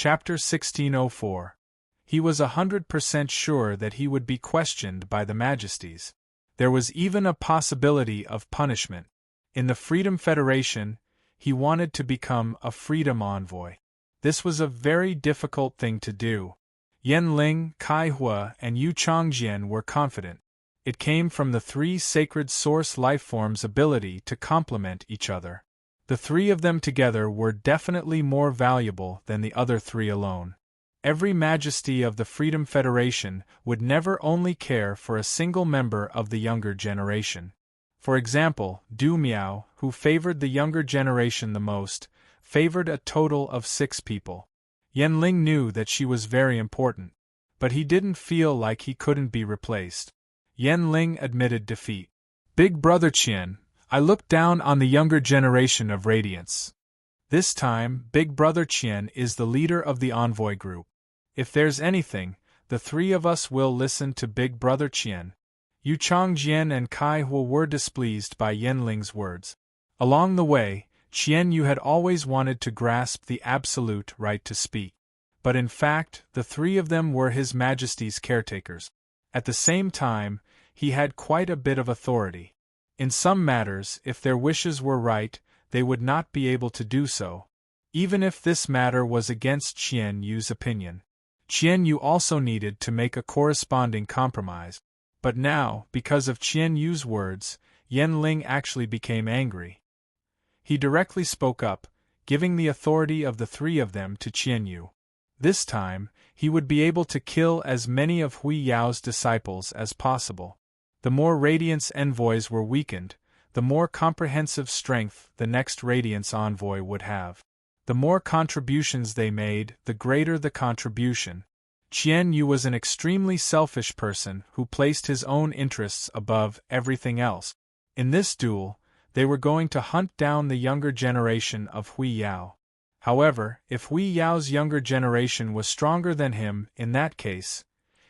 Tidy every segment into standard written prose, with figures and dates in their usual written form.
Chapter 1604. He was 100% sure that he would be questioned by the Majesties. There was even a possibility of punishment. In the Freedom Federation, he wanted to become a freedom envoy. This was a very difficult thing to do. Yanling, Kaihua, and Yu Changjian were confident. It came from the three sacred source lifeforms' ability to complement each other. The three of them together were definitely more valuable than the other three alone. Every Majesty of the Freedom Federation would never only care for a single member of the younger generation. For example, Du Miao, who favored the younger generation the most, favored a total of 6 people. Yanling knew that she was very important, but he didn't feel like he couldn't be replaced. Yanling admitted defeat. Big Brother Qian, I looked down on the younger generation of Radiance. This time, Big Brother Qian is the leader of the envoy group. If there's anything, the three of us will listen to Big Brother Qian. Yu Changjian and Kaihua were displeased by Yanling's words. Along the way, Qian Yu had always wanted to grasp the absolute right to speak. But in fact, the three of them were His Majesty's caretakers. At the same time, he had quite a bit of authority. In some matters, if their wishes were right, they would not be able to do so, even if this matter was against Qian Yu's opinion. Qian Yu also needed to make a corresponding compromise. But now, because of Qian Yu's words, Yanling actually became angry. He directly spoke up, giving the authority of the three of them to Qian Yu. This time, he would be able to kill as many of Hui Yao's disciples as possible. The more Radiance envoys were weakened, the more comprehensive strength the next Radiance envoy would have. The more contributions they made, the greater the contribution. Qian Yu was an extremely selfish person who placed his own interests above everything else. In this duel, they were going to hunt down the younger generation of Hui Yao. However, if Hui Yao's younger generation was stronger than him, in that case,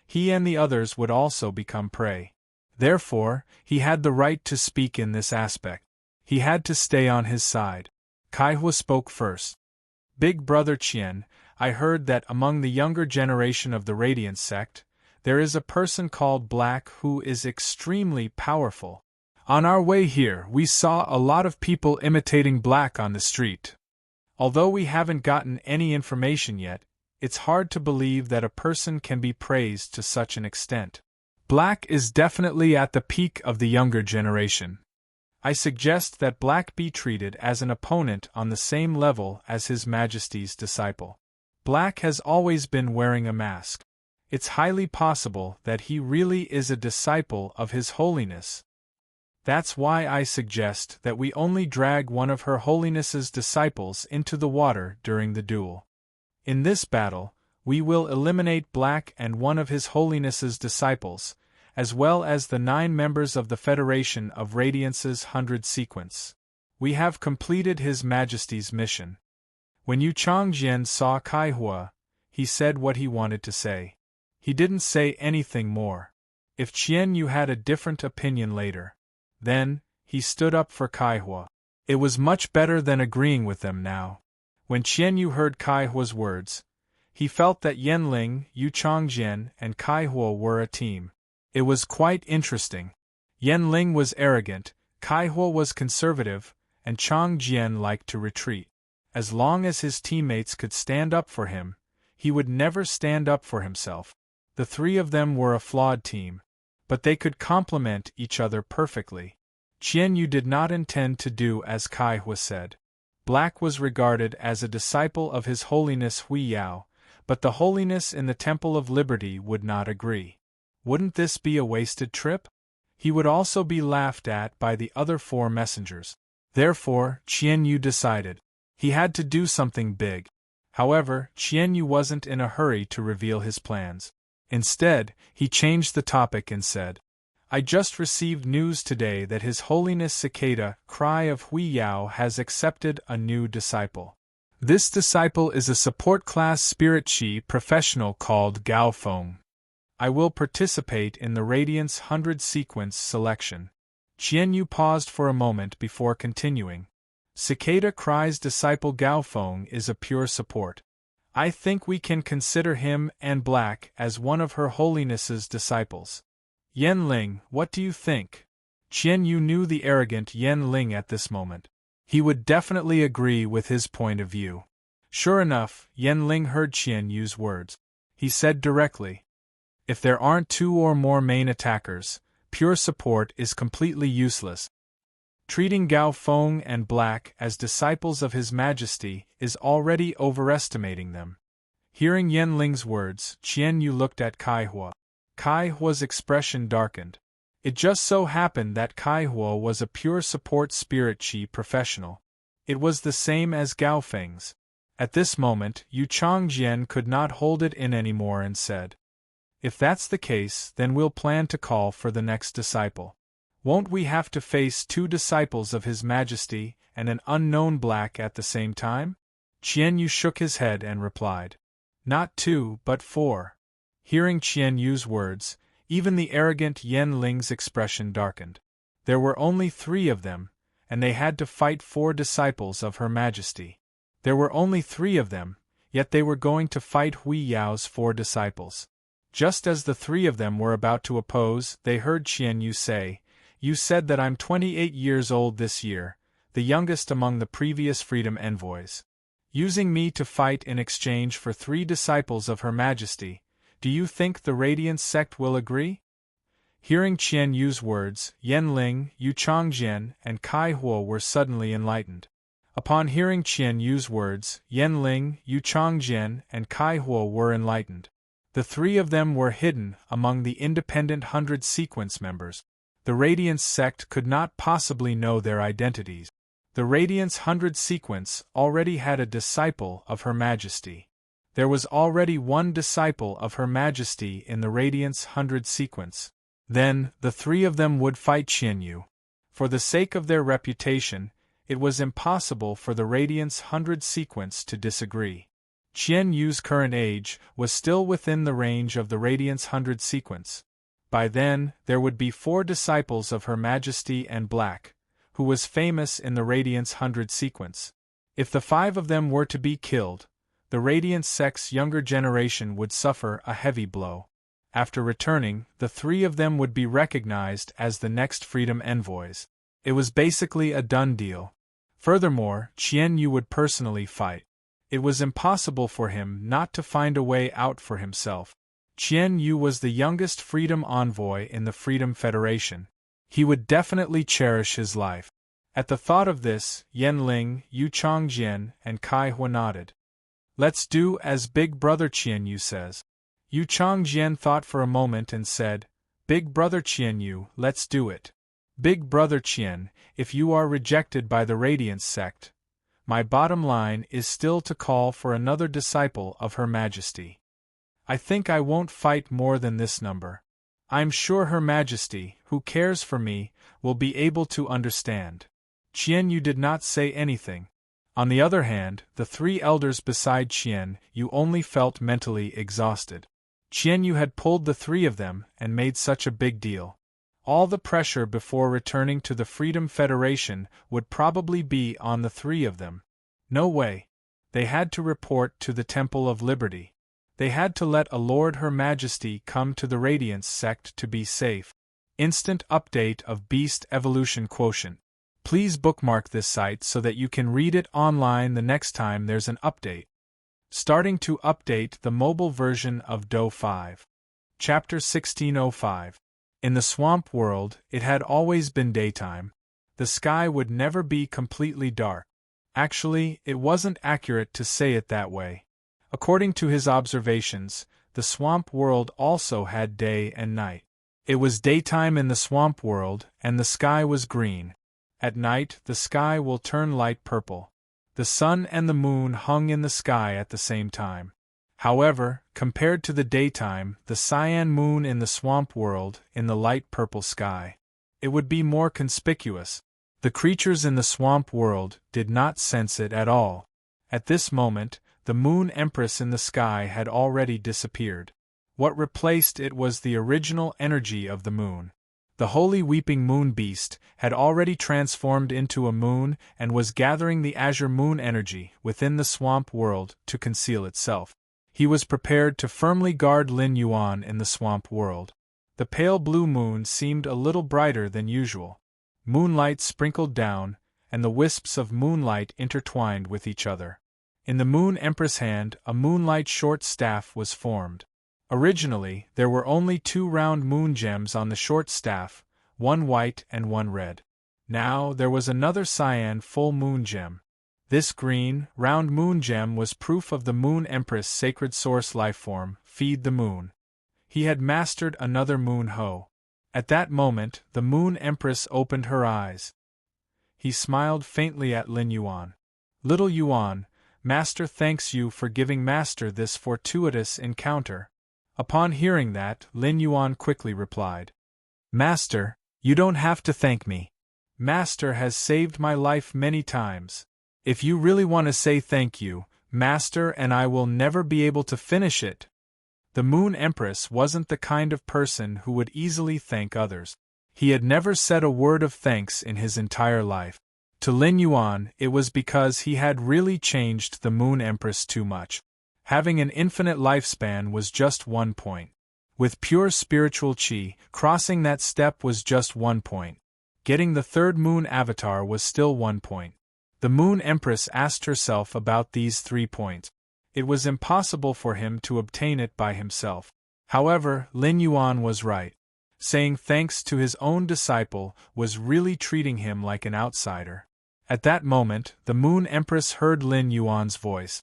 he and the others would also become prey. Therefore, he had the right to speak in this aspect. He had to stay on his side. Kaihua spoke first. Big Brother Qian, I heard that among the younger generation of the Radiant sect, there is a person called Black who is extremely powerful. On our way here, we saw a lot of people imitating Black on the street. Although we haven't gotten any information yet, it's hard to believe that a person can be praised to such an extent. Black is definitely at the peak of the younger generation. I suggest that Black be treated as an opponent on the same level as His Majesty's disciple. Black has always been wearing a mask. It's highly possible that he really is a disciple of His Holiness. That's why I suggest that we only drag one of Her Holiness's disciples into the water during the duel. In this battle, we will eliminate Black and one of His Holiness's disciples, as well as the 9 members of the Federation of Radiance's 100 sequence. We have completed His Majesty's mission. When Yu Changjian saw Kaihua, he said what he wanted to say. He didn't say anything more. If Qian Yu had a different opinion later, then, he stood up for Kaihua. It was much better than agreeing with them now. When Qian Yu heard Kaihua's words, he felt that Yanling, Yu Changjian, and Kaihua were a team. It was quite interesting. Yanling was arrogant, Kaihua was conservative, and Changjian liked to retreat. As long as his teammates could stand up for him, he would never stand up for himself. The three of them were a flawed team, but they could complement each other perfectly. Qian Yu did not intend to do as Kaihua said. Black was regarded as a disciple of His Holiness Hui Yao, but the Holiness in the Temple of Liberty would not agree. Wouldn't this be a wasted trip? He would also be laughed at by the other 4 messengers. Therefore, Qian Yu decided. He had to do something big. However, Qian Yu wasn't in a hurry to reveal his plans. Instead, he changed the topic and said, I just received news today that His Holiness Cicada, Cry of Hui Yao, has accepted a new disciple. This disciple is a support class spirit chi professional called Gao Feng. I will participate in the Radiance 100 sequence selection. Qian Yu paused for a moment before continuing. Cicada Cry's disciple Gao Feng is a pure support. I think we can consider him and Black as one of Her Holiness's disciples. Yen Ling, what do you think? Qian Yu knew the arrogant Yen Ling at this moment. He would definitely agree with his point of view. Sure enough, Yen Ling heard Qian Yu's words. He said directly, "If there aren't 2 or more main attackers, pure support is completely useless. Treating Gao Feng and Black as disciples of His Majesty is already overestimating them." Hearing Yen Ling's words, Qian Yu looked at Kai Hua. Kai Hua's expression darkened. It just so happened that Kai Hua was a pure support spirit chi professional. It was the same as Gao Feng's. At this moment, Yu Changjian could not hold it in anymore and said, "If that's the case, then we'll plan to call for the next disciple. Won't we have to face 2 disciples of His Majesty and an unknown Black at the same time?" Qian Yu shook his head and replied, "Not 2, but 4. Hearing Qian Yu's words, even the arrogant Yen Ling's expression darkened. There were only 3 of them, and they had to fight 4 disciples of Her Majesty. There were only 3 of them, yet they were going to fight Hui Yao's 4 disciples. Just as the 3 of them were about to oppose, they heard Qian Yu say, "You said that I'm 28 years old this year, the youngest among the previous freedom envoys. Using me to fight in exchange for 3 disciples of Her Majesty, do you think the Radiance sect will agree?" Hearing Qian Yu's words, Yen Ling, Yu Changjian, and Kai Hua were suddenly enlightened. Upon hearing Qian Yu's words, Yen Ling, Yu Changjian, and Kai Hua were enlightened. The 3 of them were hidden among the independent 100 sequence members. The Radiance sect could not possibly know their identities. The Radiance 100 sequence already had a disciple of Her Majesty. There was already 1 disciple of Her Majesty in the Radiance 100 sequence. Then, the 3 of them would fight Qian Yu. For the sake of their reputation, it was impossible for the Radiance 100 sequence to disagree. Qian Yu's current age was still within the range of the Radiance 100 sequence. By then, there would be 4 disciples of Her Majesty and Black, who was famous in the Radiance 100 sequence. If the 5 of them were to be killed, the Radiance sect's younger generation would suffer a heavy blow. After returning, the 3 of them would be recognized as the next freedom envoys. It was basically a done deal. Furthermore, Qian Yu would personally fight. It was impossible for him not to find a way out for himself. Qian Yu was the youngest freedom envoy in the Freedom Federation. He would definitely cherish his life. At the thought of this, Yen Ling, Yu Changjian, and Kai Hua nodded. "Let's do as Big Brother Qian Yu says." Yu Changjian thought for a moment and said, "Big Brother Qian Yu, let's do it. Big Brother Qian, if you are rejected by the Radiance sect, my bottom line is still to call for another disciple of Her Majesty. I think I won't fight more than this number. I'm sure Her Majesty, who cares for me, will be able to understand." Qian Yu did not say anything. On the other hand, the 3 elders beside Qian Yu only felt mentally exhausted. Qian Yu had pulled the 3 of them and made such a big deal. All the pressure before returning to the Freedom Federation would probably be on the 3 of them. No way. They had to report to the Temple of Liberty. They had to let a Lord Her Majesty come to the Radiance sect to be safe. Instant update of Beast Evolution Quotient. Please bookmark this site so that you can read it online the next time there's an update. Starting to update the mobile version of Do 5. Chapter 1605. In the swamp world, it had always been daytime. The sky would never be completely dark. Actually, it wasn't accurate to say it that way. According to his observations, the swamp world also had day and night. It was daytime in the swamp world, and the sky was green. At night, the sky will turn light purple. The sun and the moon hung in the sky at the same time. However, compared to the daytime, the cyan moon in the swamp world, in the light purple sky, it would be more conspicuous. The creatures in the swamp world did not sense it at all. At this moment, the moon empress in the sky had already disappeared. What replaced it was the original energy of the moon. The holy weeping moon beast had already transformed into a moon and was gathering the azure moon energy within the swamp world to conceal itself. He was prepared to firmly guard Lin Yuan in the swamp world. The pale blue moon seemed a little brighter than usual. Moonlight sprinkled down, and the wisps of moonlight intertwined with each other. In the Moon Empress' hand, a moonlight short staff was formed. Originally, there were only 2 round moon gems on the short staff, one white and one red. Now there was another cyan full moon gem. This green, round moon gem was proof of the Moon Empress' sacred source lifeform, Feed the Moon. He had mastered another moon hoe. At that moment, the Moon Empress opened her eyes. He smiled faintly at Lin Yuan. Little Yuan, Master thanks you for giving Master this fortuitous encounter. Upon hearing that, Lin Yuan quickly replied, Master, you don't have to thank me. Master has saved my life many times. If you really want to say thank you, Master and I will never be able to finish it. The Moon Empress wasn't the kind of person who would easily thank others. He had never said a word of thanks in his entire life. To Lin Yuan, it was because he had really changed the Moon Empress too much. Having an infinite lifespan was just 1 point. With pure spiritual chi, crossing that step was just 1 point. Getting the 3rd moon avatar was still 1 point. The Moon Empress asked herself about these 3 points. It was impossible for him to obtain it by himself. However, Lin Yuan was right. Saying thanks to his own disciple was really treating him like an outsider. At that moment, the Moon Empress heard Lin Yuan's voice.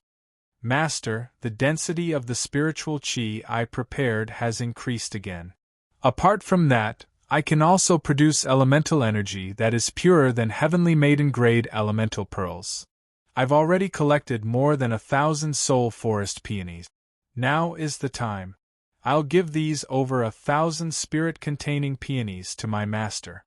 Master, the density of the spiritual chi I prepared has increased again. Apart from that, I can also produce elemental energy that is purer than heavenly maiden-grade elemental pearls. I've already collected more than 1,000 soul forest peonies. Now is the time. I'll give these over 1,000 spirit-containing peonies to my master.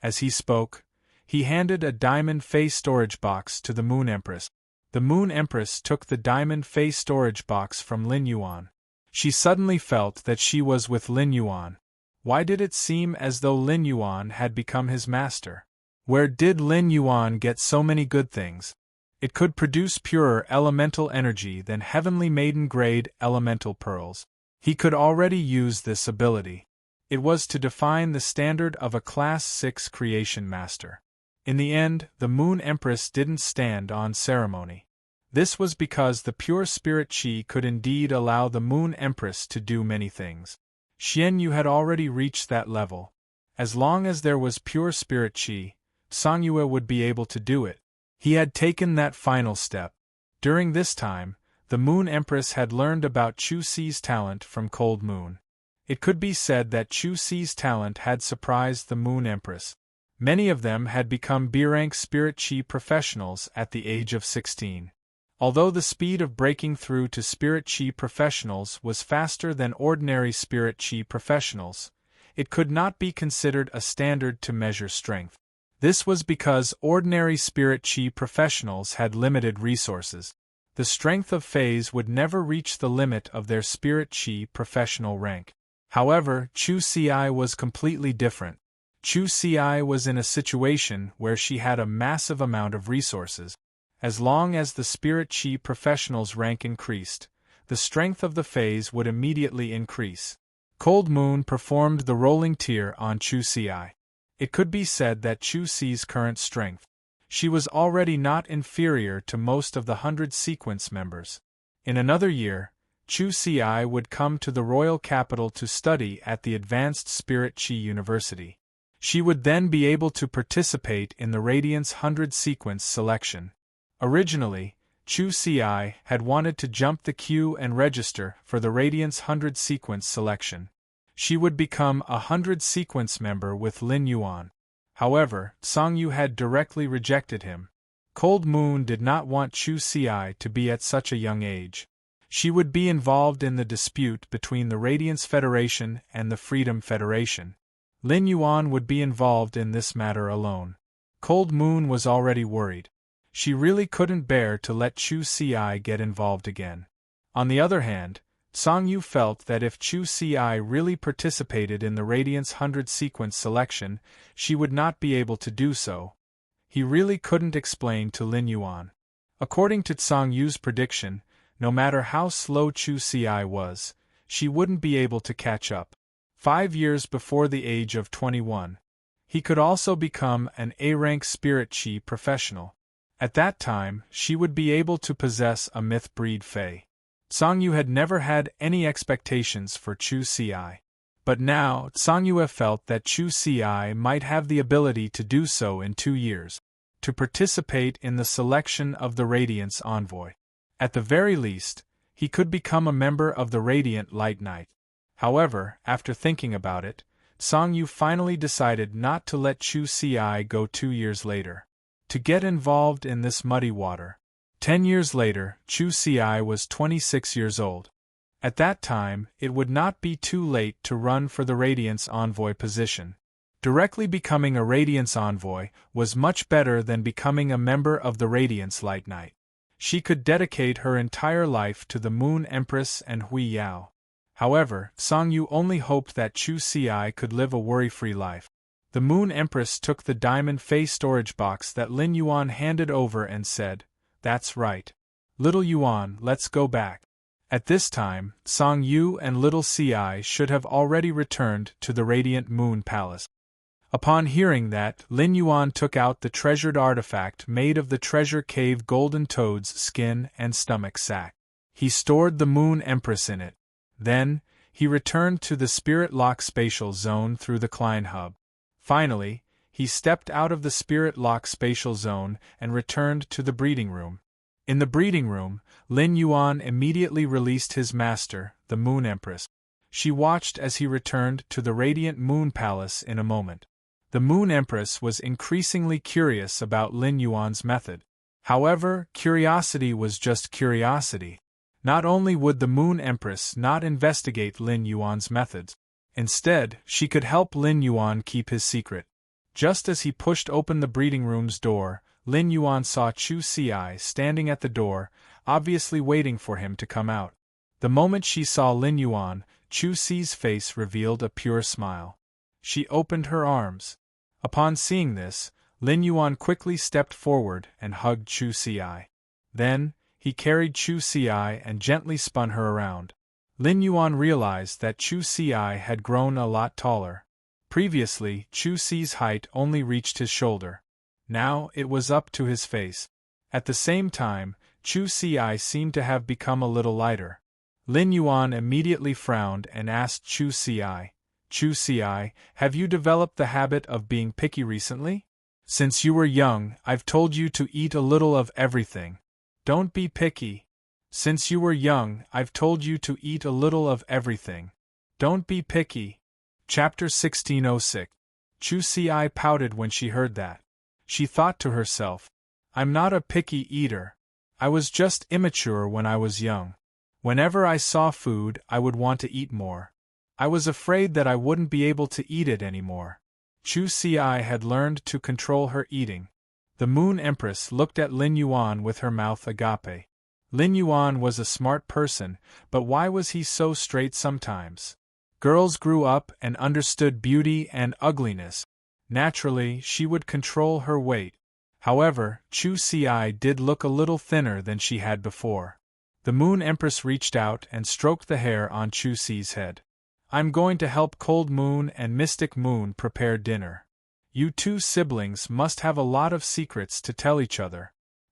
As he spoke, he handed a diamond face storage box to the Moon Empress. The Moon Empress took the diamond face storage box from Lin Yuan. She suddenly felt that she was with Lin Yuan. Why did it seem as though Lin Yuan had become his master? Where did Lin Yuan get so many good things? It could produce purer elemental energy than heavenly maiden-grade elemental pearls. He could already use this ability. It was to define the standard of a Class 6 creation master. In the end, the Moon Empress didn't stand on ceremony. This was because the pure spirit chi could indeed allow the Moon Empress to do many things. Xian Yu had already reached that level. As long as there was pure spirit chi, Song Yue would be able to do it. He had taken that final step. During this time, the Moon Empress had learned about Chu Si's talent from Cold Moon. It could be said that Chu Si's talent had surprised the Moon Empress. Many of them had become B-rank spirit chi professionals at the age of 16. Although the speed of breaking through to spirit chi professionals was faster than ordinary spirit chi professionals, it could not be considered a standard to measure strength. This was because ordinary spirit chi professionals had limited resources. The strength of phase would never reach the limit of their spirit chi professional rank. However, Chu Si was completely different. Chu Si was in a situation where she had a massive amount of resources. As long as the spirit chi professional's rank increased, the strength of the phase would immediately increase. Cold Moon performed the rolling tier on Chu Si. It could be said that Chu Si's current strength. She was already not inferior to most of the 100 sequence members. In another year, Chu Si would come to the royal capital to study at the Advanced Spirit Chi University. She would then be able to participate in the Radiance 100 sequence selection. Originally, Chu Si had wanted to jump the queue and register for the Radiance 100 sequence selection. She would become a 100 sequence member with Lin Yuan. However, Song Yu had directly rejected him. Cold Moon did not want Chu Si to be at such a young age. She would be involved in the dispute between the Radiance Federation and the Freedom Federation. Lin Yuan would be involved in this matter alone. Cold Moon was already worried. She really couldn't bear to let Chu Si get involved again. On the other hand, Song-yu felt that if Chu Si really participated in the Radiance 100 sequence selection, she would not be able to do so. He really couldn't explain to Lin Yuan. According to Song-yu's prediction, no matter how slow Chu Si was, she wouldn't be able to catch up. 5 years before the age of 21. He could also become an A-rank spirit chi professional. At that time, she would be able to possess a myth-breed fae. Song-yu had never had any expectations for Chu Si. But now, Song-yu felt that Chu Si might have the ability to do so in 2 years, to participate in the selection of the Radiance Envoy. At the very least, he could become a member of the Radiant Light Knight. However, after thinking about it, Song-yu finally decided not to let Chu Si go 2 years later. To get involved in this muddy water. 10 years later, Chu Si was 26 years old. At that time, it would not be too late to run for the Radiance Envoy position. Directly becoming a Radiance Envoy was much better than becoming a member of the Radiance Light Knight. She could dedicate her entire life to the Moon Empress and Hui Yao. However, Song-yu only hoped that Chu Si could live a worry-free life. The Moon Empress took the diamond Fey storage box that Lin Yuan handed over and said, "That's right. Little Yuan, let's go back." At this time, Song-yu and little Si should have already returned to the Radiant Moon Palace. Upon hearing that, Lin Yuan took out the treasured artifact made of the treasure cave golden toad's skin and stomach sac. He stored the Moon Empress in it. Then, he returned to the Spirit Lock spatial zone through the Klein Hub. Finally, he stepped out of the Spirit Lock spatial zone and returned to the breeding room. In the breeding room, Lin Yuan immediately released his master, the Moon Empress. She watched as he returned to the Radiant Moon Palace in a moment. The Moon Empress was increasingly curious about Lin Yuan's method. However, curiosity was just curiosity. Not only would the Moon Empress not investigate Lin Yuan's methods, instead, she could help Lin Yuan keep his secret. Just as he pushed open the breeding room's door, Lin Yuan saw Chu Si standing at the door, obviously waiting for him to come out. The moment she saw Lin Yuan, Chu Si's face revealed a pure smile. She opened her arms. Upon seeing this, Lin Yuan quickly stepped forward and hugged Chu Si. Then, he carried Chu Si and gently spun her around. Lin Yuan realized that Chu Si had grown a lot taller. Previously, Chu Si's height only reached his shoulder. Now, it was up to his face. At the same time, Chu Si seemed to have become a little lighter. Lin Yuan immediately frowned and asked Chu Si, "Chu Si, have you developed the habit of being picky recently? Since you were young, I've told you to eat a little of everything. Don't be picky. Since you were young, I've told you to eat a little of everything. Don't be picky." Chapter 1606. Chu Si pouted when she heard that. She thought to herself, "I'm not a picky eater. I was just immature when I was young. Whenever I saw food, I would want to eat more. I was afraid that I wouldn't be able to eat it anymore." Chu Si had learned to control her eating. The Moon Empress looked at Lin Yuan with her mouth agape. Lin Yuan was a smart person, but why was he so straight sometimes? Girls grew up and understood beauty and ugliness. Naturally, she would control her weight. However, Chu Si did look a little thinner than she had before. The Moon Empress reached out and stroked the hair on Chu Si's head. "I'm going to help Cold Moon and Mystic Moon prepare dinner. You two siblings must have a lot of secrets to tell each other."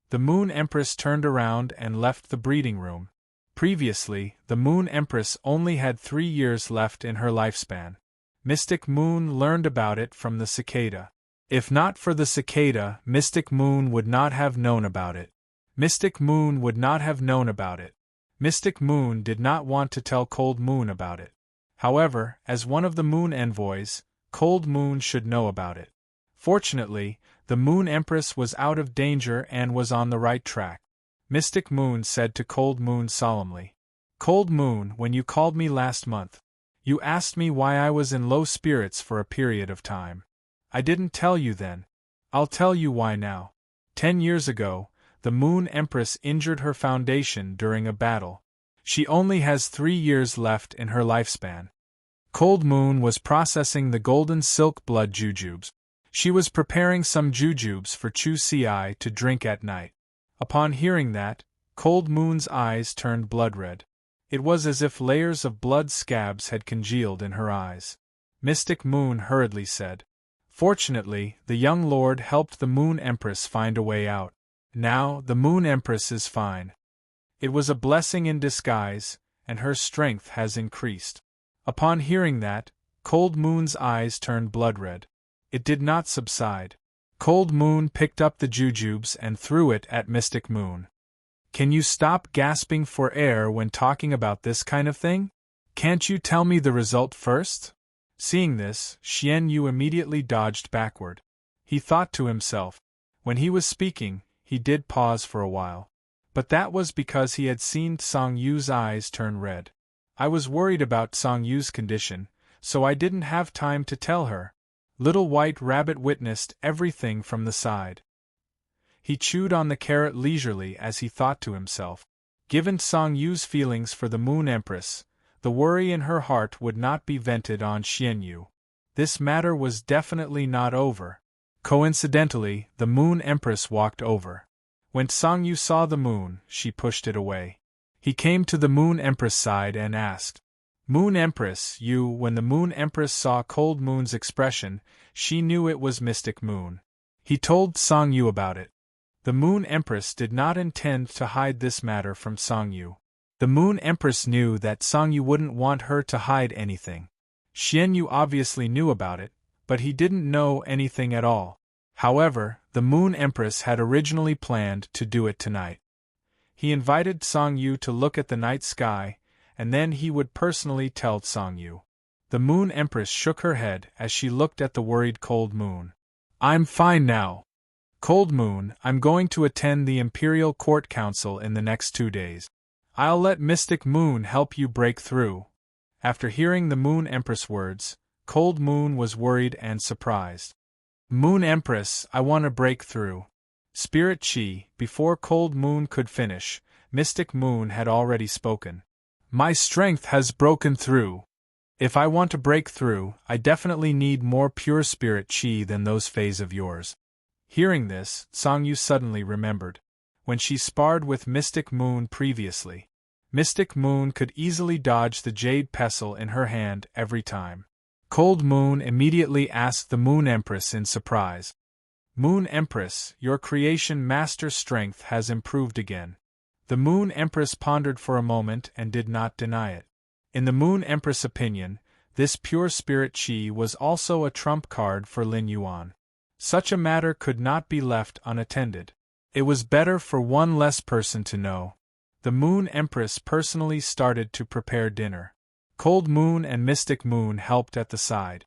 The Moon Empress turned around and left the breeding room. Previously, the Moon Empress only had 3 years left in her lifespan. Mystic Moon learned about it from the cicada. If not for the cicada, Mystic Moon would not have known about it. Mystic Moon would not have known about it. Mystic Moon did not want to tell Cold Moon about it. However, as one of the Moon Envoys, Cold Moon should know about it. Fortunately, the Moon Empress was out of danger and was on the right track. Mystic Moon said to Cold Moon solemnly, "Cold Moon, when you called me last month, you asked me why I was in low spirits for a period of time. I didn't tell you then. I'll tell you why now. 10 years ago, the Moon Empress injured her foundation during a battle. She only has 3 years left in her lifespan. Cold Moon was processing the golden silk blood jujubes. She was preparing some jujubes for Chu Si to drink at night. Upon hearing that, Cold Moon's eyes turned blood red. It was as if layers of blood scabs had congealed in her eyes. Mystic Moon hurriedly said. Fortunately, the young lord helped the Moon Empress find a way out. Now, the Moon Empress is fine. It was a blessing in disguise, and her strength has increased. Upon hearing that, Cold Moon's eyes turned blood red. It did not subside. Cold Moon picked up the jujubes and threw it at Mystic Moon. Can you stop gasping for air when talking about this kind of thing? Can't you tell me the result first? Seeing this, Xian Yu immediately dodged backward. He thought to himself. When he was speaking, he did pause for a while. But that was because he had seen Song Yu's eyes turn red. I was worried about Song Yu's condition, so I didn't have time to tell her. Little White Rabbit witnessed everything from the side. He chewed on the carrot leisurely as he thought to himself. Given Song Yu's feelings for the Moon Empress, the worry in her heart would not be vented on Xian Yu. This matter was definitely not over. Coincidentally, the Moon Empress walked over. When Song Yu saw the moon, she pushed it away. He came to the Moon Empress' side and asked, Moon Empress, when the Moon Empress saw Cold Moon's expression, she knew it was Mystic Moon. He told Song Yu about it. The Moon Empress did not intend to hide this matter from Song Yu. The Moon Empress knew that Song Yu wouldn't want her to hide anything. Xian Yu obviously knew about it, but he didn't know anything at all. However, the Moon Empress had originally planned to do it tonight. He invited Song Yu to look at the night sky, and then he would personally tell Song Yu. The Moon Empress shook her head as she looked at the worried Cold Moon. I'm fine now. Cold Moon, I'm going to attend the Imperial Court Council in the next 2 days. I'll let Mystic Moon help you break through. After hearing the Moon Empress' words, Cold Moon was worried and surprised. Moon Empress, I want to break through. Spirit Chi, before Cold Moon could finish, Mystic Moon had already spoken. My strength has broken through. If I want to break through, I definitely need more pure Spirit Chi than those Fays of yours. Hearing this, Song Yu suddenly remembered. When she sparred with Mystic Moon previously, Mystic Moon could easily dodge the jade pestle in her hand every time. Cold Moon immediately asked the Moon Empress in surprise. Moon Empress, your creation master strength has improved again. The Moon Empress pondered for a moment and did not deny it. In the Moon Empress' opinion, this pure Spirit Chi was also a trump card for Lin Yuan. Such a matter could not be left unattended. It was better for one less person to know. The Moon Empress personally started to prepare dinner. Cold Moon and Mystic Moon helped at the side.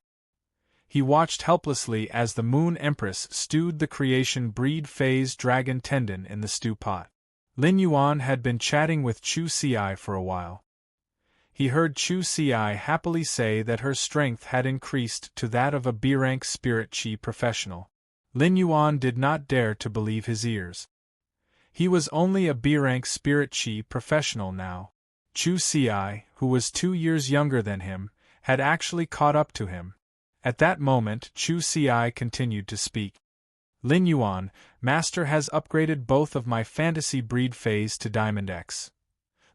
He watched helplessly as the Moon Empress stewed the creation breed phase dragon tendon in the stew pot. Lin Yuan had been chatting with Chu Si for a while. He heard Chu Si happily say that her strength had increased to that of a B-rank Spirit Chi professional. Lin Yuan did not dare to believe his ears. He was only a B-rank Spirit Chi professional now. Chu Si, who was 2 years younger than him, had actually caught up to him. At that moment, Chu Si continued to speak. Lin Yuan, Master has upgraded both of my fantasy breed phase to Diamond X.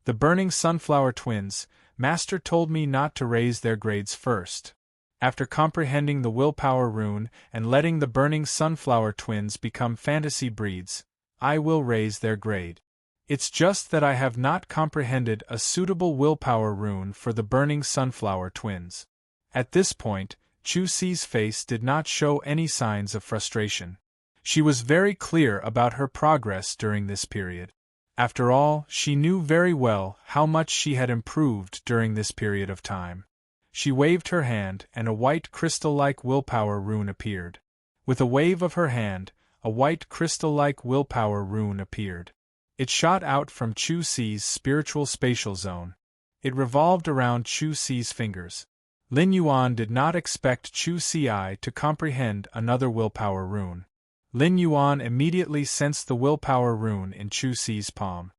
The Burning Sunflower Twins, Master told me not to raise their grades first. After comprehending the willpower rune and letting the Burning Sunflower Twins become fantasy breeds, I will raise their grade. It's just that I have not comprehended a suitable willpower rune for the Burning Sunflower Twins. At this point, Chu Si's face did not show any signs of frustration. She was very clear about her progress during this period. After all, she knew very well how much she had improved during this period of time. She waved her hand and a white crystal-like willpower rune appeared. With a wave of her hand, a white crystal-like willpower rune appeared. It shot out from Chu Si's spiritual spatial zone. It revolved around Chu Si's fingers. Lin Yuan did not expect Chu Si to comprehend another willpower rune. Lin Yuan immediately sensed the willpower rune in Chu Si's palm.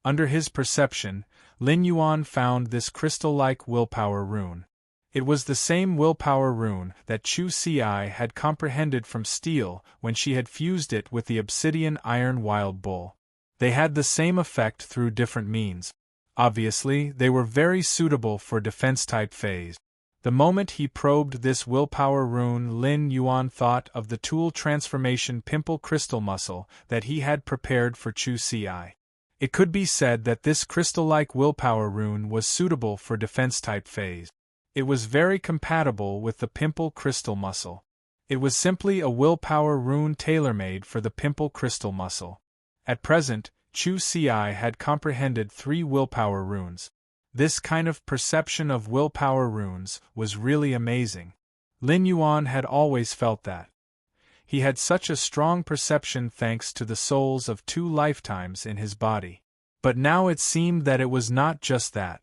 Under his perception, Lin Yuan found this crystal-like willpower rune. It was the same willpower rune that Chu Ci had comprehended from steel when she had fused it with the obsidian iron wild bull. They had the same effect through different means. Obviously, they were very suitable for defense-type phase. The moment he probed this willpower rune, Lin Yuan thought of the tool transformation pimple crystal muscle that he had prepared for Chu Ci. It could be said that this crystal-like willpower rune was suitable for defense-type phase. It was very compatible with the pimple crystal muscle. It was simply a willpower rune tailor-made for the pimple crystal muscle. At present, Chu Ci had comprehended 3 willpower runes. This kind of perception of willpower runes was really amazing. Lin Yuan had always felt that. He had such a strong perception thanks to the souls of 2 lifetimes in his body. But now it seemed that it was not just that.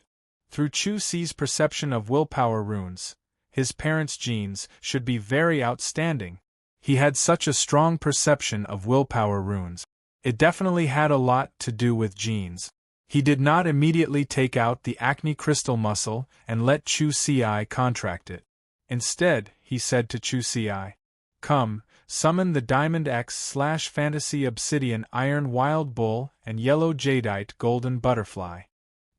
Through Chu Ci's perception of willpower runes, his parents' genes should be very outstanding. He had such a strong perception of willpower runes. It definitely had a lot to do with genes. He did not immediately take out the acne crystal muscle and let Chu Ci contract it. Instead, he said to Chu Ci, "Come, summon the Diamond X/Fantasy Obsidian Iron Wild Bull and Yellow Jadeite Golden Butterfly."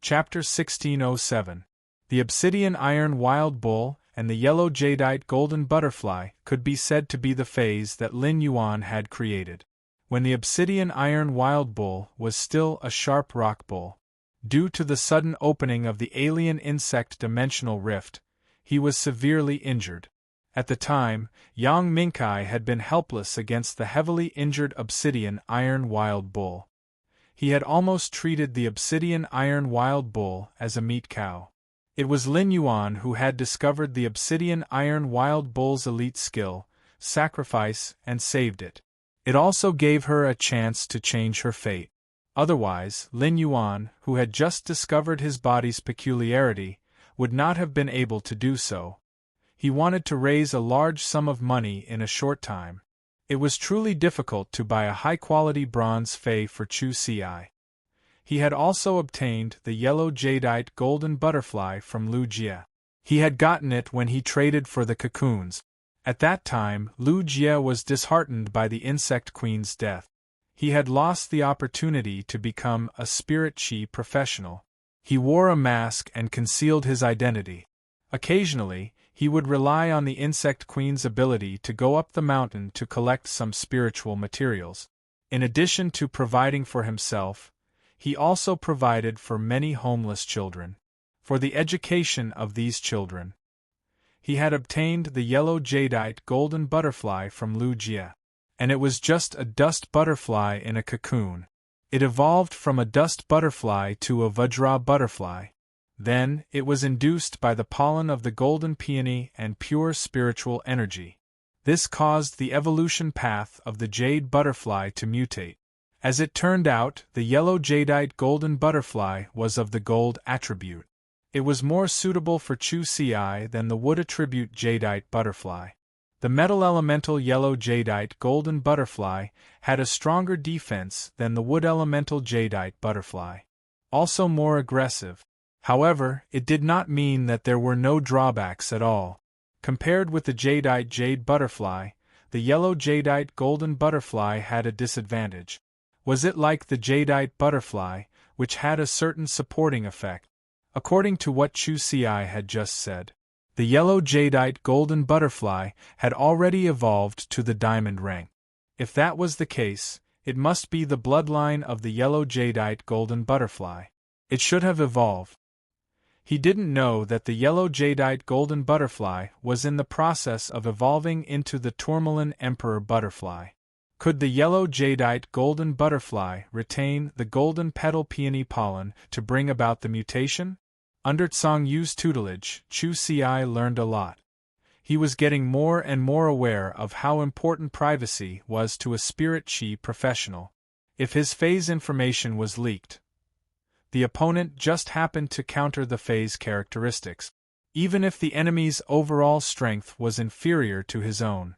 Chapter 1607. The Obsidian Iron Wild Bull and the Yellow Jadeite Golden Butterfly could be said to be the phase that Lin Yuan had created. When the Obsidian Iron Wild Bull was still a sharp rock bull, due to the sudden opening of the alien insect dimensional rift, he was severely injured. At the time, Yang Mingkai had been helpless against the heavily injured Obsidian Iron Wild Bull. He had almost treated the Obsidian Iron Wild Bull as a meat cow. It was Lin Yuan who had discovered the Obsidian Iron Wild Bull's elite skill, sacrifice, and saved it. It also gave her a chance to change her fate. Otherwise, Lin Yuan, who had just discovered his body's peculiarity, would not have been able to do so. He wanted to raise a large sum of money in a short time. It was truly difficult to buy a high-quality bronze fei for Chu Ci. He had also obtained the yellow jadeite golden butterfly from Lu Jie. He had gotten it when he traded for the cocoons. At that time, Lu Jie was disheartened by the insect queen's death. He had lost the opportunity to become a spirit chi professional. He wore a mask and concealed his identity. Occasionally, he would rely on the insect queen's ability to go up the mountain to collect some spiritual materials. In addition to providing for himself, he also provided for many homeless children. For the education of these children, he had obtained the yellow jadeite golden butterfly from Lu Jie. And it was just a dust butterfly in a cocoon. It evolved from a dust butterfly to a Vajra butterfly. Then, it was induced by the pollen of the golden peony and pure spiritual energy. This caused the evolution path of the jade butterfly to mutate. As it turned out, the yellow jadeite golden butterfly was of the gold attribute. It was more suitable for Chu Ci than the wood attribute jadeite butterfly. The metal elemental yellow jadeite golden butterfly had a stronger defense than the wood elemental jadeite butterfly. Also more aggressive. However, it did not mean that there were no drawbacks at all. Compared with the jadeite jade butterfly, the yellow jadeite golden butterfly had a disadvantage. Was it like the jadeite butterfly, which had a certain supporting effect? According to what Chu Ci had just said, the yellow jadeite golden butterfly had already evolved to the diamond rank. If that was the case, it must be the bloodline of the yellow jadeite golden butterfly. It should have evolved. He didn't know that the yellow jadeite golden butterfly was in the process of evolving into the tourmaline emperor butterfly. Could the yellow jadeite golden butterfly retain the golden petal peony pollen to bring about the mutation? Under Tsang Yu's tutelage, Chu Ci learned a lot. He was getting more and more aware of how important privacy was to a spirit chi professional. If his phase information was leaked, the opponent just happened to counter the phase characteristics. Even if the enemy's overall strength was inferior to his own,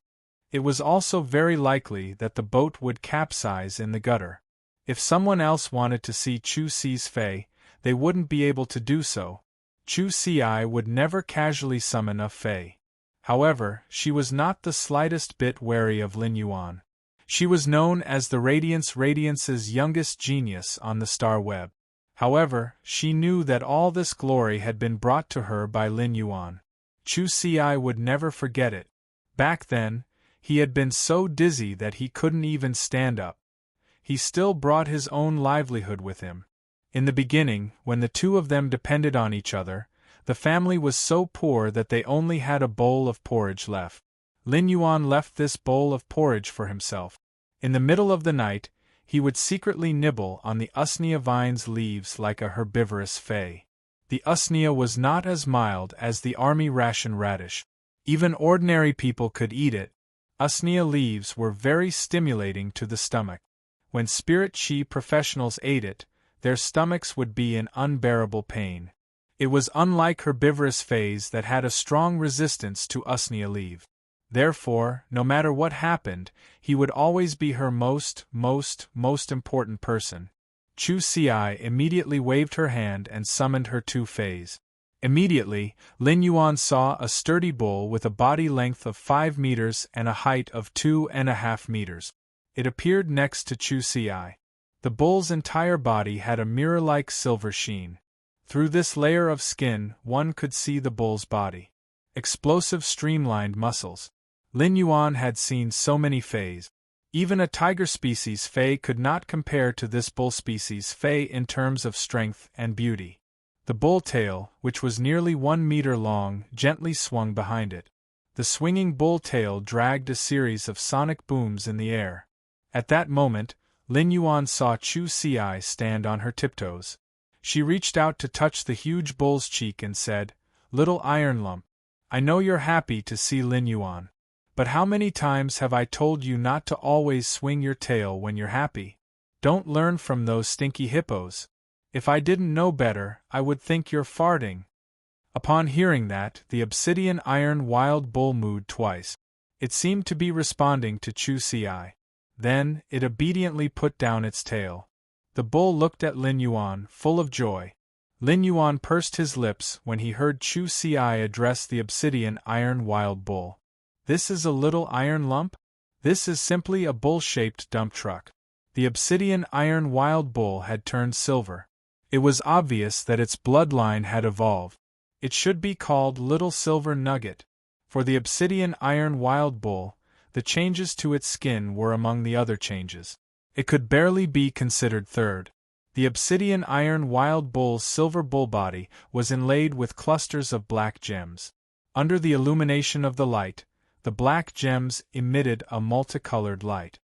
it was also very likely that the boat would capsize in the gutter. If someone else wanted to see Chu Si's Fae, they wouldn't be able to do so. Chu Si would never casually summon a Fae. However, she was not the slightest bit wary of Lin Yuan. She was known as the Radiance's youngest genius on the star web. However, she knew that all this glory had been brought to her by Lin Yuan. Chu Si would never forget it. Back then, he had been so dizzy that he couldn't even stand up. He still brought his own livelihood with him. In the beginning, when the two of them depended on each other, the family was so poor that they only had a bowl of porridge left. Lin Yuan left this bowl of porridge for himself. In the middle of the night, he would secretly nibble on the usnea vine's leaves like a herbivorous Fae. The usnea was not as mild as the army ration radish. Even ordinary people could eat it. Usnea leaves were very stimulating to the stomach. When spirit chi professionals ate it, their stomachs would be in unbearable pain. It was unlike herbivorous Faes that had a strong resistance to usnea leaf. Therefore, no matter what happened, he would always be her most important person. Chu Si immediately waved her hand and summoned her two Faes. Immediately, Lin Yuan saw a sturdy bull with a body length of 5 meters and a height of 2.5 meters. It appeared next to Chu Si. The bull's entire body had a mirror-like silver sheen. Through this layer of skin, one could see the bull's body. Explosive streamlined muscles. Lin Yuan had seen so many Faes. Even a tiger species Fae could not compare to this bull species Fae in terms of strength and beauty. The bull tail, which was nearly 1 meter long, gently swung behind it. The swinging bull tail dragged a series of sonic booms in the air. At that moment, Lin Yuan saw Chu Si stand on her tiptoes. She reached out to touch the huge bull's cheek and said, "Little iron lump, I know you're happy to see Lin Yuan. But how many times have I told you not to always swing your tail when you're happy? Don't learn from those stinky hippos. If I didn't know better, I would think you're farting." Upon hearing that, the obsidian iron wild bull mooed twice. It seemed to be responding to Chu Si. Then, it obediently put down its tail. The bull looked at Lin Yuan, full of joy. Lin Yuan pursed his lips when he heard Chu Si address the obsidian iron wild bull. "This is a little iron lump? This is simply a bull-shaped dump truck." The obsidian iron wild bull had turned silver. It was obvious that its bloodline had evolved. It should be called Little Silver Nugget. For the obsidian iron wild bull, the changes to its skin were among the other changes. It could barely be considered third. The obsidian iron wild bull's silver bull body was inlaid with clusters of black gems. Under the illumination of the light, the black gems emitted a multicolored light.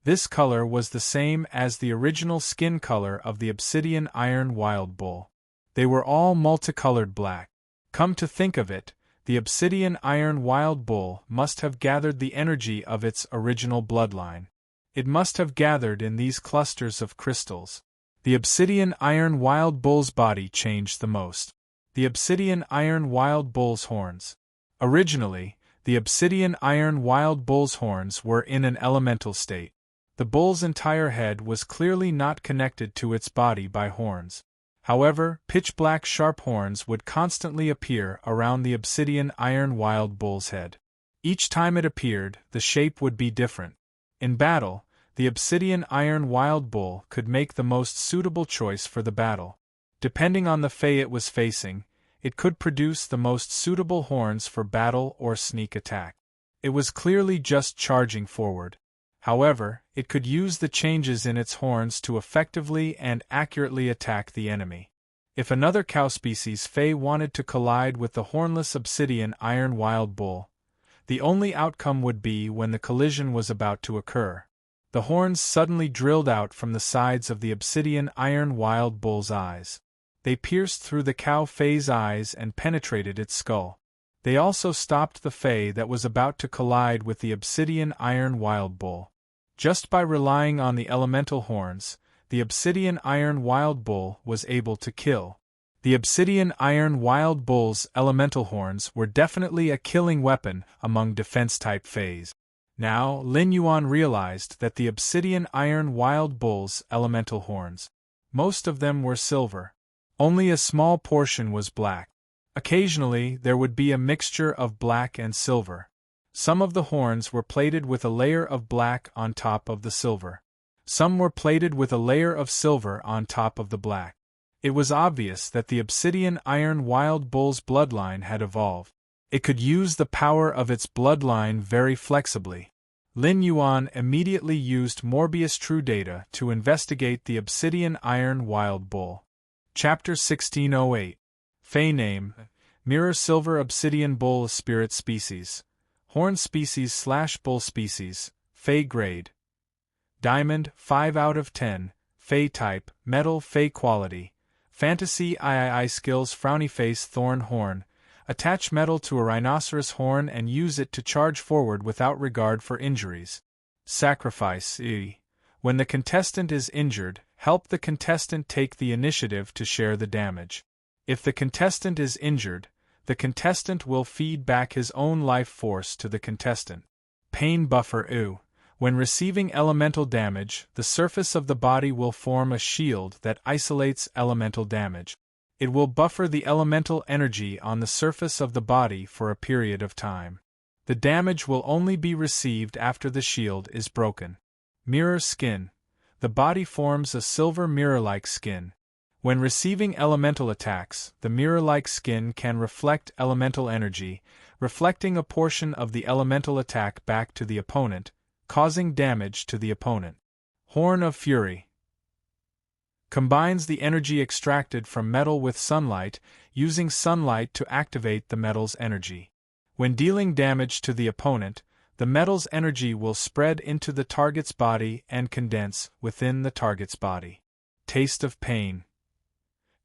This color was the same as the original skin color of the obsidian iron wild bull. They were all multicolored black. Come to think of it, the obsidian iron wild bull must have gathered the energy of its original bloodline. It must have gathered in these clusters of crystals. The obsidian iron wild bull's body changed the most. The obsidian iron wild bull's horns. Originally, the obsidian iron wild bull's horns were in an elemental state. The bull's entire head was clearly not connected to its body by horns. However, pitch-black sharp horns would constantly appear around the obsidian iron wild bull's head. Each time it appeared, the shape would be different. In battle, the obsidian iron wild bull could make the most suitable choice for the battle. Depending on the Fae it was facing, it could produce the most suitable horns for battle or sneak attack. It was clearly just charging forward. However, it could use the changes in its horns to effectively and accurately attack the enemy. If another cow species Fae wanted to collide with the hornless obsidian iron wild bull, the only outcome would be when the collision was about to occur. The horns suddenly drilled out from the sides of the obsidian iron wild bull's eyes. They pierced through the cow Fae's eyes and penetrated its skull. They also stopped the Fae that was about to collide with the obsidian iron wild bull. Just by relying on the elemental horns, the obsidian iron wild bull was able to kill. The obsidian iron wild bull's elemental horns were definitely a killing weapon among defense-type Faes. Now, Lin Yuan realized that the obsidian iron wild bull's elemental horns, most of them were silver. Only a small portion was black. Occasionally, there would be a mixture of black and silver. Some of the horns were plated with a layer of black on top of the silver. Some were plated with a layer of silver on top of the black. It was obvious that the obsidian iron wild bull's bloodline had evolved. It could use the power of its bloodline very flexibly. Lin Yuan immediately used Morbius True Data to investigate the obsidian iron wild bull. Chapter 1608. Fey name: Mirror Silver Obsidian Bull Spirit Species. Horn Species / Bull Species. Fey Grade: Diamond, 5 out of 10. Fey Type: Metal. Fey Quality: Fantasy III Skills: Frowny Face Thorn Horn. Attach metal to a rhinoceros horn and use it to charge forward without regard for injuries. Sacrifice: When the contestant is injured, help the contestant take the initiative to share the damage. If the contestant is injured, the contestant will feed back his own life force to the contestant. Pain Buffer: When receiving elemental damage, the surface of the body will form a shield that isolates elemental damage. It will buffer the elemental energy on the surface of the body for a period of time. The damage will only be received after the shield is broken. Mirror Skin: The body forms a silver mirror-like skin. When receiving elemental attacks, the mirror-like skin can reflect elemental energy, reflecting a portion of the elemental attack back to the opponent, causing damage to the opponent. Horn of Fury: Combines the energy extracted from metal with sunlight, using sunlight to activate the metal's energy. When dealing damage to the opponent, the metal's energy will spread into the target's body and condense within the target's body. Taste of Pain: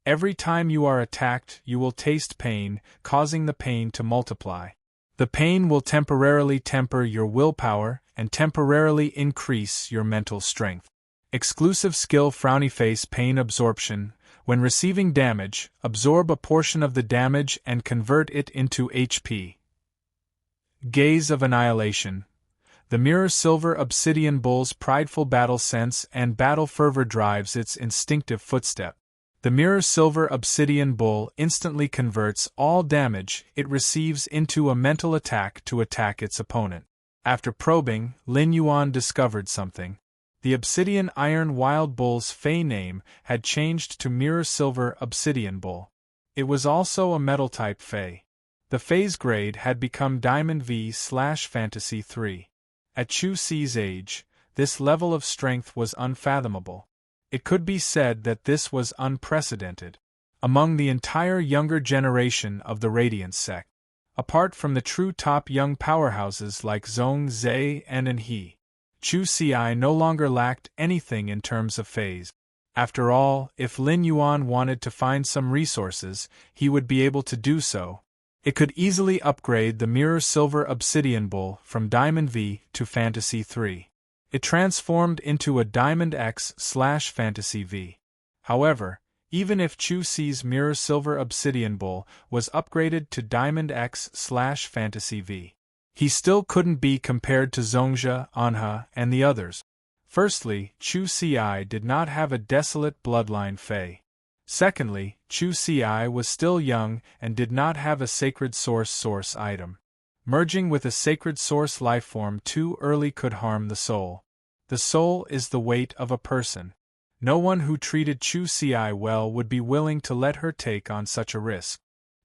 Every time you are attacked, you will taste pain, causing the pain to multiply. The pain will temporarily temper your willpower and temporarily increase your mental strength. Exclusive Skill: Frowny Face Pain Absorption: When receiving damage, absorb a portion of the damage and convert it into HP. Gaze of Annihilation: The Mirror Silver Obsidian Bull's prideful battle sense and battle fervor drives its instinctive footstep. The Mirror Silver Obsidian Bull instantly converts all damage it receives into a mental attack to attack its opponent. After probing, Lin Yuan discovered something. The Obsidian Iron Wild Bull's Fey name had changed to Mirror Silver Obsidian Bull. It was also a Metal-type Fey. The Fey's grade had become Diamond V/Fantasy 3. At Chu Ci's age, this level of strength was unfathomable. It could be said that this was unprecedented among the entire younger generation of the Radiant sect. Apart from the true top young powerhouses like Zhong Zhe and He, Chu Ci no longer lacked anything in terms of phase. After all, if Lin Yuan wanted to find some resources, he would be able to do so. It could easily upgrade the Mirror Silver Obsidian Bull from Diamond V to Fantasy 3. It transformed into a Diamond X/Fantasy V. However, even if Chu Ci's Mirror Silver Obsidian Bull was upgraded to Diamond X/Fantasy V, he still couldn't be compared to Zhongzhe, Anha, and the others. Firstly, Chu Ci did not have a desolate bloodline Fey. Secondly, Chu Ci was still young and did not have a sacred source item. Merging with a sacred source lifeform too early could harm the soul. The soul is the weight of a person. No one who treated Chu Ci well would be willing to let her take on such a risk.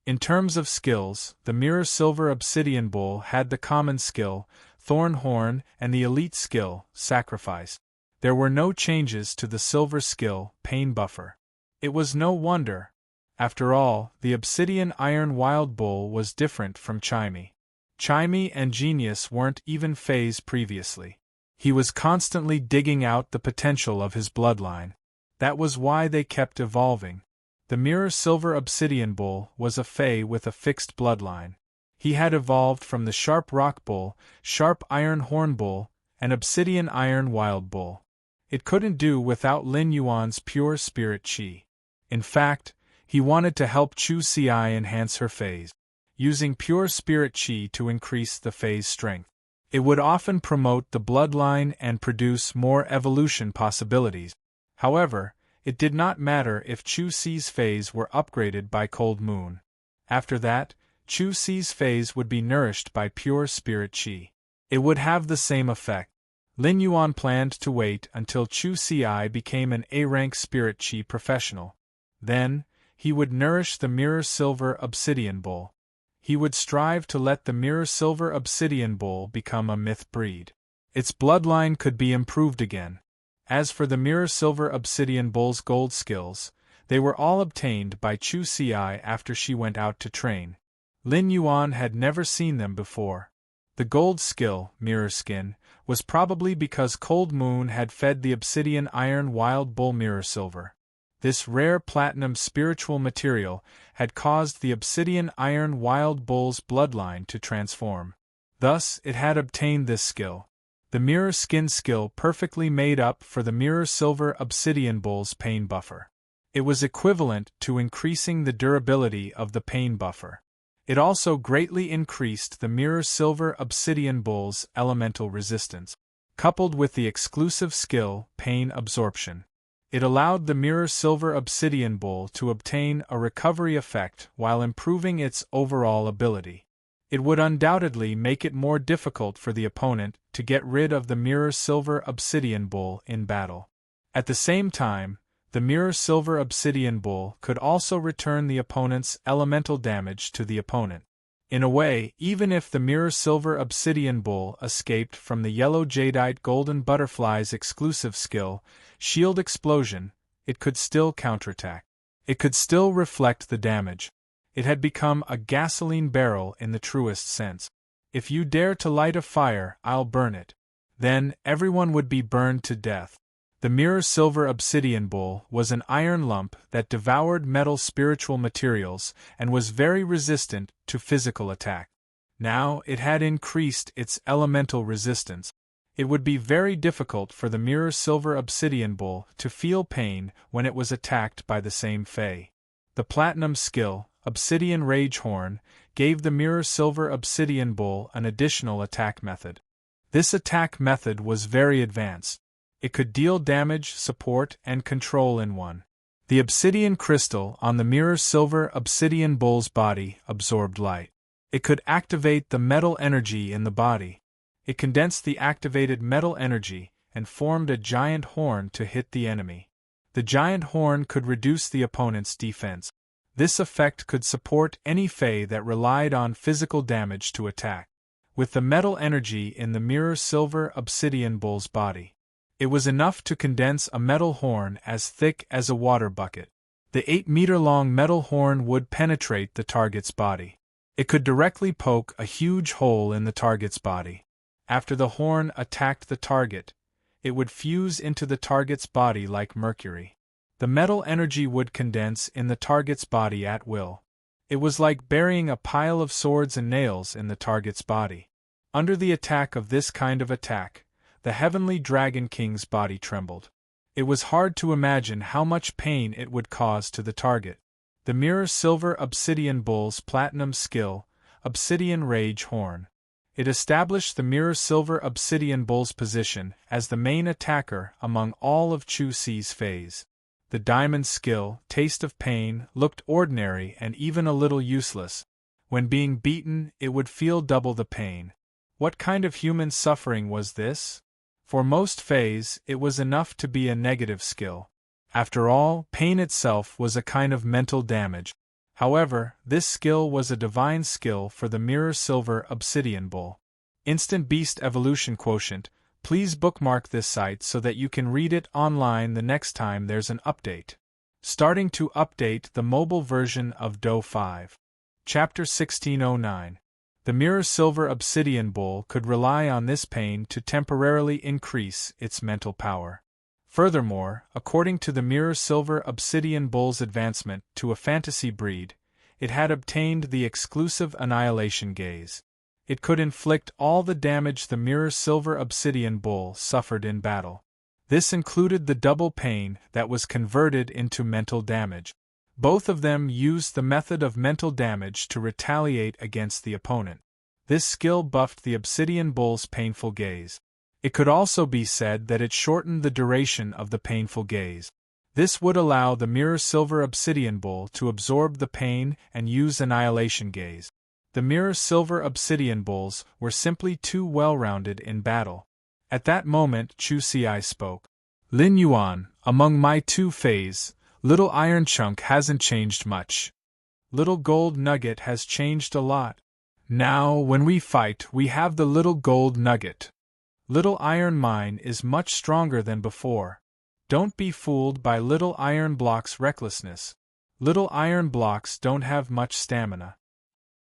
In terms of skills, the Mirror Silver Obsidian Bull had the common skill, Thorn Horn, and the elite skill, Sacrifice. There were no changes to the silver skill, Pain Buffer. It was no wonder. After all, the Obsidian Iron Wild Bull was different from Chimey. Chimey and Genius weren't even Fays previously. He was constantly digging out the potential of his bloodline. That was why they kept evolving. The Mirror Silver Obsidian Bull was a Fey with a fixed bloodline. He had evolved from the Sharp Rock Bull, Sharp Iron Horn Bull, and Obsidian Iron Wild Bull. It couldn't do without Lin Yuan's pure spirit chi. In fact, he wanted to help Chu Ci enhance her Fays, using pure spirit chi to increase the Fey's strength. It would often promote the bloodline and produce more evolution possibilities. However, it did not matter if Chu Si's phase were upgraded by Cold Moon. After that, Chu Si's phase would be nourished by pure spirit qi. It would have the same effect. Lin Yuan planned to wait until Chu Si became an A-rank spirit qi professional. Then, he would nourish the Mirror Silver Obsidian Bull. He would strive to let the Mirror Silver Obsidian Bull become a myth breed. Its bloodline could be improved again. As for the Mirror Silver Obsidian Bull's gold skills, they were all obtained by Chu Si after she went out to train. Lin Yuan had never seen them before. The gold skill, Mirror Skin, was probably because Cold Moon had fed the Obsidian Iron Wild Bull Mirror Silver. This rare platinum spiritual material had caused the Obsidian Iron Wild Bull's bloodline to transform. Thus, it had obtained this skill. The Mirror Skin skill perfectly made up for the Mirror Silver Obsidian Bull's pain buffer. It was equivalent to increasing the durability of the pain buffer. It also greatly increased the Mirror Silver Obsidian Bull's elemental resistance. Coupled with the exclusive skill, Pain Absorption, it allowed the Mirror Silver Obsidian Bull to obtain a recovery effect while improving its overall ability. It would undoubtedly make it more difficult for the opponent to get rid of the Mirror Silver Obsidian Bull in battle. At the same time, the Mirror Silver Obsidian Bull could also return the opponent's elemental damage to the opponent. In a way, even if the Mirror Silver Obsidian Bull escaped from the Yellow Jadeite Golden Butterfly's exclusive skill, Shield Explosion, it could still counterattack. It could still reflect the damage. It had become a gasoline barrel in the truest sense. If you dare to light a fire, I'll burn it. Then, everyone would be burned to death. The Mirror Silver Obsidian Bull was an iron lump that devoured metal spiritual materials and was very resistant to physical attack. Now it had increased its elemental resistance. It would be very difficult for the Mirror Silver Obsidian Bull to feel pain when it was attacked by the same Fae. The Platinum skill, Obsidian Rage Horn, gave the Mirror Silver Obsidian Bull an additional attack method. This attack method was very advanced. It could deal damage, support, and control in one. The obsidian crystal on the Mirror Silver Obsidian Bull's body absorbed light. It could activate the metal energy in the body. It condensed the activated metal energy and formed a giant horn to hit the enemy. The giant horn could reduce the opponent's defense. This effect could support any Fae that relied on physical damage to attack. With the metal energy in the Mirror Silver Obsidian Bull's body, it was enough to condense a metal horn as thick as a water bucket. The 8-meter-long metal horn would penetrate the target's body. It could directly poke a huge hole in the target's body. After the horn attacked the target, it would fuse into the target's body like mercury. The metal energy would condense in the target's body at will. It was like burying a pile of swords and nails in the target's body. Under the attack of this kind of attack, the Heavenly Dragon King's body trembled. It was hard to imagine how much pain it would cause to the target. The Mirror Silver Obsidian Bull's platinum skill, Obsidian Rage Horn. It established the Mirror Silver Obsidian Bull's position as the main attacker among all of Chu Si's Faes. The diamond skill, Taste of Pain, looked ordinary and even a little useless. When being beaten, it would feel double the pain. What kind of human suffering was this? For most Faes, it was enough to be a negative skill. After all, pain itself was a kind of mental damage. However, this skill was a divine skill for the Mirror Silver Obsidian Bull. Instant Beast Evolution Quotient. Please bookmark this site so that you can read it online the next time there's an update. Starting to update the mobile version of Do 5. Chapter 1609. The Mirror Silver Obsidian Bull could rely on this pain to temporarily increase its mental power. Furthermore, according to the Mirror Silver Obsidian Bull's advancement to a fantasy breed, it had obtained the exclusive Annihilation Gaze. It could inflict all the damage the Mirror Silver Obsidian Bull suffered in battle. This included the double pain that was converted into mental damage. Both of them used the method of mental damage to retaliate against the opponent. This skill buffed the obsidian bull's painful gaze. It could also be said that it shortened the duration of the painful gaze. This would allow the mirror silver obsidian bull to absorb the pain and use annihilation gaze. The mirror silver obsidian bulls were simply too well-rounded in battle. At that moment Chu Xi spoke. Lin Yuan, among my two fays, Little Iron Chunk hasn't changed much. Little Gold Nugget has changed a lot. Now, when we fight, we have the Little Gold Nugget. Little Iron Mine is much stronger than before. Don't be fooled by Little Iron Block's recklessness. Little Iron Blocks don't have much stamina.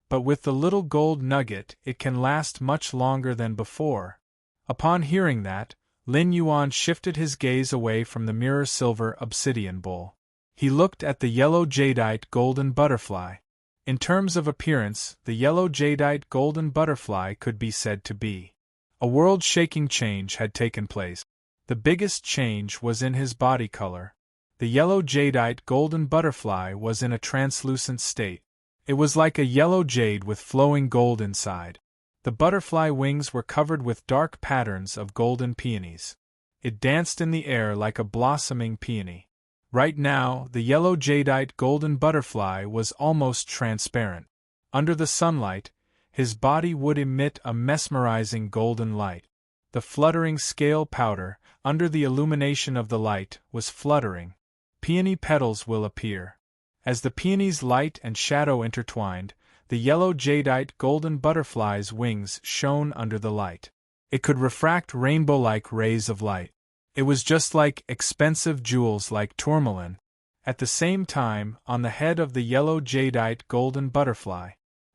But with the Little Gold Nugget, it can last much longer than before. Upon hearing that, Lin Yuan shifted his gaze away from the mirror silver obsidian bull. He looked at the yellow jadeite golden butterfly. In terms of appearance, the yellow jadeite golden butterfly could be said to be. A world-shaking change had taken place. The biggest change was in his body color. The yellow jadeite golden butterfly was in a translucent state. It was like a yellow jade with flowing gold inside. The butterfly wings were covered with dark patterns of golden peonies. It danced in the air like a blossoming peony. Right now, the yellow jadeite golden butterfly was almost transparent. Under the sunlight, his body would emit a mesmerizing golden light. The fluttering scale powder, under the illumination of the light, was fluttering. Peony petals will appear. As the peony's light and shadow intertwined, the yellow jadeite golden butterfly's wings shone under the light. It could refract rainbow-like rays of light. It was just like expensive jewels like tourmaline. At the same time, on the head of the yellow jadeite golden butterfly,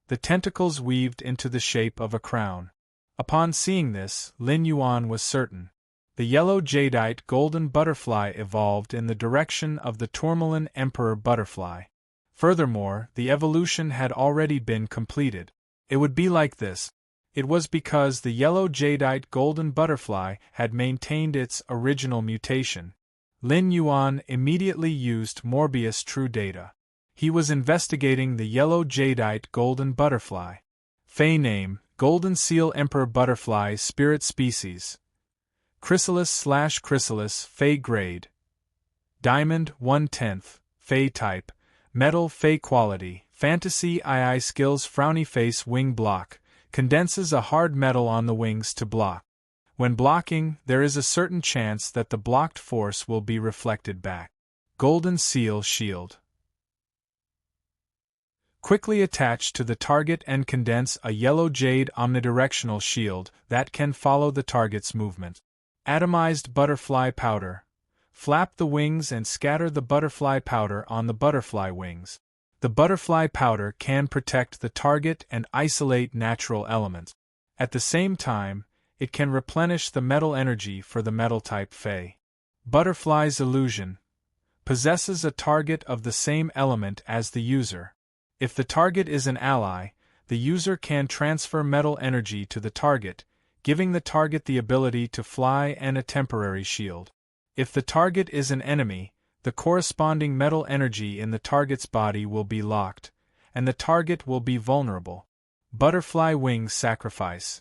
the tentacles weaved into the shape of a crown. Upon seeing this, Lin Yuan was certain. The yellow jadeite golden butterfly evolved in the direction of the tourmaline emperor butterfly. Furthermore, the evolution had already been completed. It would be like this. It was because the yellow jadeite golden butterfly had maintained its original mutation. Lin Yuan immediately used Morbius True Data. He was investigating the yellow jadeite golden butterfly. Fey name, Golden Seal Emperor Butterfly Spirit Species. Chrysalis/Chrysalis Fey Grade. Diamond 1/10, Fey Type. Metal Fey Quality, Fantasy II Skills Frowny Face Wing Block, condenses a hard metal on the wings to block. When blocking, there is a certain chance that the blocked force will be reflected back. Golden Seal Shield. Quickly attach to the target and condense a yellow jade omnidirectional shield that can follow the target's movement. Atomized Butterfly Powder. Flap the wings and scatter the butterfly powder on the butterfly wings. The butterfly powder can protect the target and isolate natural elements. At the same time, it can replenish the metal energy for the metal-type Fey. Butterfly's Illusion. Possesses a target of the same element as the user. If the target is an ally, the user can transfer metal energy to the target, giving the target the ability to fly and a temporary shield. If the target is an enemy, the corresponding metal energy in the target's body will be locked, and the target will be vulnerable. Butterfly Wings Sacrifice.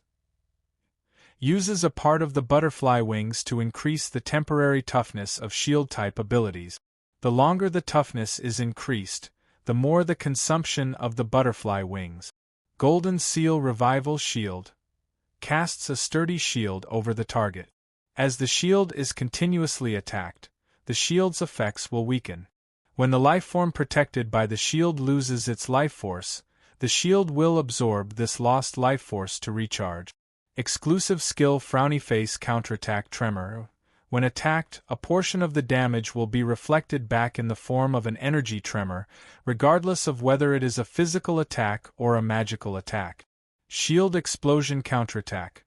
Uses a part of the butterfly wings to increase the temporary toughness of shield-type abilities. The longer the toughness is increased, the more the consumption of the butterfly wings. Golden Seal Revival Shield. Casts a sturdy shield over the target. As the shield is continuously attacked, the shield's effects will weaken. When the lifeform protected by the shield loses its life force, the shield will absorb this lost life force to recharge. Exclusive skill Frowny Face Counterattack Tremor. When attacked, a portion of the damage will be reflected back in the form of an energy tremor, regardless of whether it is a physical attack or a magical attack. Shield Explosion Counterattack.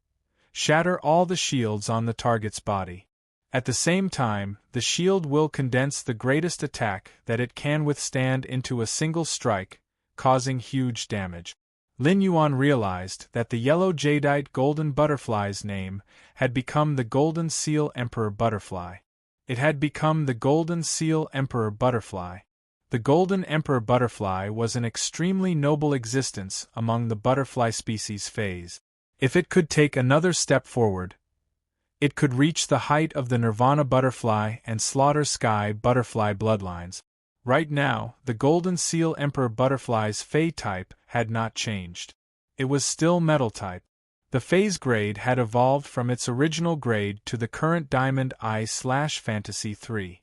Shatter all the shields on the target's body. At the same time, the shield will condense the greatest attack that it can withstand into a single strike, causing huge damage. Lin Yuan realized that the yellow jadeite golden butterfly's name had become the Golden Seal Emperor Butterfly. It had become the Golden Seal Emperor Butterfly. The Golden Emperor butterfly was an extremely noble existence among the butterfly species phase. If it could take another step forward, it could reach the height of the Nirvana butterfly and Slaughter Sky butterfly bloodlines. Right now, the Golden Seal Emperor butterfly's phase type had not changed. It was still metal type. The phase grade had evolved from its original grade to the current Diamond Eye/Fantasy 3.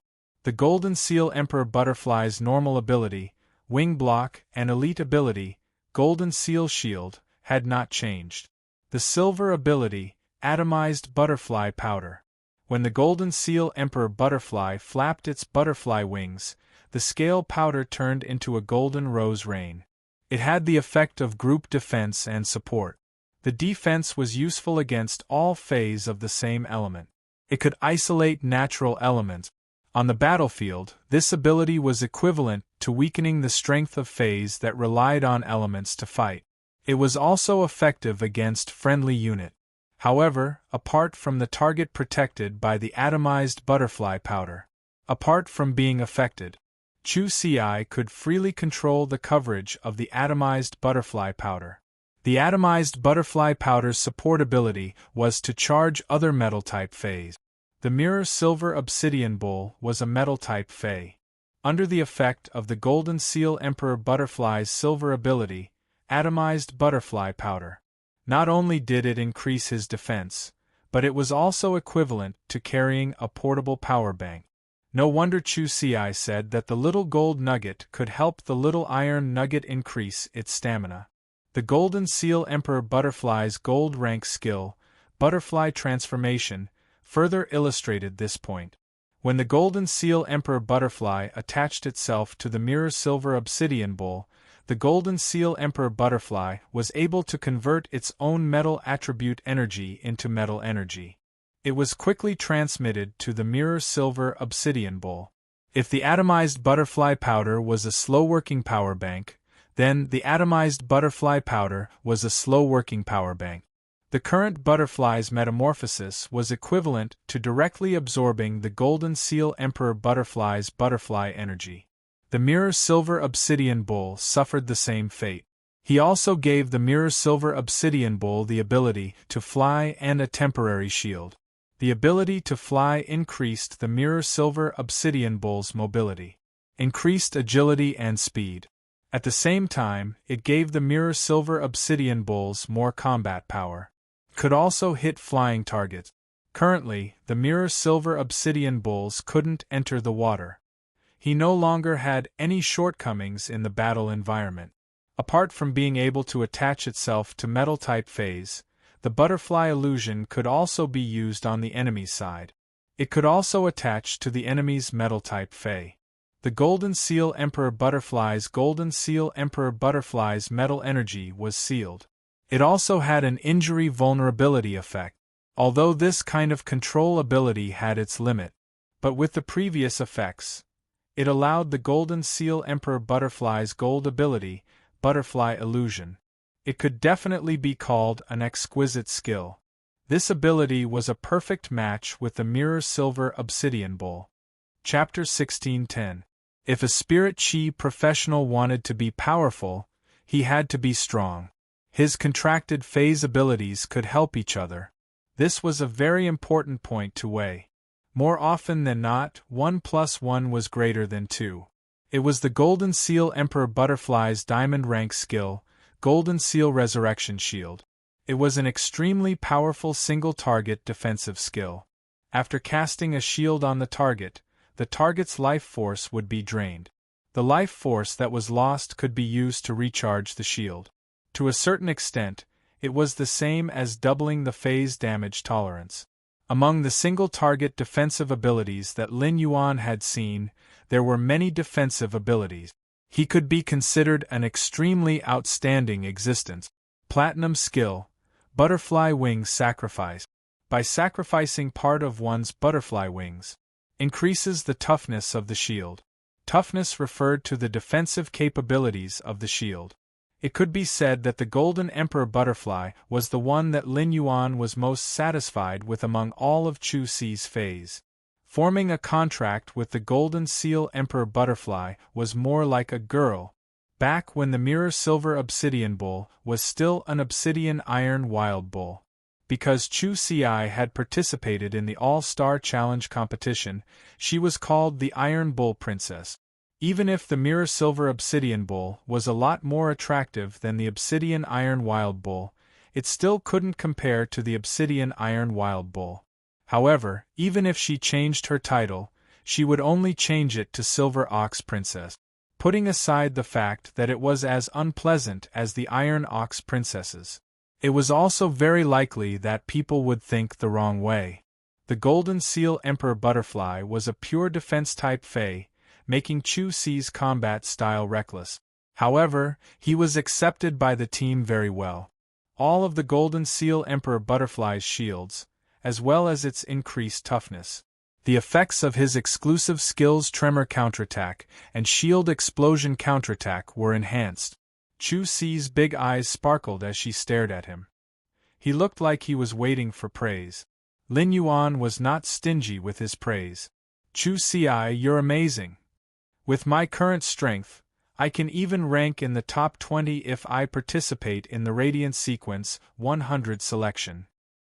The Golden Seal Emperor butterfly's normal ability, wing block, and elite ability, Golden Seal Shield, had not changed. The silver ability, atomized butterfly powder. When the Golden Seal Emperor butterfly flapped its butterfly wings, the scale powder turned into a golden rose rain. It had the effect of group defense and support. The defense was useful against all phase of the same element. It could isolate natural elements. On the battlefield, this ability was equivalent to weakening the strength of phase that relied on elements to fight. It was also effective against friendly unit. However, apart from the target protected by the atomized butterfly powder. Apart from being affected, Chu Ci could freely control the coverage of the atomized butterfly powder. The atomized butterfly powder's support ability was to charge other metal-type phase. The Mirror Silver Obsidian Bull was a metal-type phase. Under the effect of the Golden Seal Emperor butterfly's silver ability, atomized butterfly powder. Not only did it increase his defense, but it was also equivalent to carrying a portable power bank. No wonder Chu Ci said that the little gold nugget could help the little iron nugget increase its stamina. The Golden Seal Emperor butterfly's gold rank skill, Butterfly Transformation, further illustrated this point. When the Golden Seal Emperor butterfly attached itself to the Mirror Silver Obsidian Bull, the Golden Seal Emperor butterfly was able to convert its own metal attribute energy into metal energy. It was quickly transmitted to the Mirror Silver Obsidian Bull. If the atomized butterfly powder was a slow-working power bank, then the atomized butterfly powder was a slow-working power bank. The current butterfly's metamorphosis was equivalent to directly absorbing the Golden Seal Emperor butterfly's butterfly energy. The Mirror Silver Obsidian Bull suffered the same fate. He also gave the Mirror Silver Obsidian Bull the ability to fly and a temporary shield. The ability to fly increased the Mirror Silver Obsidian Bull's mobility, increased agility and speed. At the same time, it gave the Mirror Silver Obsidian Bulls more combat power. Could also hit flying targets. Currently, the Mirror Silver Obsidian Bulls couldn't enter the water. He no longer had any shortcomings in the battle environment. Apart from being able to attach itself to metal-type phase, the butterfly illusion could also be used on the enemy's side. It could also attach to the enemy's metal-type phase. The Golden Seal Emperor butterfly's metal energy was sealed. It also had an injury vulnerability effect, although this kind of control ability had its limit. But with the previous effects, it allowed the Golden Seal Emperor butterfly's gold ability, Butterfly Illusion. It could definitely be called an exquisite skill. This ability was a perfect match with the Mirror Silver Obsidian Bull. Chapter 1610. If a Spirit Chi professional wanted to be powerful, he had to be strong. His contracted phase abilities could help each other. This was a very important point to weigh. More often than not, 1 + 1 was greater than 2. It was the Golden Seal Emperor butterfly's diamond rank skill, Golden Seal Resurrection Shield. It was an extremely powerful single-target defensive skill. After casting a shield on the target's life force would be drained. The life force that was lost could be used to recharge the shield. To a certain extent, it was the same as doubling the phase damage tolerance. Among the single-target defensive abilities that Lin Yuan had seen, there were many defensive abilities. He could be considered an extremely outstanding existence. Platinum skill, Butterfly Wings Sacrifice. By sacrificing part of one's butterfly wings, increases the toughness of the shield. Toughness referred to the defensive capabilities of the shield. It could be said that the Golden Emperor butterfly was the one that Lin Yuan was most satisfied with among all of Chu Ci's phase. Forming a contract with the Golden Seal Emperor Butterfly was more like a girl, back when the Mirror Silver Obsidian Bull was still an Obsidian Iron Wild Bull. Because Chu Si had participated in the All-Star Challenge competition, she was called the Iron Bull Princess. Even if the Mirror Silver Obsidian Bull was a lot more attractive than the Obsidian Iron Wild Bull, it still couldn't compare to the Obsidian Iron Wild Bull. However, even if she changed her title, she would only change it to Silver Ox Princess, putting aside the fact that it was as unpleasant as the Iron Ox Princesses. It was also very likely that people would think the wrong way. The Golden Seal Emperor Butterfly was a pure defense-type Fae, making Chu Si's combat style reckless. However, he was accepted by the team very well. All of the Golden Seal Emperor Butterfly's shields, as well as its increased toughness, the effects of his exclusive skills Tremor Counterattack and Shield Explosion Counterattack were enhanced. Chu Si's big eyes sparkled as she stared at him. He looked like he was waiting for praise. Lin Yuan was not stingy with his praise. Chu Si, you're amazing. With my current strength, I can even rank in the top 20 if I participate in the Radiant Sequence 100 selection.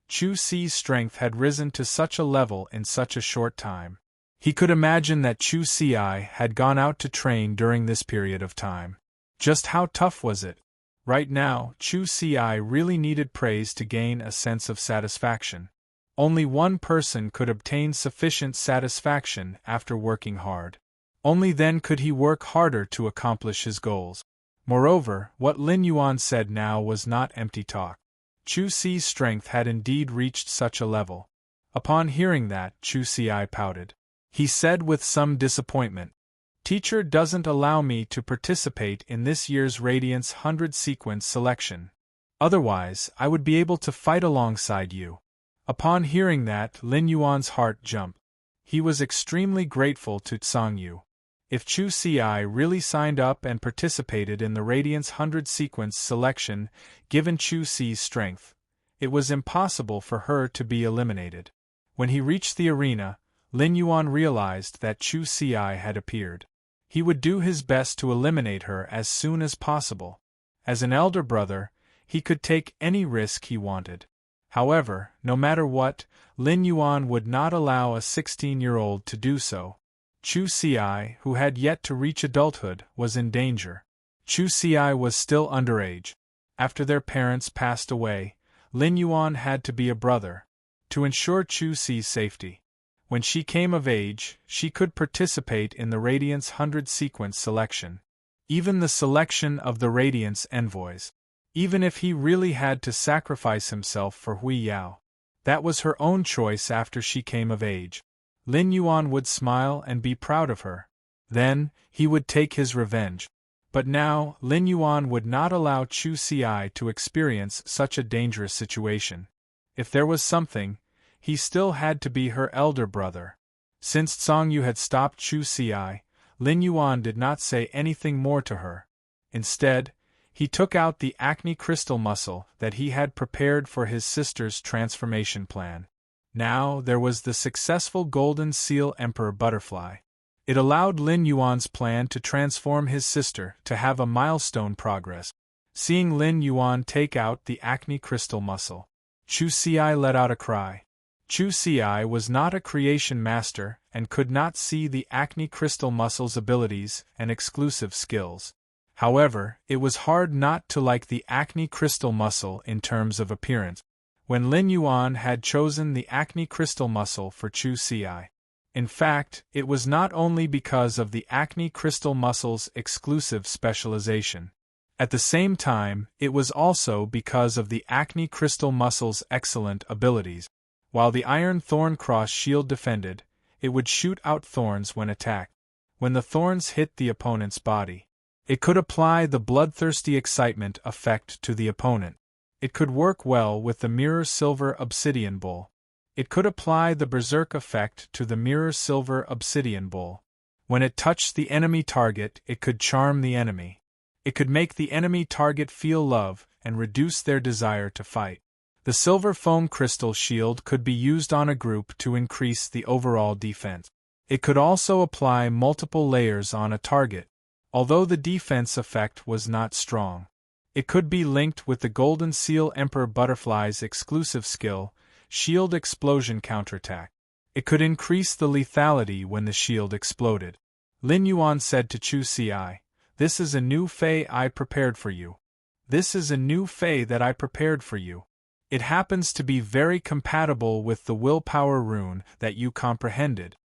Chu Si's strength had risen to such a level in such a short time. He could imagine that Chu Si had gone out to train during this period of time. Just how tough was it? Right now, Chu Si really needed praise to gain a sense of satisfaction. Only one person could obtain sufficient satisfaction after working hard. Only then could he work harder to accomplish his goals. Moreover, what Lin Yuan said now was not empty talk. Chu Si's strength had indeed reached such a level. Upon hearing that, Chu Si pouted. He said with some disappointment, "Teacher doesn't allow me to participate in this year's Radiance 100 sequence selection. Otherwise, I would be able to fight alongside you." Upon hearing that, Lin Yuan's heart jumped. He was extremely grateful to Tsangyu. If Chu Si really signed up and participated in the Radiance 100 sequence selection, given Chu Si's strength, it was impossible for her to be eliminated. When he reached the arena, Lin Yuan realized that Chu Si had appeared. He would do his best to eliminate her as soon as possible. As an elder brother, he could take any risk he wanted. However, no matter what, Lin Yuan would not allow a 16-year-old to do so. Chu Si, who had yet to reach adulthood, was in danger. Chu Si was still underage. After their parents passed away, Lin Yuan had to be a brother, to ensure Chu Si's safety. When she came of age, she could participate in the Radiance 100 sequence selection. Even the selection of the Radiance Envoys. Even if he really had to sacrifice himself for Hui Yao. That was her own choice after she came of age. Lin Yuan would smile and be proud of her. Then, he would take his revenge. But now, Lin Yuan would not allow Chu Si to experience such a dangerous situation. If there was something, he still had to be her elder brother. Since Tsangyu had stopped Chu Si, Lin Yuan did not say anything more to her. Instead, he took out the acne crystal muscle that he had prepared for his sister's transformation plan. Now there was the successful Golden Seal Emperor Butterfly. It allowed Lin Yuan's plan to transform his sister to have a milestone progress. Seeing Lin Yuan take out the acne crystal muscle, Chu Si let out a cry. Chu Si was not a creation master and could not see the acne crystal muscle's abilities and exclusive skills. However, it was hard not to like the acne crystal muscle in terms of appearance. When Lin Yuan had chosen the acne crystal muscle for Chu Si. In fact, it was not only because of the acne crystal muscle's exclusive specialization. At the same time, it was also because of the acne crystal muscle's excellent abilities. While the Iron Thorn Cross shield defended, it would shoot out thorns when attacked. When the thorns hit the opponent's body, it could apply the bloodthirsty excitement effect to the opponent. It could work well with the Mirror Silver Obsidian Bull. It could apply the Berserk effect to the Mirror Silver Obsidian Bull. When it touched the enemy target, it could charm the enemy. It could make the enemy target feel love and reduce their desire to fight. The silver foam crystal shield could be used on a group to increase the overall defense. It could also apply multiple layers on a target, although the defense effect was not strong. It could be linked with the Golden Seal Emperor Butterfly's exclusive skill, Shield Explosion Counterattack. It could increase the lethality when the shield exploded. Lin Yuan said to Chu Ci, "This is a new fei I prepared for you. This is a new fei that I prepared for you. It happens to be very compatible with the willpower rune that you comprehended.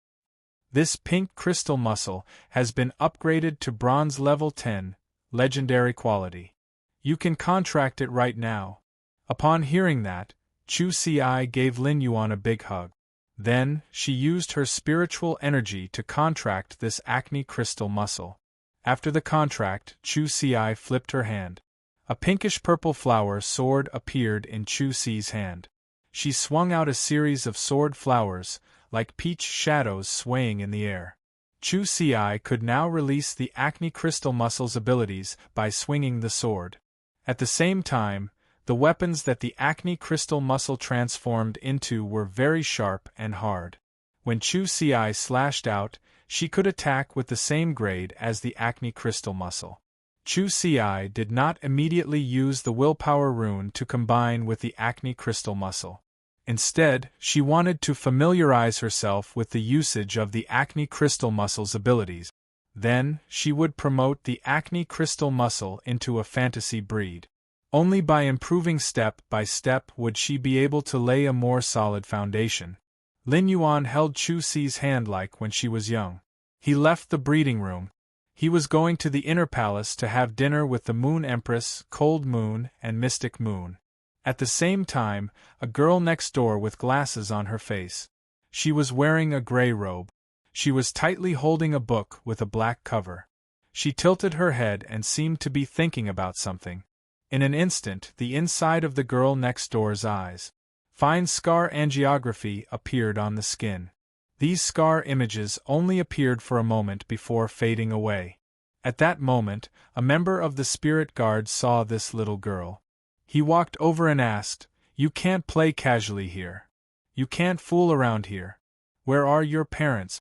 This pink crystal muscle has been upgraded to bronze level 10, legendary quality. You can contract it right now." Upon hearing that, Chu Ci gave Lin Yuan a big hug. Then, she used her spiritual energy to contract this acne crystal muscle. After the contract, Chu Ci flipped her hand. A pinkish-purple flower sword appeared in Chu Ci's hand. She swung out a series of sword flowers, like peach shadows swaying in the air. Chu Ci could now release the acne crystal muscle's abilities by swinging the sword. At the same time, the weapons that the acne crystal muscle transformed into were very sharp and hard. When Chu Ci slashed out, she could attack with the same grade as the acne crystal muscle. Chu Ci did not immediately use the willpower rune to combine with the acne crystal muscle. Instead, she wanted to familiarize herself with the usage of the acne crystal muscle's abilities. Then, she would promote the acne crystal muscle into a fantasy breed. Only by improving step by step would she be able to lay a more solid foundation. Lin Yuan held Chu Ci's hand like when she was young. He left the breeding room. He was going to the inner palace to have dinner with the Moon Empress, Cold Moon, and Mystic Moon. At the same time, a girl next door with glasses on her face. She was wearing a gray robe. She was tightly holding a book with a black cover. She tilted her head and seemed to be thinking about something. In an instant, the inside of the girl next door's eyes. Fine scar angiography appeared on the skin. These scar images only appeared for a moment before fading away. At that moment, a member of the spirit guard saw this little girl. He walked over and asked, "You can't play casually here. You can't fool around here. Where are your parents?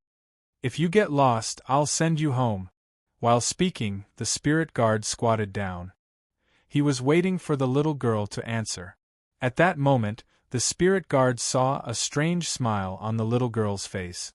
If you get lost, I'll send you home." While speaking, the spirit guard squatted down. He was waiting for the little girl to answer. At that moment, the spirit guard saw a strange smile on the little girl's face.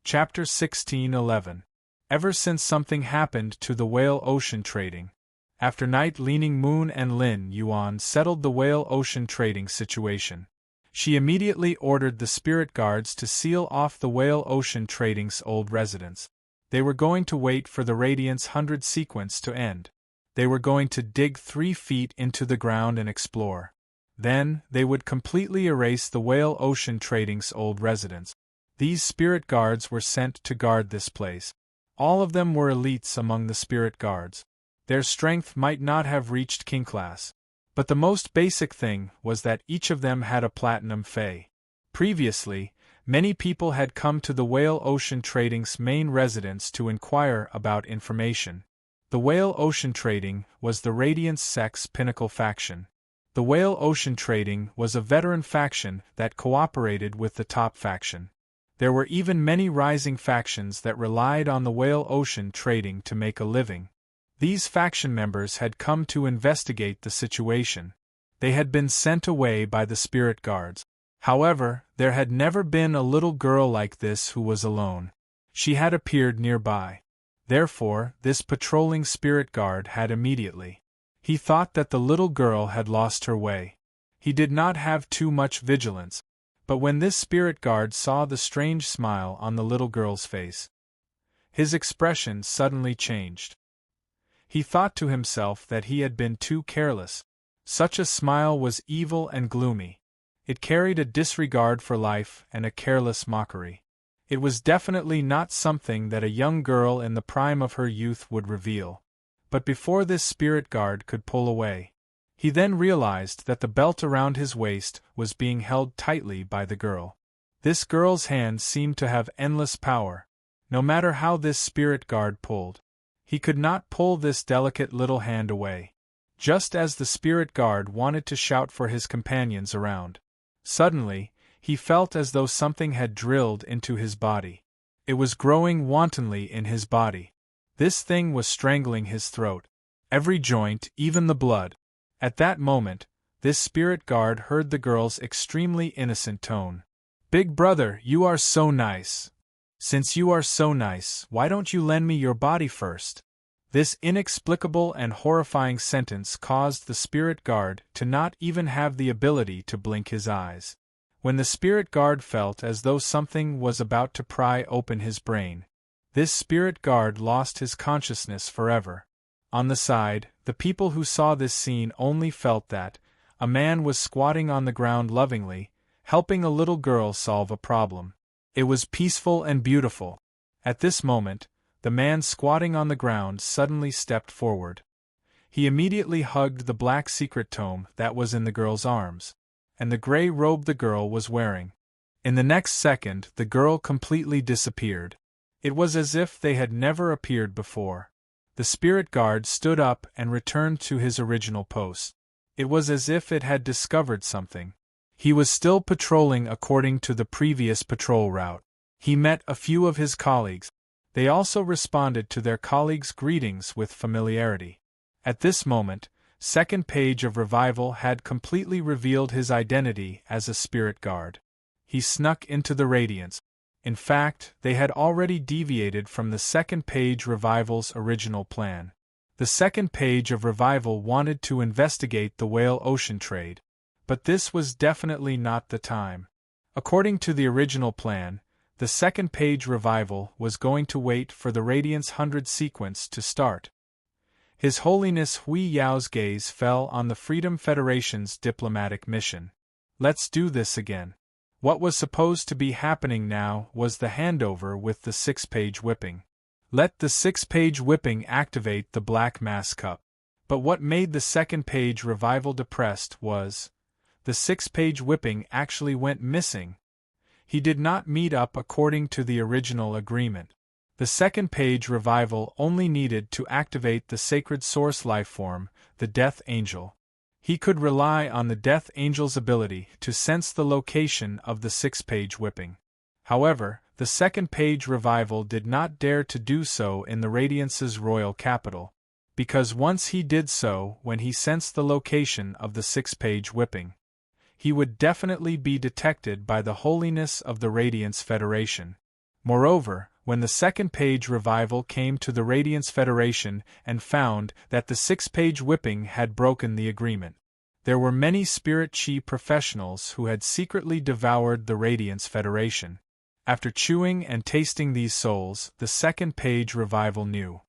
Chapter 16:11. Ever since something happened to the Whale Ocean Trading. After night, Leaning Moon and Lin Yuan settled the Whale Ocean Trading situation. She immediately ordered the spirit guards to seal off the Whale Ocean Trading's old residence. They were going to wait for the Radiance 100 sequence to end. They were going to dig 3 feet into the ground and explore. Then, they would completely erase the Whale Ocean Trading's old residence. These spirit guards were sent to guard this place. All of them were elites among the spirit guards. Their strength might not have reached king class. But the most basic thing was that each of them had a platinum fei. Previously, many people had come to the Whale Ocean Trading's main residence to inquire about information. The Whale Ocean Trading was the Radiance Sect's pinnacle faction. The Whale Ocean Trading was a veteran faction that cooperated with the top faction. There were even many rising factions that relied on the Whale Ocean Trading to make a living. These faction members had come to investigate the situation. They had been sent away by the spirit guards. However, there had never been a little girl like this who was alone. She had appeared nearby. Therefore, this patrolling spirit guard had immediately. He thought that the little girl had lost her way. He did not have too much vigilance. But when this spirit guard saw the strange smile on the little girl's face, his expression suddenly changed. He thought to himself that he had been too careless. Such a smile was evil and gloomy. It carried a disregard for life and a careless mockery. It was definitely not something that a young girl in the prime of her youth would reveal. But before this spirit guard could pull away, he then realized that the belt around his waist was being held tightly by the girl. This girl's hand seemed to have endless power. No matter how this spirit guard pulled, he could not pull this delicate little hand away. just as the spirit guard wanted to shout for his companions around. Suddenly, he felt as though something had drilled into his body. It was growing wantonly in his body. This thing was strangling his throat. Every joint, even the blood. At that moment, this spirit guard heard the girl's extremely innocent tone. "Big brother, you are so nice. Since you are so nice, why don't you lend me your body first?" This inexplicable and horrifying sentence caused the spirit guard to not even have the ability to blink his eyes. When the spirit guard felt as though something was about to pry open his brain, this spirit guard lost his consciousness forever. On the side, the people who saw this scene only felt that a man was squatting on the ground lovingly, helping a little girl solve a problem. It was peaceful and beautiful. At this moment, the man squatting on the ground suddenly stepped forward. He immediately hugged the black secret tome that was in the girl's arms, and the gray robe the girl was wearing. In the next second, the girl completely disappeared. It was as if they had never appeared before. The spirit guard stood up and returned to his original post. It was as if it had discovered something. He was still patrolling according to the previous patrol route. He met a few of his colleagues. They also responded to their colleagues' greetings with familiarity. At this moment, second page of Revival had completely revealed his identity as a spirit guard. He snuck into the Radiance. In fact, they had already deviated from the second page Revival's original plan. The second page of Revival wanted to investigate the whale ocean trade. But this was definitely not the time. According to the original plan, the second page Revival was going to wait for the Radiance 100 sequence to start. His Holiness Hui Yao's gaze fell on the Freedom Federation's diplomatic mission. Let's do this again. What was supposed to be happening now was the handover with the 6-page whipping. Let the 6-page whipping activate the Black Mass Cup. But what made the second page Revival depressed was the 6-page whipping actually went missing. He did not meet up according to the original agreement. The second page Revival only needed to activate the sacred source lifeform, the Death Angel. He could rely on the Death Angel's ability to sense the location of the 6-page whipping. However, the second page Revival did not dare to do so in the Radiance's royal capital, because once he did so when he sensed the location of the 6-page whipping, he would definitely be detected by the holiness of the Radiance Federation. Moreover, when the second page Revival came to the Radiance Federation and found that the 6-page whipping had broken the agreement, there were many Spirit Chi professionals who had secretly devoured the Radiance Federation. After chewing and tasting these souls, the second page Revival knew.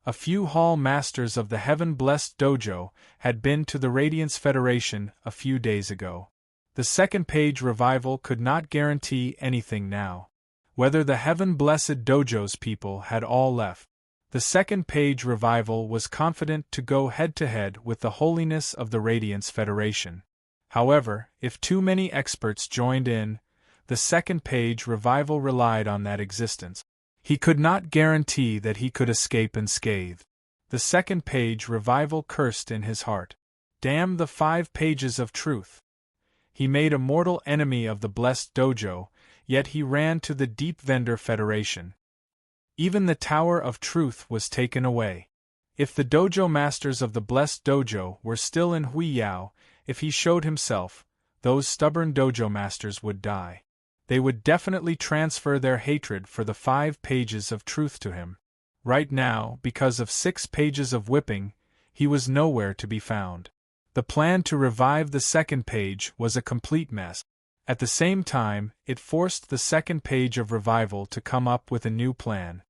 A few Hall Masters of the Heaven-Blessed Dojo had been to the Radiance Federation a few days ago. The second page Revival could not guarantee anything now. Whether the Heaven-Blessed Dojo's people had all left. The second page Revival was confident to go head-to-head with the holiness of the Radiance Federation. However, if too many experts joined in, the second page Revival relied on that existence. He could not guarantee that he could escape unscathed. The second page Revival cursed in his heart. Damn the 5 pages of truth. He made a mortal enemy of the Blessed Dojo, yet he ran to the Deep Vendor Federation. Even the Tower of Truth was taken away. If the dojo masters of the Blessed Dojo were still in Hui Yao, if he showed himself, those stubborn dojo masters would die. They would definitely transfer their hatred for the 5 pages of truth to him. Right now, because of 6 pages of whipping, he was nowhere to be found. The plan to revive the second page was a complete mess. At the same time, it forced the second page of Revival to come up with a new plan.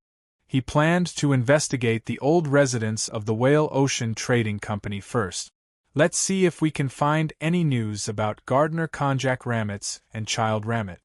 He planned to investigate the old residents of the Whale Ocean Trading Company first. Let's see if we can find any news about Gardner Konjak Ramitz and Child Ramit.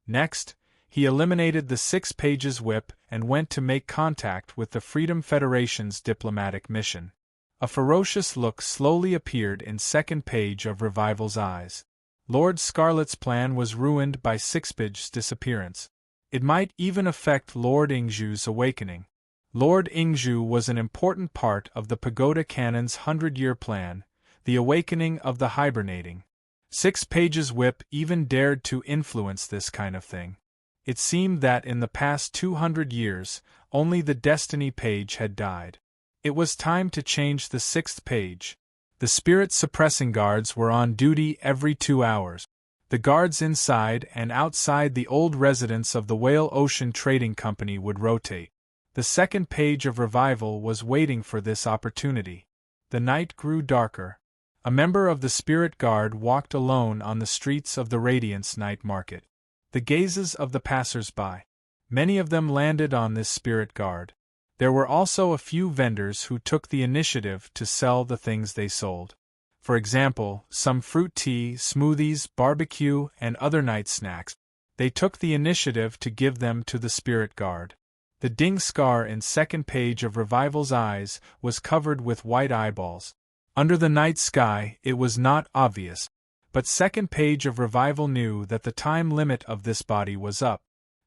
Next, he eliminated the 6 pages whip and went to make contact with the Freedom Federation's diplomatic mission. A ferocious look slowly appeared in second page of Revival's eyes. Lord Scarlet's plan was ruined by 6page's disappearance. It might even affect Lord Ingzhu's awakening. Lord Ingzhu was an important part of the Pagoda Canon's 100-year plan, the awakening of the hibernating. 6 Pages Whip even dared to influence this kind of thing. It seemed that in the past 200 years, only the Destiny page had died. It was time to change the 6th page. The spirit-suppressing guards were on duty every 2 hours. The guards inside and outside the old residence of the Whale Ocean Trading Company would rotate. The 2nd page of Revival was waiting for this opportunity. The night grew darker. A member of the Spirit Guard walked alone on the streets of the Radiance Night Market. The gazes of the passers-by. Many of them landed on this Spirit Guard. There were also a few vendors who took the initiative to sell the things they sold. For example, some fruit tea, smoothies, barbecue, and other night snacks. They took the initiative to give them to the Spirit Guard. The ding scar in 2nd page of Revival's eyes was covered with white eyeballs. Under the night sky, it was not obvious, but 2nd page of Revival knew that the time limit of this body was up.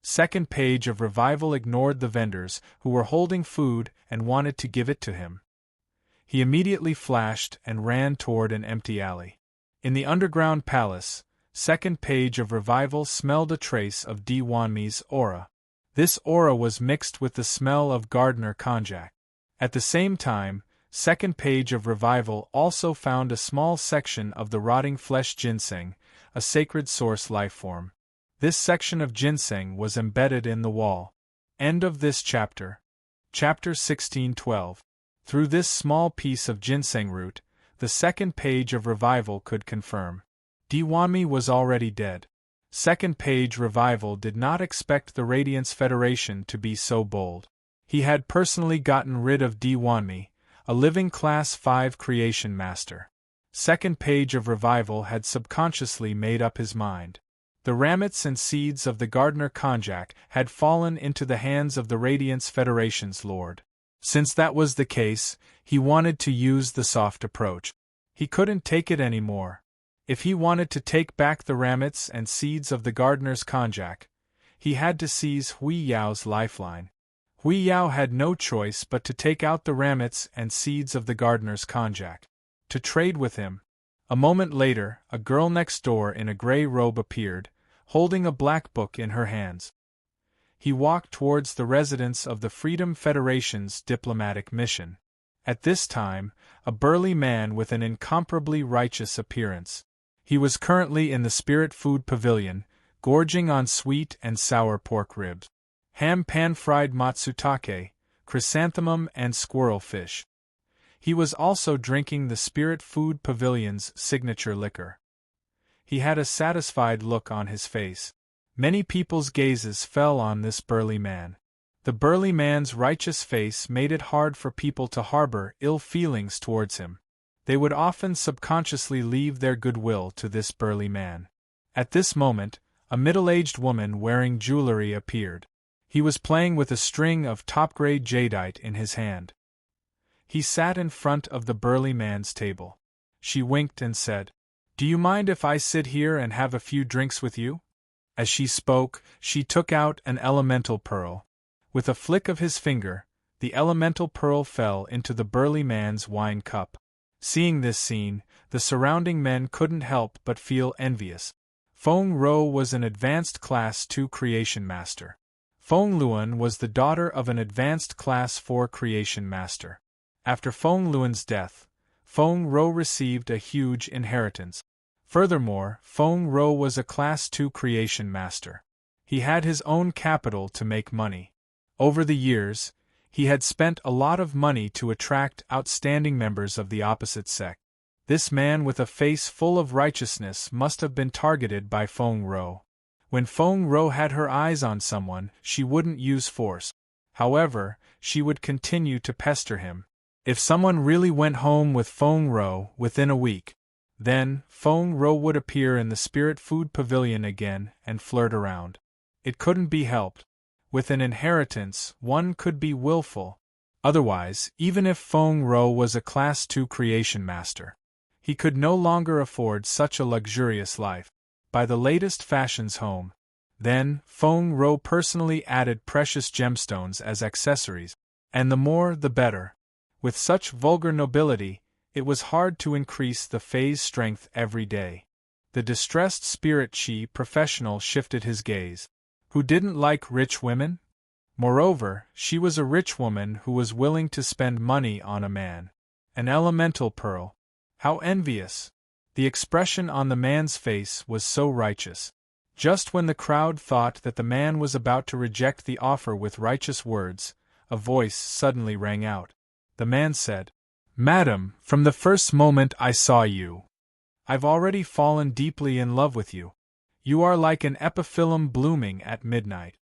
2nd page of Revival ignored the vendors who were holding food and wanted to give it to him. He immediately flashed and ran toward an empty alley. In the underground palace, 2nd page of Revival smelled a trace of Diwanmi's aura. This aura was mixed with the smell of Gardner konjac. At the same time, 2nd page of Revival also found a small section of the rotting flesh ginseng, a sacred source lifeform. This section of ginseng was embedded in the wall. End of this chapter. Chapter 1612. Through this small piece of ginseng root, the 2nd page of Revival could confirm. Diwanmi was already dead. 2nd page Revival did not expect the Radiance Federation to be so bold. He had personally gotten rid of Diwanmi, a living Class 5 creation master. 2nd page of Revival had subconsciously made up his mind. The ramets and seeds of the Gardner konjac had fallen into the hands of the Radiance Federation's lord. Since that was the case, he wanted to use the soft approach. He couldn't take it anymore. If he wanted to take back the ramets and seeds of the Gardner's konjac, he had to seize Hui Yao's lifeline. Hui Yao had no choice but to take out the ramets and seeds of the Gardner's konjac. To trade with him. A moment later, a girl next door in a gray robe appeared, holding a black book in her hands. He walked towards the residence of the Freedom Federation's diplomatic mission. At this time, a burly man with an incomparably righteous appearance. He was currently in the Spirit Food Pavilion, gorging on sweet and sour pork ribs, ham pan-fried matsutake, chrysanthemum and squirrel fish. He was also drinking the Spirit Food Pavilion's signature liquor. He had a satisfied look on his face. Many people's gazes fell on this burly man. The burly man's righteous face made it hard for people to harbor ill feelings towards him. They would often subconsciously leave their goodwill to this burly man. At this moment, a middle-aged woman wearing jewelry appeared. He was playing with a string of top-grade jadeite in his hand. He sat in front of the burly man's table. She winked and said, "Do you mind if I sit here and have a few drinks with you?" As she spoke, she took out an elemental pearl. With a flick of his finger, the elemental pearl fell into the burly man's wine cup. Seeing this scene, the surrounding men couldn't help but feel envious. Feng Ro was an advanced Class 2 creation master. Feng Luan was the daughter of an advanced Class 4 creation master. After Feng Luan's death, Feng Ro received a huge inheritance. Furthermore, Feng Ro was a Class 2 creation master. He had his own capital to make money. Over the years, he had spent a lot of money to attract outstanding members of the opposite sect. This man with a face full of righteousness must have been targeted by Feng Ro. When Feng Ro had her eyes on someone, she wouldn't use force. However, she would continue to pester him. If someone really went home with Feng Ro within a week, then Feng Ro would appear in the Spirit Food Pavilion again and flirt around. It couldn't be helped. With an inheritance, one could be willful. Otherwise, even if Feng Ro was a Class 2 creation master, he could no longer afford such a luxurious life. Buy the latest fashions home. Then, Feng Ro personally added precious gemstones as accessories, and the more the better. With such vulgar nobility, It was hard to increase the phase strength every day. The distressed spirit chi professional shifted his gaze. Who didn't like rich women? Moreover, she was a rich woman who was willing to spend money on a man. An elemental pearl. How envious! The expression on the man's face was so righteous. Just when the crowd thought that the man was about to reject the offer with righteous words, a voice suddenly rang out. The man said, "Madam, from the first moment I saw you, I've already fallen deeply in love with you. You are like an epiphyllum blooming at midnight."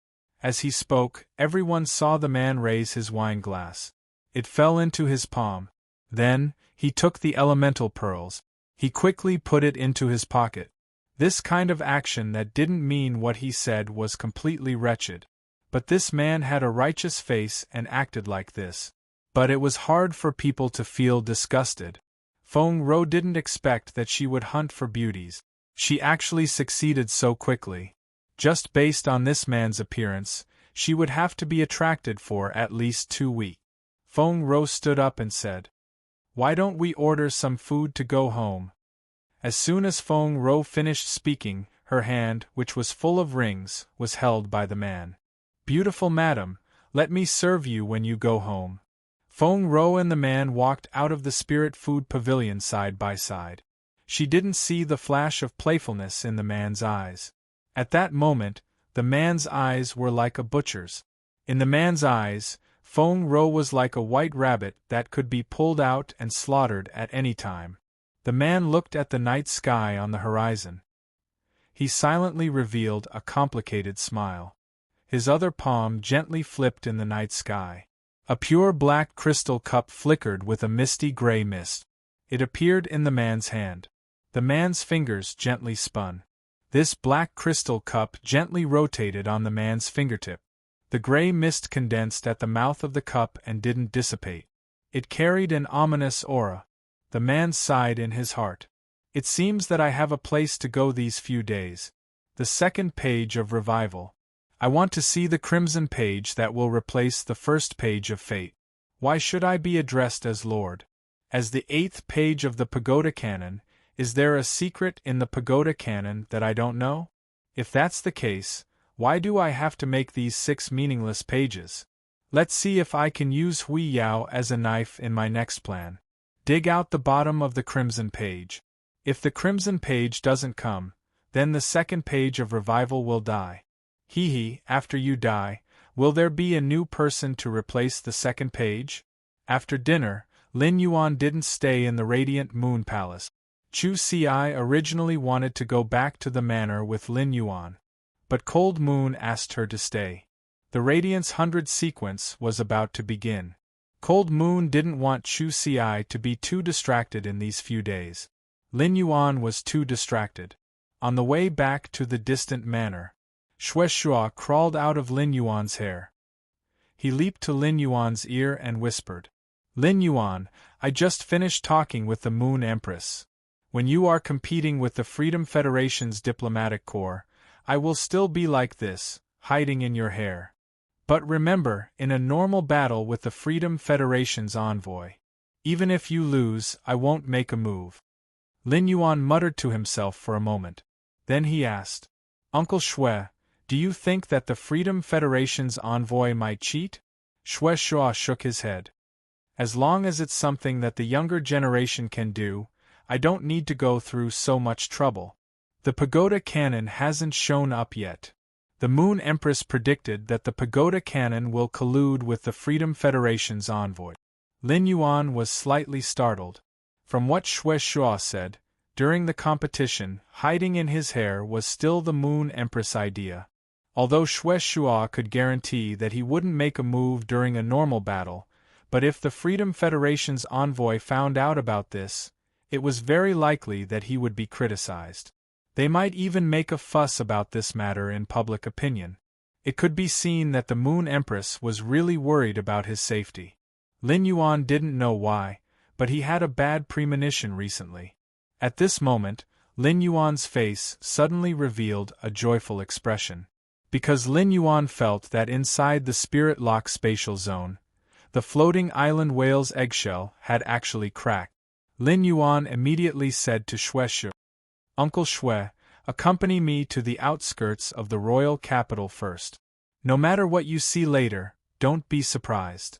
As he spoke, everyone saw the man raise his wine glass. It fell into his palm. Then, he took the elemental pearls. He quickly put it into his pocket. This kind of action that didn't mean what he said was completely wretched. But this man had a righteous face and acted like this. But it was hard for people to feel disgusted. Feng Ro didn't expect that she would hunt for beauties. She actually succeeded so quickly. Just based on this man's appearance, she would have to be attracted for at least 2 weeks. Feng Ro stood up and said, "Why don't we order some food to go home?" As soon as Feng Ro finished speaking, her hand, which was full of rings, was held by the man. "Beautiful madam, let me serve you when you go home." Feng Ro and the man walked out of the spirit food pavilion side by side. She didn't see the flash of playfulness in the man's eyes. At that moment, the man's eyes were like a butcher's. In the man's eyes, Feng Ro was like a white rabbit that could be pulled out and slaughtered at any time. The man looked at the night sky on the horizon. He silently revealed a complicated smile. His other palm gently flipped in the night sky. A pure black crystal cup flickered with a misty gray mist. It appeared in the man's hand. The man's fingers gently spun. This black crystal cup gently rotated on the man's fingertip. The gray mist condensed at the mouth of the cup and didn't dissipate. It carried an ominous aura. The man sighed in his heart. "It seems that I have a place to go these few days. The second page of Revival. I want to see the crimson page that will replace the first page of Fate. Why should I be addressed as Lord? As the 8th page of the Pagoda Canon, is there a secret in the Pagoda Canon that I don't know? If that's the case, why do I have to make these 6 meaningless pages? Let's see if I can use Hui Yao as a knife in my next plan. Dig out the bottom of the crimson page. If the crimson page doesn't come, then the second page of Revival will die. After you die, will there be a new person to replace the second page?" After dinner, Lin Yuan didn't stay in the Radiant Moon Palace. Chu Si originally wanted to go back to the manor with Lin Yuan, but Cold Moon asked her to stay. The Radiance 100 sequence was about to begin. Cold Moon didn't want Chu Si to be too distracted in these few days. Lin Yuan was too distracted. On the way back to the distant manor, Xue Xua crawled out of Lin Yuan's hair. He leaped to Lin Yuan's ear and whispered, "Lin Yuan, I just finished talking with the Moon Empress. When you are competing with the Freedom Federation's diplomatic corps, I will still be like this, hiding in your hair. But remember, in a normal battle with the Freedom Federation's envoy, even if you lose, I won't make a move." Lin Yuan muttered to himself for a moment. Then he asked, "Uncle Xue, do you think that the Freedom Federation's envoy might cheat?" Xue Xua shook his head. "As long as it's something that the younger generation can do, I don't need to go through so much trouble. The Pagoda Canon hasn't shown up yet. The Moon Empress predicted that the Pagoda Canon will collude with the Freedom Federation's envoy." Lin Yuan was slightly startled. From what Xue Xua said, during the competition, hiding in his hair was still the Moon Empress idea. Although Xue Xua could guarantee that he wouldn't make a move during a normal battle, but if the Freedom Federation's envoy found out about this, it was very likely that he would be criticized. They might even make a fuss about this matter in public opinion. It could be seen that the Moon Empress was really worried about his safety. Lin Yuan didn't know why, but he had a bad premonition recently. At this moment, Lin Yuan's face suddenly revealed a joyful expression. Because Lin Yuan felt that inside the Spirit Lock spatial zone, the floating island whale's eggshell had actually cracked. Lin Yuan immediately said to Xue Shu, "Uncle Xue, accompany me to the outskirts of the royal capital first. No matter what you see later, don't be surprised."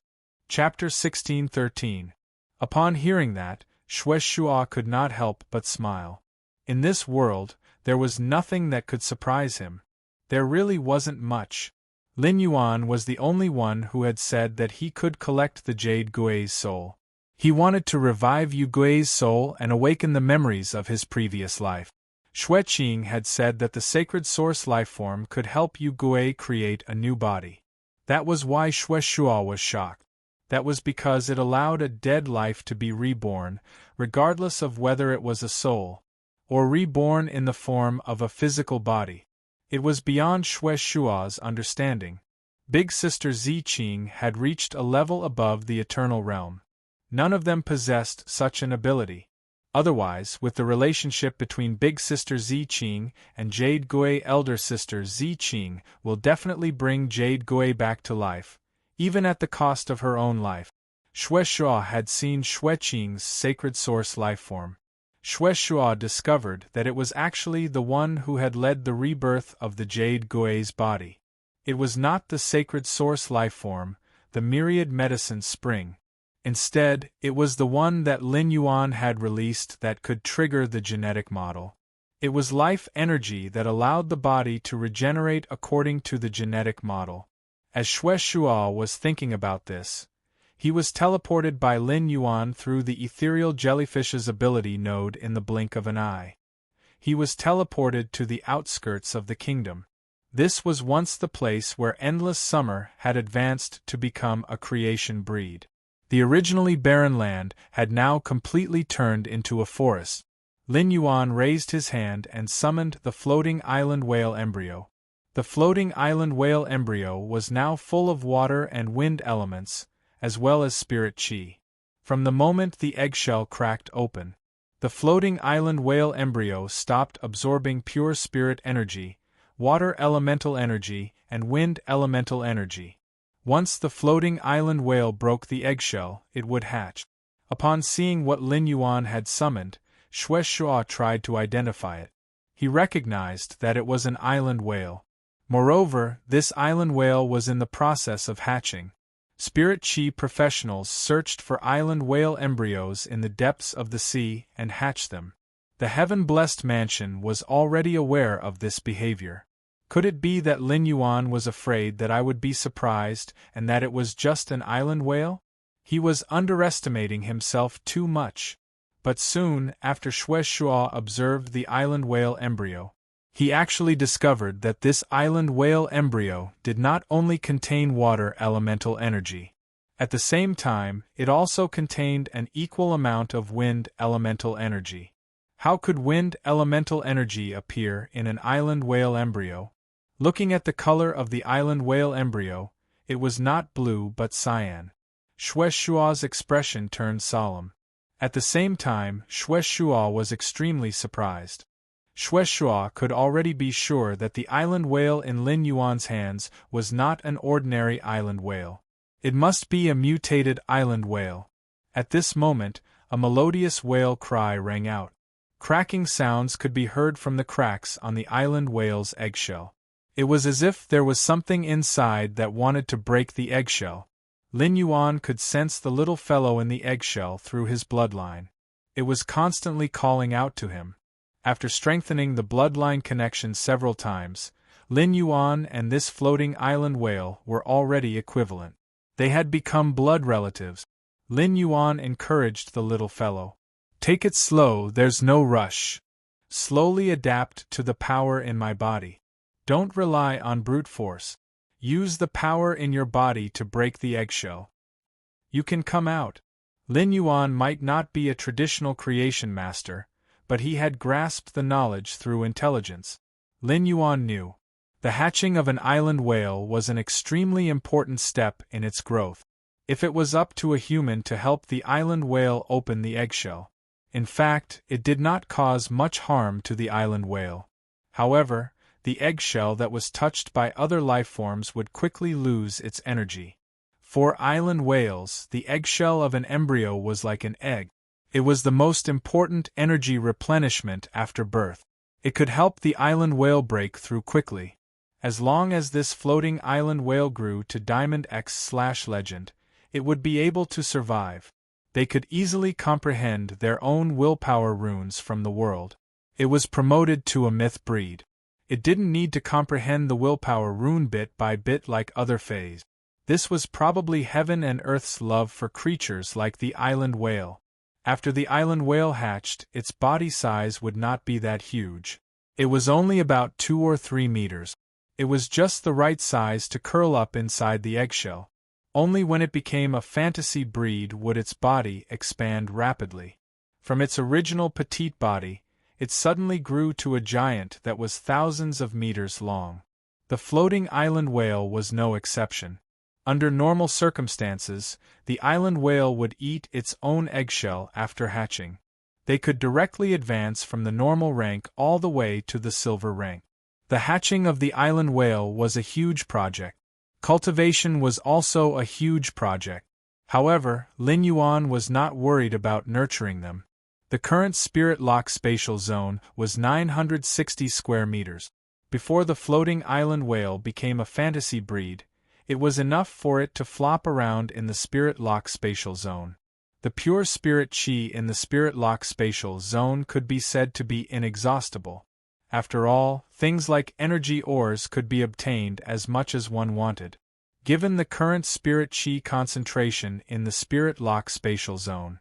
Chapter 16:13. Upon hearing that, Xue Shuo could not help but smile. In this world, there was nothing that could surprise him. There really wasn't much. Lin Yuan was the only one who had said that he could collect the Jade Gui's soul. He wanted to revive Yu Gui's soul and awaken the memories of his previous life. Xue Qing had said that the sacred source lifeform could help Yu Gui create a new body. That was why Xue Shuo was shocked. That was because it allowed a dead life to be reborn, regardless of whether it was a soul, or reborn in the form of a physical body. It was beyond Xue Shuo's understanding. Big Sister Zi Qing had reached a level above the eternal realm. None of them possessed such an ability. Otherwise, with the relationship between Big Sister Zi Qing and Jade Gui, Elder Sister Zi Qing will definitely bring Jade Gui back to life, even at the cost of her own life. Xue Shuo had seen Xue Qing's sacred source lifeform. Xue Shuo discovered that it was actually the one who had led the rebirth of the Jade Gui's body. It was not the sacred source lifeform, the myriad medicine spring. Instead, it was the one that Lin Yuan had released that could trigger the genetic model. It was life energy that allowed the body to regenerate according to the genetic model. As Xue Shuo was thinking about this, he was teleported by Lin Yuan through the ethereal jellyfish's ability node in the blink of an eye. He was teleported to the outskirts of the kingdom. This was once the place where endless summer had advanced to become a creation breed. The originally barren land had now completely turned into a forest. Lin Yuan raised his hand and summoned the floating island whale embryo. The floating island whale embryo was now full of water and wind elements, as well as spirit chi. From the moment the eggshell cracked open, the floating island whale embryo stopped absorbing pure spirit energy, water elemental energy, and wind elemental energy. Once the floating island whale broke the eggshell, it would hatch. Upon seeing what Lin Yuan had summoned, Xue Shuo tried to identify it. He recognized that it was an island whale. Moreover, this island whale was in the process of hatching. Spirit Chi professionals searched for island whale embryos in the depths of the sea and hatched them. The heaven-blessed mansion was already aware of this behavior. Could it be that Lin Yuan was afraid that I would be surprised and that it was just an island whale? He was underestimating himself too much. But soon after Xue Shuo observed the island whale embryo, he actually discovered that this island whale embryo did not only contain water elemental energy. At the same time, it also contained an equal amount of wind elemental energy. How could wind elemental energy appear in an island whale embryo? Looking at the color of the island whale embryo, it was not blue but cyan. Xue Shuo's expression turned solemn. At the same time, Xue Shuo was extremely surprised. Xue Shuo could already be sure that the island whale in Lin Yuan's hands was not an ordinary island whale. It must be a mutated island whale. At this moment, a melodious whale cry rang out. Cracking sounds could be heard from the cracks on the island whale's eggshell. It was as if there was something inside that wanted to break the eggshell. Lin Yuan could sense the little fellow in the eggshell through his bloodline. It was constantly calling out to him. After strengthening the bloodline connection several times, Lin Yuan and this floating island whale were already equivalent. They had become blood relatives. Lin Yuan encouraged the little fellow. "Take it slow, there's no rush. Slowly adapt to the power in my body. Don't rely on brute force. Use the power in your body to break the eggshell. You can come out." Lin Yuan might not be a traditional creation master, but he had grasped the knowledge through intelligence. Lin Yuan knew. The hatching of an island whale was an extremely important step in its growth. If it was up to a human to help the island whale open the eggshell. In fact, it did not cause much harm to the island whale. However, the eggshell that was touched by other lifeforms would quickly lose its energy. For island whales, the eggshell of an embryo was like an egg. It was the most important energy replenishment after birth. It could help the island whale break through quickly. As long as this floating island whale grew to Diamond X/Legend, it would be able to survive. They could easily comprehend their own willpower runes from the world. It was promoted to a myth breed. It didn't need to comprehend the willpower rune bit by bit like other fays. This was probably heaven and earth's love for creatures like the island whale. After the island whale hatched, its body size would not be that huge. It was only about 2 or 3 meters. It was just the right size to curl up inside the eggshell. Only when it became a fantasy breed would its body expand rapidly. From its original petite body, it suddenly grew to a giant that was thousands of meters long. The floating island whale was no exception. Under normal circumstances, the island whale would eat its own eggshell after hatching. They could directly advance from the normal rank all the way to the silver rank. The hatching of the island whale was a huge project. Cultivation was also a huge project. However, Lin Yuan was not worried about nurturing them. The current spirit lock spatial zone was 960 square meters. Before the floating island whale became a fantasy breed, it was enough for it to flop around in the spirit lock spatial zone. The pure spirit chi in the spirit lock spatial zone could be said to be inexhaustible. After all, things like energy ores could be obtained as much as one wanted. Given the current spirit chi concentration in the spirit lock spatial zone,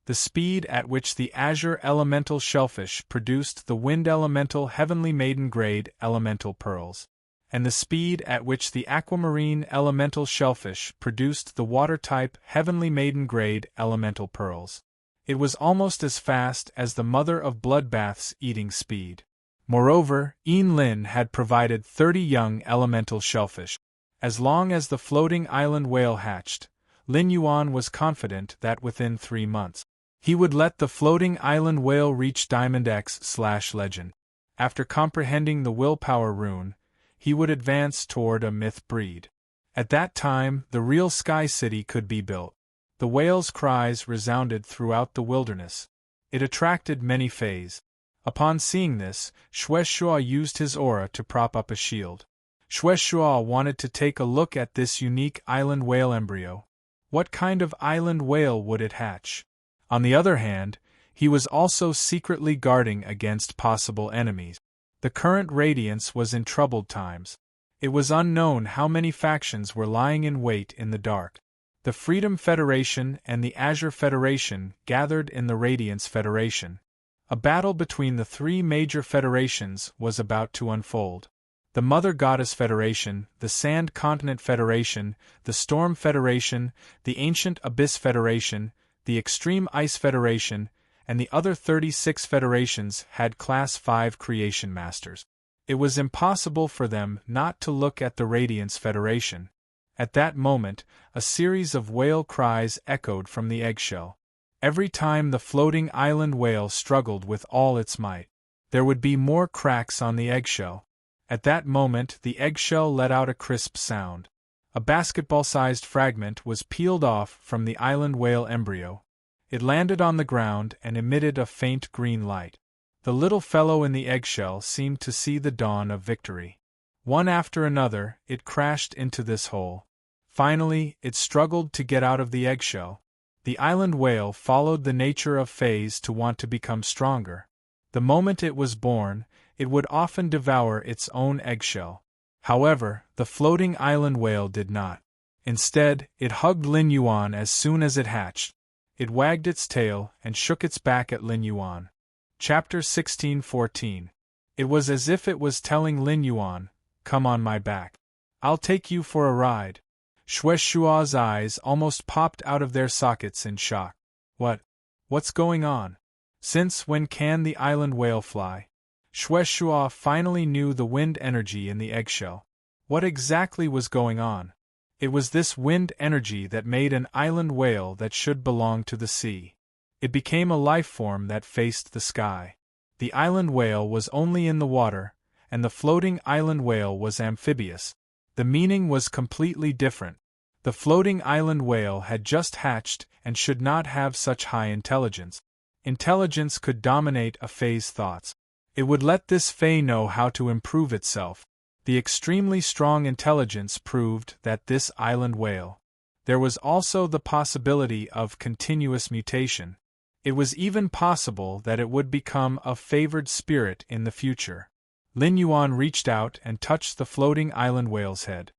the speed at which the azure elemental shellfish produced the wind elemental heavenly maiden grade elemental pearls, and the speed at which the aquamarine elemental shellfish produced the water-type heavenly maiden grade elemental pearls, it was almost as fast as the mother of bloodbath's eating speed. Moreover, Lin had provided 30 young elemental shellfish. As long as the floating island whale hatched, Lin Yuan was confident that within 3 months, he would let the floating island whale reach Diamond X/Legend. After comprehending the willpower rune, he would advance toward a myth breed. At that time, the real Sky City could be built. The whale's cries resounded throughout the wilderness. It attracted many fays. Upon seeing this, Shueshua used his aura to prop up a shield. Shueshua wanted to take a look at this unique island whale embryo. What kind of island whale would it hatch? On the other hand, he was also secretly guarding against possible enemies. The current Radiance was in troubled times. It was unknown how many factions were lying in wait in the dark. The Freedom Federation and the Azure Federation gathered in the Radiance Federation. A battle between the 3 major federations was about to unfold. The Mother Goddess Federation, the Sand Continent Federation, the Storm Federation, the Ancient Abyss Federation, the Extreme Ice Federation, and the other 36 federations had Class 5 Creation Masters. It was impossible for them not to look at the Radiance Federation. At that moment, a series of whale cries echoed from the eggshell. Every time the floating island whale struggled with all its might, there would be more cracks on the eggshell. At that moment, the eggshell let out a crisp sound. A basketball-sized fragment was peeled off from the island whale embryo. It landed on the ground and emitted a faint green light. The little fellow in the eggshell seemed to see the dawn of victory. One after another, it crashed into this hole. Finally, it struggled to get out of the eggshell. The island whale followed the nature of phase to want to become stronger. The moment it was born, it would often devour its own eggshell. However, the floating island whale did not. Instead, it hugged Lin Yuan as soon as it hatched. It wagged its tail and shook its back at Lin Yuan. Chapter 16:14. It was as if it was telling Lin Yuan, "Come on my back. I'll take you for a ride." Shueshua's eyes almost popped out of their sockets in shock. What's going on? Since when can the island whale fly? Shueshua finally knew the wind energy in the eggshell. What exactly was going on? It was this wind energy that made an island whale that should belong to the sea. It became a life form that faced the sky. The island whale was only in the water, and the floating island whale was amphibious. The meaning was completely different. The floating island whale had just hatched and should not have such high intelligence. Intelligence could dominate a Fae's thoughts. It would let this Fae know how to improve itself. The extremely strong intelligence proved that this island whale. There was also the possibility of continuous mutation. It was even possible that it would become a favored spirit in the future. Lin Yuan reached out and touched the floating island whale's head.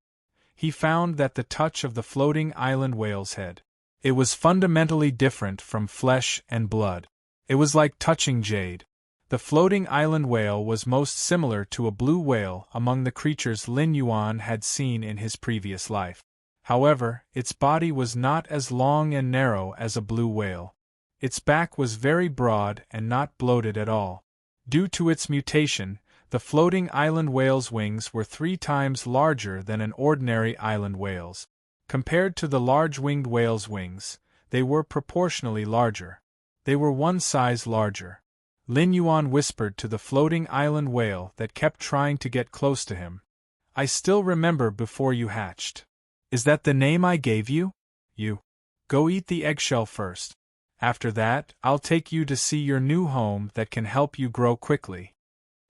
He found that the touch of the floating island whale's head. It was fundamentally different from flesh and blood. It was like touching jade. The floating island whale was most similar to a blue whale among the creatures Lin Yuan had seen in his previous life. However, its body was not as long and narrow as a blue whale. Its back was very broad and not bloated at all. Due to its mutation, the floating island whale's wings were 3 times larger than an ordinary island whale's. Compared to the large-winged whale's wings, they were proportionally larger. They were 1 size larger. Lin Yuan whispered to the floating island whale that kept trying to get close to him. "I still remember before you hatched. Is that the name I gave you? You. Go eat the eggshell first. After that, I'll take you to see your new home that can help you grow quickly."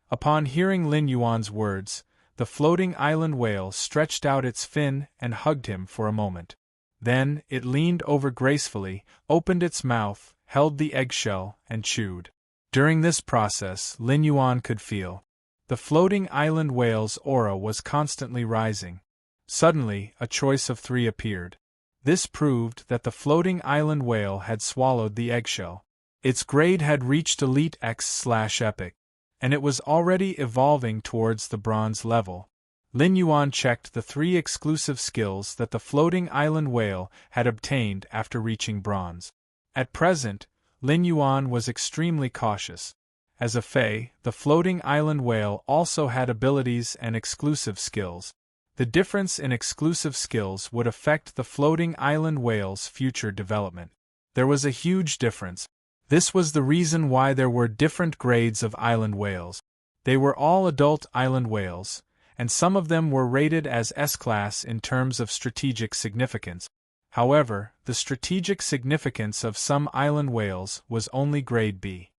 Upon hearing Lin Yuan's words, the floating island whale stretched out its fin and hugged him for a moment. Then, it leaned over gracefully, opened its mouth, held the eggshell, and chewed. During this process, Lin Yuan could feel. The floating island whale's aura was constantly rising. Suddenly, a choice of 3 appeared. This proved that the floating island whale had swallowed the eggshell. Its grade had reached Elite X/Epic, and it was already evolving towards the bronze level. Lin Yuan checked the 3 exclusive skills that the floating island whale had obtained after reaching bronze. At present, Lin Yuan was extremely cautious. As a Fae, the floating island whale also had abilities and exclusive skills. The difference in exclusive skills would affect the floating island whale's future development. There was a huge difference. This was the reason why there were different grades of island whales. They were all adult island whales, and some of them were rated as S-class in terms of strategic significance. However, the strategic significance of some island whales was only grade B.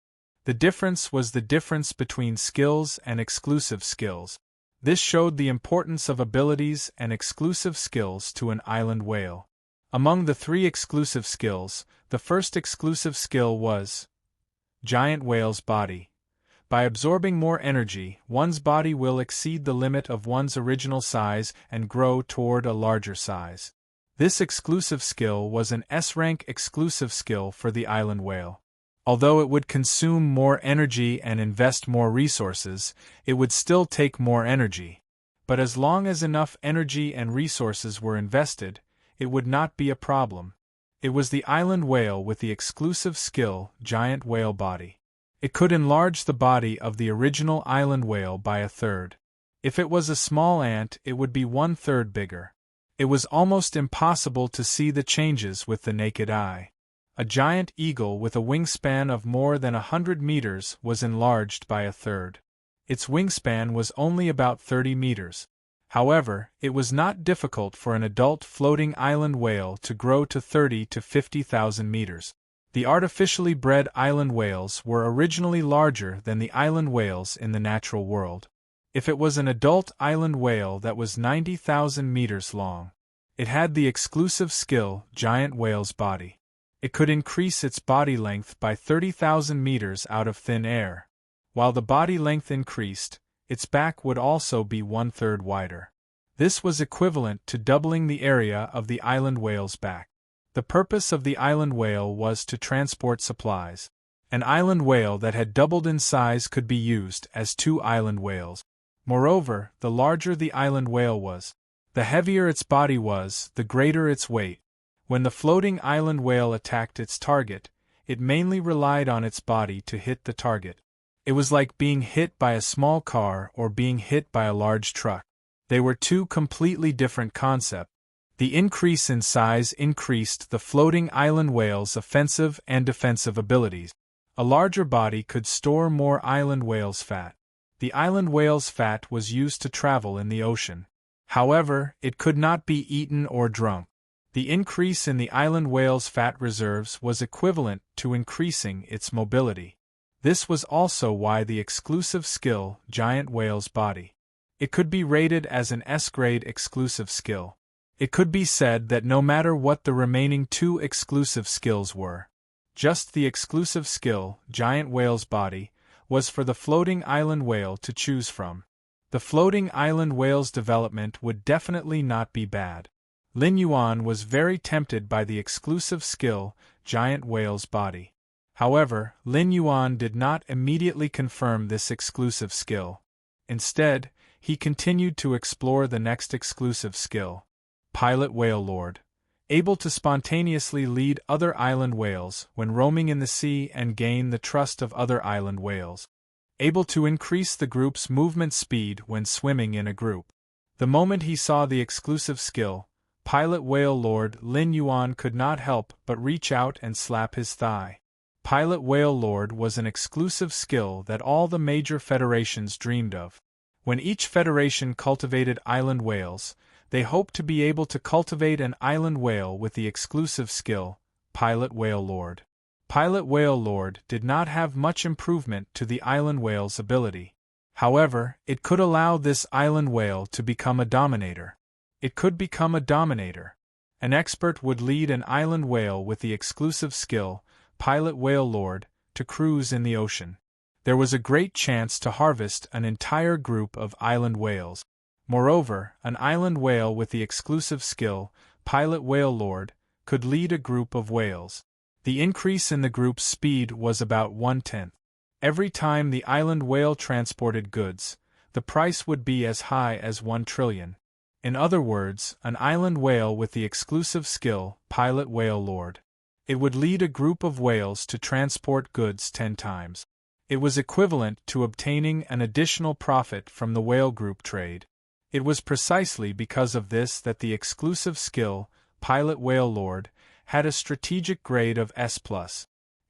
The difference was the difference between skills and exclusive skills. This showed the importance of abilities and exclusive skills to an island whale. Among the 3 exclusive skills, the first exclusive skill was Giant Whale's Body. By absorbing more energy, one's body will exceed the limit of one's original size and grow toward a larger size. This exclusive skill was an S-rank exclusive skill for the island whale. Although it would consume more energy and invest more resources, it would still take more energy. But as long as enough energy and resources were invested, it would not be a problem. It was the island whale with the exclusive skill, Giant Whale Body. It could enlarge the body of the original island whale by 1/3. If it was a small ant, it would be 1/3 bigger. It was almost impossible to see the changes with the naked eye. A giant eagle with a wingspan of more than 100 meters was enlarged by 1/3. Its wingspan was only about 30 meters. However, it was not difficult for an adult floating island whale to grow to 30 to 50,000 meters. The artificially bred island whales were originally larger than the island whales in the natural world. If it was an adult island whale that was 90,000 meters long, it had the exclusive skill, Giant Whale's Body. It could increase its body length by 30,000 meters out of thin air. While the body length increased, its back would also be 1/3 wider. This was equivalent to doubling the area of the island whale's back. The purpose of the island whale was to transport supplies. An island whale that had doubled in size could be used as 2 island whales. Moreover, the larger the island whale was, the heavier its body was, the greater its weight. When the floating island whale attacked its target, it mainly relied on its body to hit the target. It was like being hit by a small car or being hit by a large truck. They were 2 completely different concepts. The increase in size increased the floating island whale's offensive and defensive abilities. A larger body could store more island whale's fat. The island whale's fat was used to travel in the ocean. However, it could not be eaten or drunk. The increase in the island whale's fat reserves was equivalent to increasing its mobility. This was also why the exclusive skill, giant whale's body. It could be rated as an S-grade exclusive skill. It could be said that no matter what the remaining two exclusive skills were, just the exclusive skill, giant whale's body, was for the floating island whale to choose from. The floating island whale's development would definitely not be bad. Lin Yuan was very tempted by the exclusive skill, giant whale's body. However, Lin Yuan did not immediately confirm this exclusive skill. Instead, he continued to explore the next exclusive skill, pilot whale lord, able to spontaneously lead other island whales when roaming in the sea and gain the trust of other island whales, able to increase the group's movement speed when swimming in a group. The moment he saw the exclusive skill, pilot whale lord, Lin Yuan could not help but reach out and slap his thigh. Pilot whale lord was an exclusive skill that all the major federations dreamed of. When each federation cultivated island whales, they hoped to be able to cultivate an island whale with the exclusive skill, pilot whale lord. Pilot whale lord did not have much improvement to the island whale's ability. However, it could allow this island whale to become a dominator. It could become a dominator. An expert would lead an island whale with the exclusive skill, pilot whale lord, to cruise in the ocean. There was a great chance to harvest an entire group of island whales. Moreover, an island whale with the exclusive skill, pilot whale lord, could lead a group of whales. The increase in the group's speed was about 1/10. Every time the island whale transported goods, the price would be as high as 1 trillion. In other words, an island whale with the exclusive skill, pilot whale lord. It would lead a group of whales to transport goods 10 times. It was equivalent to obtaining an additional profit from the whale group trade. It was precisely because of this that the exclusive skill, pilot whale lord, had a strategic grade of S+.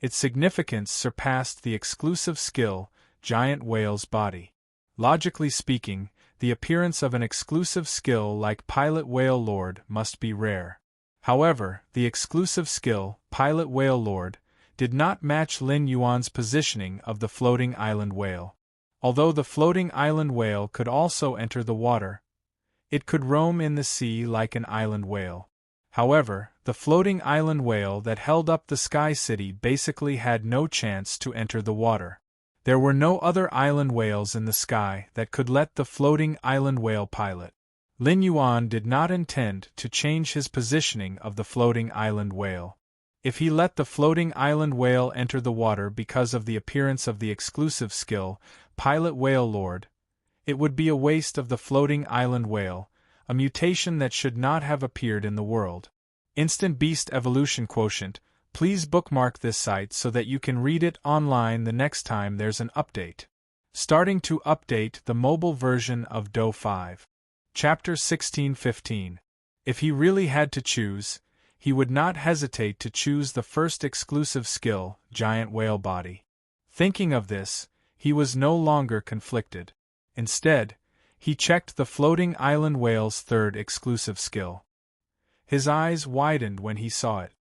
Its significance surpassed the exclusive skill, giant whale's body. Logically speaking, the appearance of an exclusive skill like pilot whale lord must be rare. However, the exclusive skill, pilot whale lord, did not match Lin Yuan's positioning of the floating island whale. Although the floating island whale could also enter the water, it could roam in the sea like an island whale. However, the floating island whale that held up the Sky City basically had no chance to enter the water. There were no other island whales in the sky that could let the floating island whale pilot. Lin Yuan did not intend to change his positioning of the floating island whale. If he let the floating island whale enter the water because of the appearance of the exclusive skill, pilot whale lord, it would be a waste of the floating island whale, a mutation that should not have appeared in the world. Instant Beast Evolution Quotient. Please bookmark this site so that you can read it online the next time there's an update. Starting to update the mobile version of Do 5. Chapter 1615. If he really had to choose, he would not hesitate to choose the first exclusive skill, giant whale body. Thinking of this, he was no longer conflicted. Instead, he checked the floating island whale's third exclusive skill. His eyes widened when he saw it.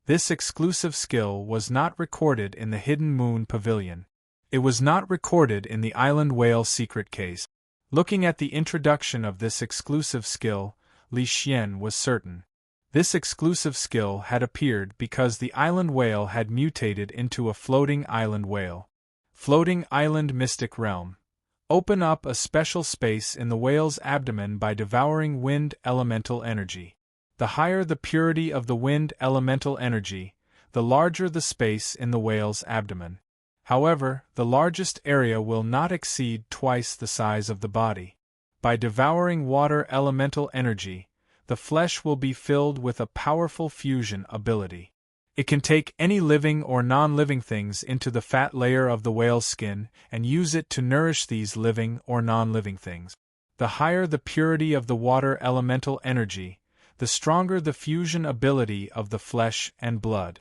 This exclusive skill was not recorded in the Hidden Moon Pavilion. It was not recorded in the island whale secret case. Looking at the introduction of this exclusive skill, Li Xian was certain. This exclusive skill had appeared because the island whale had mutated into a floating island whale. Floating Island Mystic Realm. Open up a special space in the whale's abdomen by devouring wind elemental energy. The higher the purity of the wind elemental energy, the larger the space in the whale's abdomen. However, the largest area will not exceed twice the size of the body. By devouring water elemental energy, the flesh will be filled with a powerful fusion ability. It can take any living or non-living things into the fat layer of the whale's skin and use it to nourish these living or non-living things. The higher the purity of the water elemental energy, the stronger the fusion ability of the flesh and blood.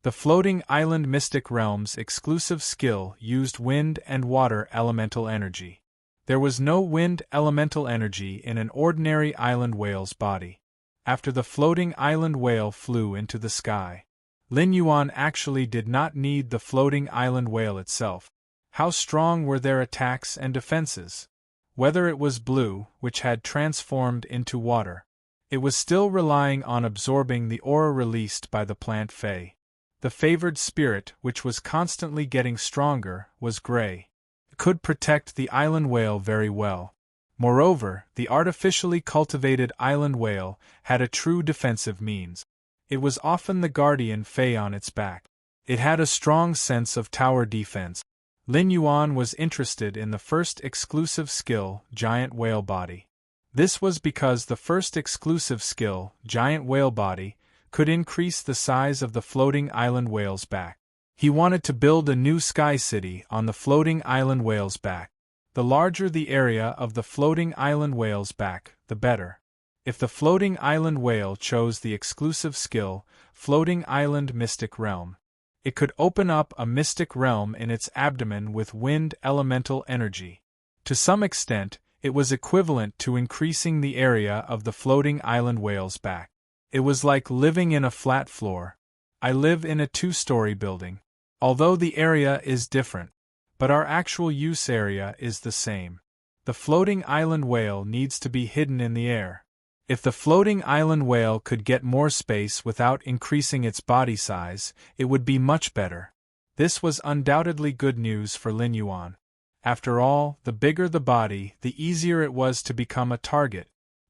The Floating Island Mystic Realm's exclusive skill used wind and water elemental energy. There was no wind elemental energy in an ordinary island whale's body. after the floating island whale flew into the sky. Lin Yuan actually did not need the floating island whale itself. How strong were their attacks and defenses? Whether it was blue, which had transformed into water, it was still relying on absorbing the aura released by the plant Fae. The favored spirit, which was constantly getting stronger, was gray. It could protect the island whale very well. Moreover, the artificially cultivated island whale had a true defensive means. It was often the guardian Fae on its back. It had a strong sense of tower defense. Lin Yuan was interested in the first exclusive skill, Giant Whale Body. This was because the first exclusive skill, Giant Whale Body, could increase the size of the floating island whale's back. He wanted to build a new sky city on the floating island whale's back. The larger the area of the floating island whale's back, the better. If the floating island whale chose the exclusive skill, Floating Island Mystic Realm, it could open up a mystic realm in its abdomen with wind elemental energy. To some extent, it was equivalent to increasing the area of the floating island whale's back. It was like living in a flat floor. I live in a 2-story building. Although the area is different, but our actual use area is the same. The floating island whale needs to be hidden in the air. If the floating island whale could get more space without increasing its body size, it would be much better. This was undoubtedly good news for Lin Yuan. After all, the bigger the body, the easier it was to become a target.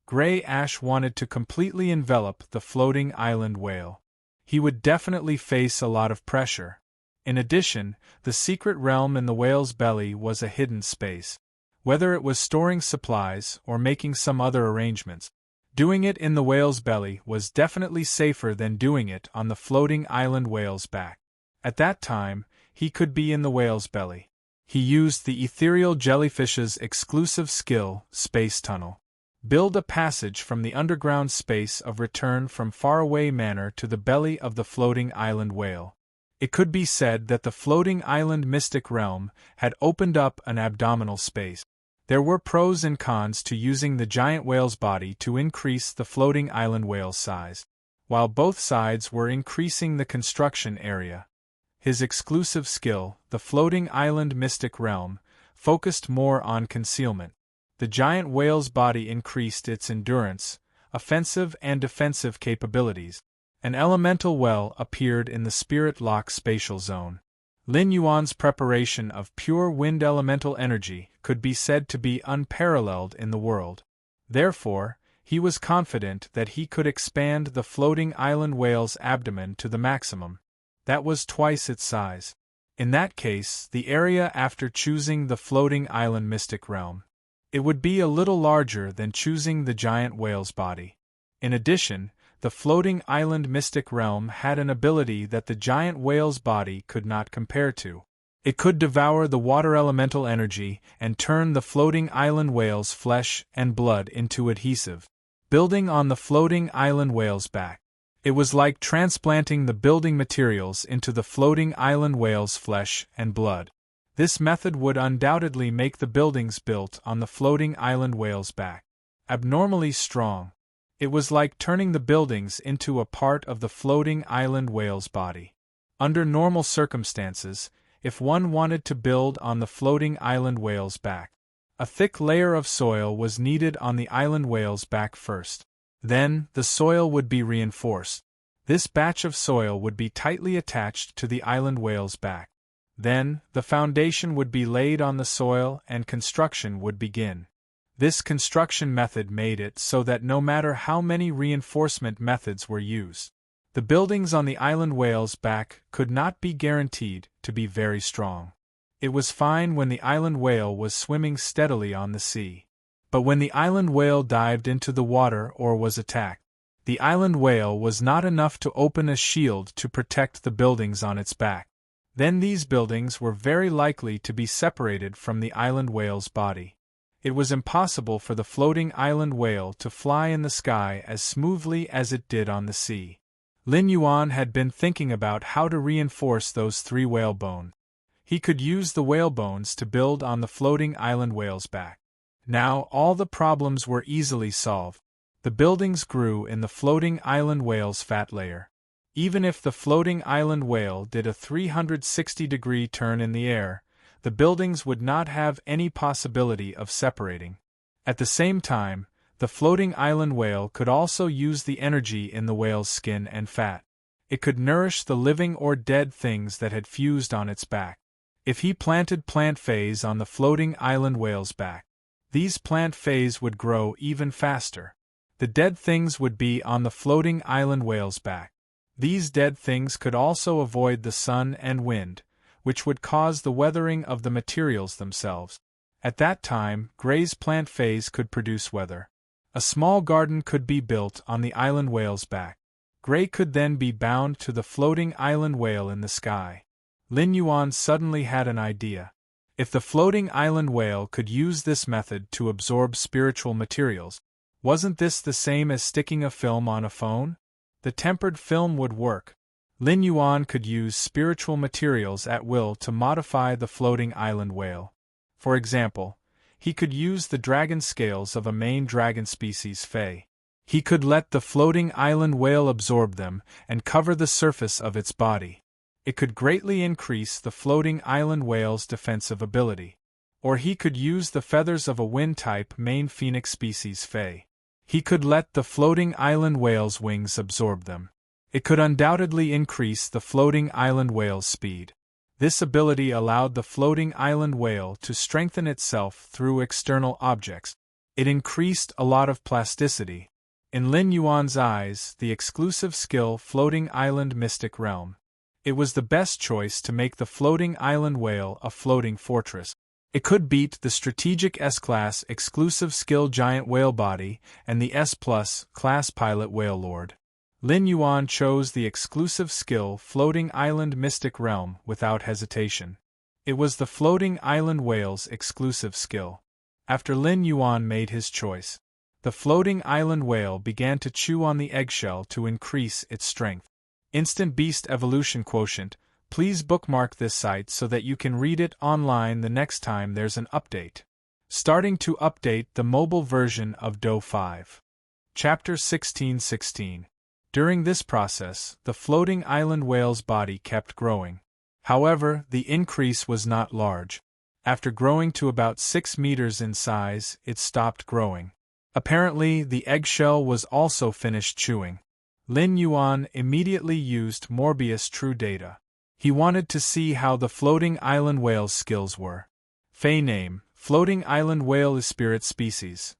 Gray Ash wanted to completely envelop the floating island whale. He would definitely face a lot of pressure. In addition, the secret realm in the whale's belly was a hidden space. Whether it was storing supplies or making some other arrangements, doing it in the whale's belly was definitely safer than doing it on the floating island whale's back. At that time, he could be in the whale's belly. He used the ethereal jellyfish's exclusive skill, Space Tunnel. Build a passage from the underground space of return from faraway manor to the belly of the floating island whale. It could be said that the floating island mystic realm had opened up an abdominal space. There were pros and cons to using the giant whale's body to increase the floating island whale's size. While both sides were increasing the construction area, his exclusive skill, the floating island mystic realm, focused more on concealment. The giant whale's body increased its endurance, offensive and defensive capabilities. An elemental well appeared in the spirit lock spatial zone. Lin Yuan's preparation of pure wind elemental energy could be said to be unparalleled in the world. Therefore, he was confident that he could expand the floating island whale's abdomen to the maximum. That was twice its size. In that case, the area after choosing the floating island mystic realm, it would be a little larger than choosing the giant whale's body. In addition, the floating island mystic realm had an ability that the giant whale's body could not compare to. It could devour the water elemental energy and turn the floating island whale's flesh and blood into adhesive. Building on the floating island whale's back, it was like transplanting the building materials into the floating island whale's flesh and blood. This method would undoubtedly make the buildings built on the floating island whale's back abnormally strong. It was like turning the buildings into a part of the floating island whale's body. Under normal circumstances, if one wanted to build on the floating island whale's back, a thick layer of soil was needed on the island whale's back first. Then, the soil would be reinforced. This batch of soil would be tightly attached to the island whale's back. Then, the foundation would be laid on the soil and construction would begin. This construction method made it so that no matter how many reinforcement methods were used, the buildings on the island whale's back could not be guaranteed to be very strong. It was fine when the island whale was swimming steadily on the sea. But when the island whale dived into the water or was attacked, the island whale was not enough to open a shield to protect the buildings on its back. Then these buildings were very likely to be separated from the island whale's body. It was impossible for the floating island whale to fly in the sky as smoothly as it did on the sea. Lin Yuan had been thinking about how to reinforce those 3 whale bones. He could use the whale bones to build on the floating island whale's back. Now all the problems were easily solved. The buildings grew in the floating island whale's fat layer. Even if the floating island whale did a 360-degree turn in the air, the buildings would not have any possibility of separating. At the same time, the floating island whale could also use the energy in the whale's skin and fat. It could nourish the living or dead things that had fused on its back. If he planted plant phase on the floating island whale's back, these plant phase would grow even faster. The dead things would be on the floating island whale's back. These dead things could also avoid the sun and wind, which would cause the weathering of the materials themselves. At that time, Gray's plant phase could produce weather. A small garden could be built on the island whale's back. Gray could then be bound to the floating island whale in the sky. Lin Yuan suddenly had an idea. If the floating island whale could use this method to absorb spiritual materials, wasn't this the same as sticking a film on a phone? The tempered film would work. Lin Yuan could use spiritual materials at will to modify the floating island whale. For example, he could use the dragon scales of a main dragon species Fei. He could let the floating island whale absorb them and cover the surface of its body. It could greatly increase the floating island whale's defensive ability. Or he could use the feathers of a wind-type main phoenix species Fei. He could let the floating island whale's wings absorb them. It could undoubtedly increase the floating island whale's speed. This ability allowed the floating island whale to strengthen itself through external objects. It increased a lot of plasticity. In Lin Yuan's eyes, the exclusive skill Floating Island Mystic Realm. It was the best choice to make the floating island whale a floating fortress. It could beat the strategic S-Class exclusive skill Giant Whale Body and the S+ class Pilot Whale Lord. Lin Yuan chose the exclusive skill Floating Island Mystic Realm without hesitation. It was the floating island whale's exclusive skill. After Lin Yuan made his choice, the floating island whale began to chew on the eggshell to increase its strength. Instant Beast Evolution Quotient. Please bookmark this site so that you can read it online the next time there's an update. Starting to update the mobile version of Do 5. Chapter 16:16. During this process, the floating island whale's body kept growing. However, the increase was not large. After growing to about 6 meters in size, it stopped growing. Apparently, the eggshell was also finished chewing. Lin Yuan immediately used Morbius True Data. He wanted to see how the floating island whale's skills were. Fei name: Floating island whale is spirit species.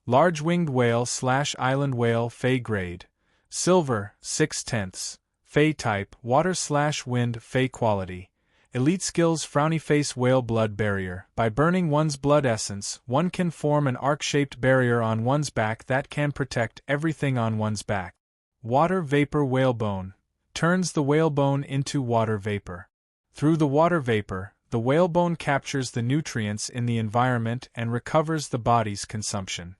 Large winged whale / island whale Fei grade. Silver, 6/10. Fei type, water / wind Fei quality. Elite skills Frowny face whale blood barrier. By burning one's blood essence, one can form an arc-shaped barrier on one's back that can protect everything on one's back. Water vapor whalebone. Turns the whalebone into water vapor. Through the water vapor, the whalebone captures the nutrients in the environment and recovers the body's consumption.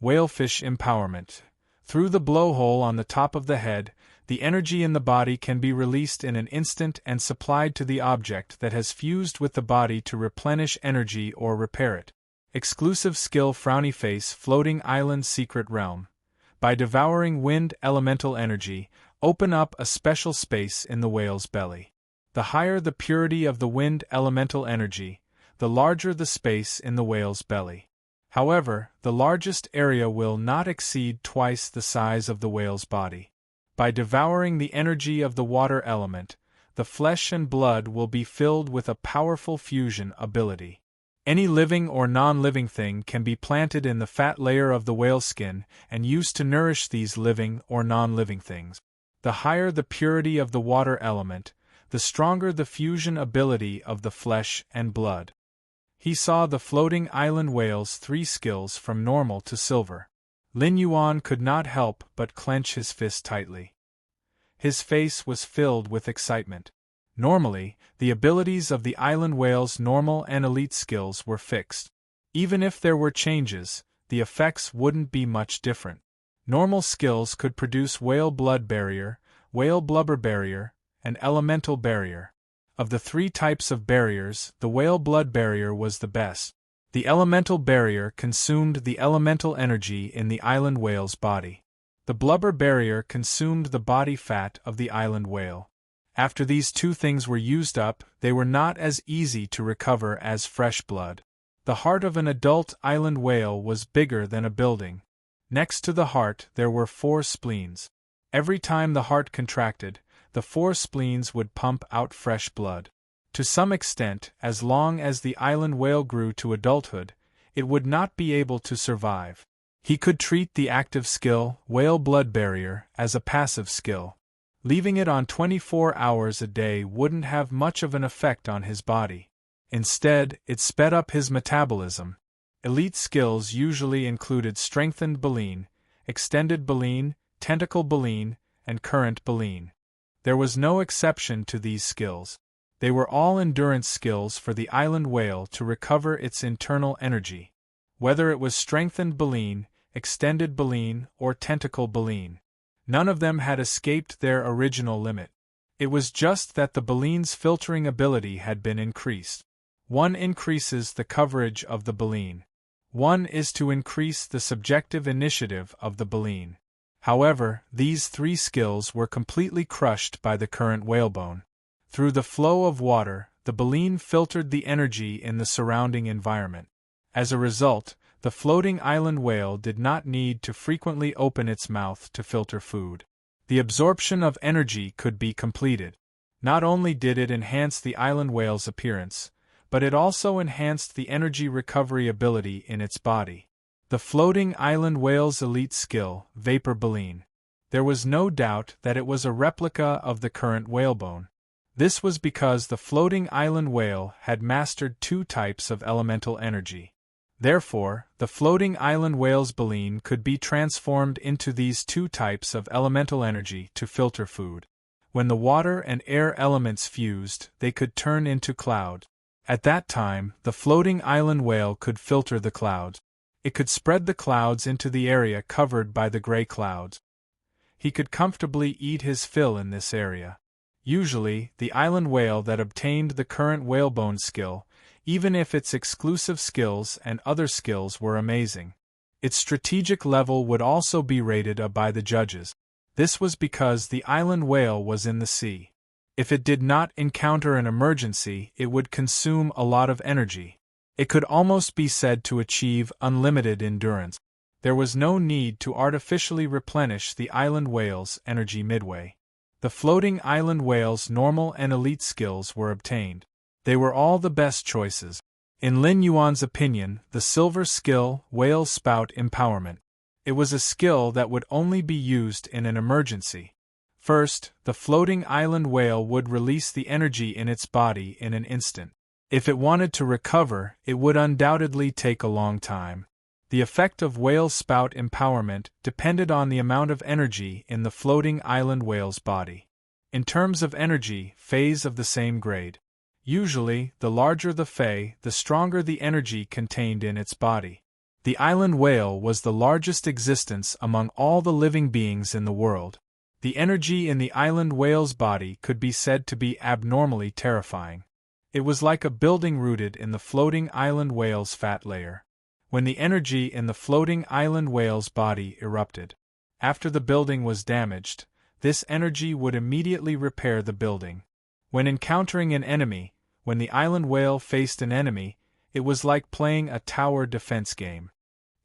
Whalefish empowerment. Through the blowhole on the top of the head, the energy in the body can be released in an instant and supplied to the object that has fused with the body to replenish energy or repair it. Exclusive skill Frowny face Floating Island Secret Realm. By devouring wind elemental energy, open up a special space in the whale's belly. The higher the purity of the wind elemental energy, the larger the space in the whale's belly. However, the largest area will not exceed twice the size of the whale's body. By devouring the energy of the water element, the flesh and blood will be filled with a powerful fusion ability. Any living or non-living thing can be planted in the fat layer of the whale's skin and used to nourish these living or non-living things. The higher the purity of the water element, the stronger the fusion ability of the flesh and blood. He saw the floating island whale's 3 skills from normal to silver. Lin Yuan could not help but clench his fist tightly. His face was filled with excitement. Normally, the abilities of the island whale's normal and elite skills were fixed. Even if there were changes, the effects wouldn't be much different. Normal skills could produce whale blood barrier, whale blubber barrier, and elemental barrier. Of the 3 types of barriers, the whale blood barrier was the best. The elemental barrier consumed the elemental energy in the island whale's body. The blubber barrier consumed the body fat of the island whale. After these two things were used up, they were not as easy to recover as fresh blood. The heart of an adult island whale was bigger than a building. Next to the heart there were 4 spleens. Every time the heart contracted, the 4 spleens would pump out fresh blood. To some extent, as long as the island whale grew to adulthood, it would not be able to survive. He could treat the active skill, whale blood barrier, as a passive skill. Leaving it on 24 hours a day wouldn't have much of an effect on his body. Instead, it sped up his metabolism. Elite skills usually included strengthened baleen, extended baleen, tentacle baleen, and current baleen. There was no exception to these skills. They were all endurance skills for the island whale to recover its internal energy. Whether it was strengthened baleen, extended baleen, or tentacle baleen, none of them had escaped their original limit. It was just that the baleen's filtering ability had been increased. 1 increases the coverage of the baleen. 1 is to increase the subjective initiative of the baleen. However, these 3 skills were completely crushed by the current whalebone. Through the flow of water, the baleen filtered the energy in the surrounding environment. As a result, the floating island whale did not need to frequently open its mouth to filter food. The absorption of energy could be completed. Not only did it enhance the island whale's appearance, but it also enhanced the energy recovery ability in its body. The floating island whale's elite skill, vapor baleen. There was no doubt that it was a replica of the current whalebone. This was because the floating island whale had mastered 2 types of elemental energy. Therefore, the floating island whale's baleen could be transformed into these 2 types of elemental energy to filter food. When the water and air elements fused, they could turn into clouds. At that time, the floating island whale could filter the clouds. It could spread the clouds into the area covered by the gray clouds. He could comfortably eat his fill in this area. Usually, the island whale that obtained the current whalebone skill, even if its exclusive skills and other skills were amazing, its strategic level would also be rated A by the judges. This was because the island whale was in the sea. If it did not encounter an emergency, it would consume a lot of energy. It could almost be said to achieve unlimited endurance. There was no need to artificially replenish the island whale's energy midway. The floating island whale's normal and elite skills were obtained. They were all the best choices. In Lin Yuan's opinion, the silver skill, whale spout empowerment. It was a skill that would only be used in an emergency. First, the floating island whale would release the energy in its body in an instant. If it wanted to recover, it would undoubtedly take a long time. The effect of whale spout empowerment depended on the amount of energy in the floating island whale's body. In terms of energy, phase of the same grade. Usually, the larger the Phe, the stronger the energy contained in its body. The island whale was the largest existence among all the living beings in the world. The energy in the island whale's body could be said to be abnormally terrifying. It was like a building rooted in the floating island whale's fat layer. When the energy in the floating island whale's body erupted, after the building was damaged, this energy would immediately repair the building. When encountering an enemy, when the island whale faced an enemy, it was like playing a tower defense game.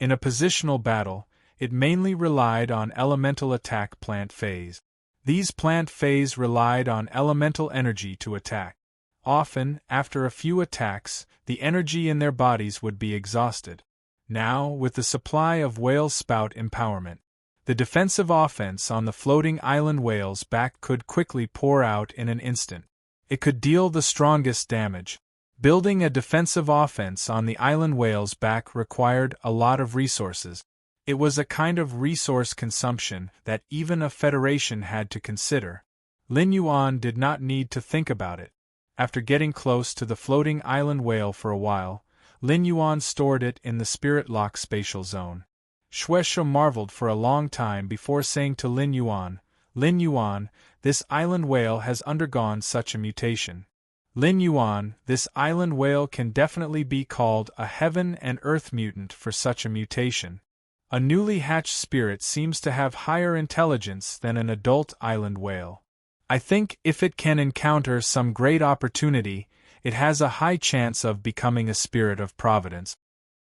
In a positional battle, it mainly relied on elemental attack plant phase. These plant phase relied on elemental energy to attack. Often, after a few attacks, the energy in their bodies would be exhausted. Now, with the supply of whale spout empowerment, the defensive offense on the floating island whale's back could quickly pour out in an instant. It could deal the strongest damage. Building a defensive offense on the island whale's back required a lot of resources. It was a kind of resource consumption that even a federation had to consider. Lin Yuan did not need to think about it. After getting close to the floating island whale for a while, Lin Yuan stored it in the Spirit Lock spatial zone. Shueisha marveled for a long time before saying to Lin Yuan, "Lin Yuan, this island whale has undergone such a mutation." Lin Yuan, this island whale can definitely be called a heaven and earth mutant for such a mutation. A newly hatched spirit seems to have higher intelligence than an adult island whale. I think if it can encounter some great opportunity, it has a high chance of becoming a spirit of providence.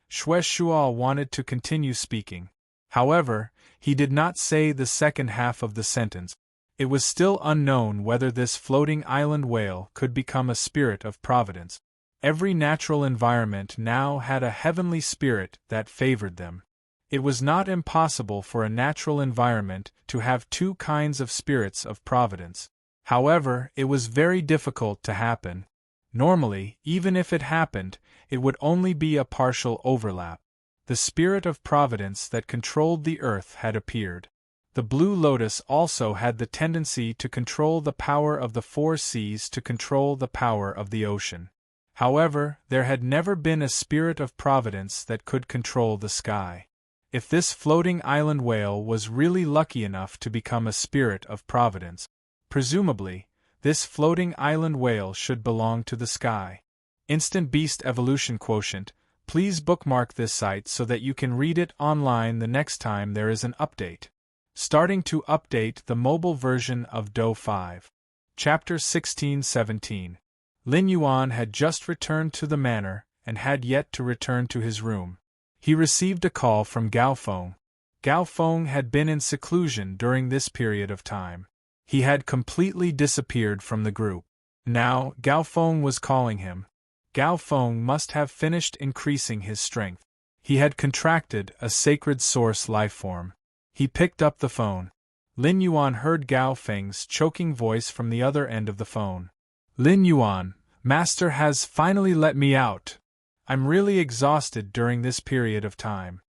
Xue Shual wanted to continue speaking. However, he did not say the second half of the sentence. It was still unknown whether this floating island whale could become a spirit of providence. Every natural environment now had a heavenly spirit that favored them. It was not impossible for a natural environment to have two kinds of spirits of providence. However, it was very difficult to happen. Normally, even if it happened, it would only be a partial overlap. The spirit of providence that controlled the earth had appeared. The Blue Lotus also had the tendency to control the power of the four seas to control the power of the ocean. However, there had never been a spirit of providence that could control the sky. If this floating island whale was really lucky enough to become a spirit of providence, presumably, this floating island whale should belong to the sky. Instant Beast Evolution Quotient. Please bookmark this site so that you can read it online the next time there is an update. Starting to update the mobile version of Do 5. Chapter 16-17. Lin Yuan had just returned to the manor and had yet to return to his room. He received a call from Gao Feng. Gao Feng had been in seclusion during this period of time. He had completely disappeared from the group. Now, Gao Feng was calling him. Gao Feng must have finished increasing his strength. He had contracted a sacred source lifeform. He picked up the phone. Lin Yuan heard Gao Feng's choking voice from the other end of the phone. Lin Yuan, Master has finally let me out. I'm really exhausted during this period of time.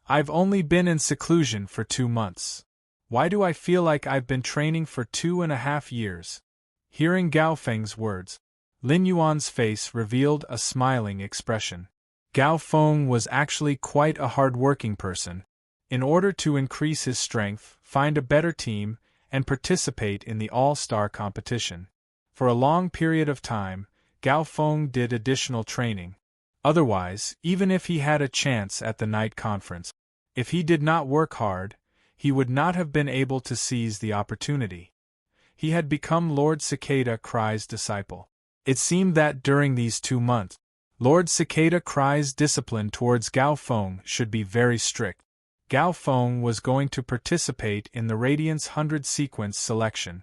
I've only been in seclusion for 2 months. Why do I feel like I've been training for 2.5 years? Hearing Gao Feng's words, Lin Yuan's face revealed a smiling expression. Gao Feng was actually quite a hard-working person. In order to increase his strength, find a better team, and participate in the all-star competition. For a long period of time, Gao Feng did additional training. Otherwise, even if he had a chance at the night conference, if he did not work hard, he would not have been able to seize the opportunity. He had become Lord Cicada Cry's disciple. It seemed that during these 2 months, Lord Cicada Cry's discipline towards Gao Feng should be very strict. Gao Feng was going to participate in the Radiance 100 sequence selection.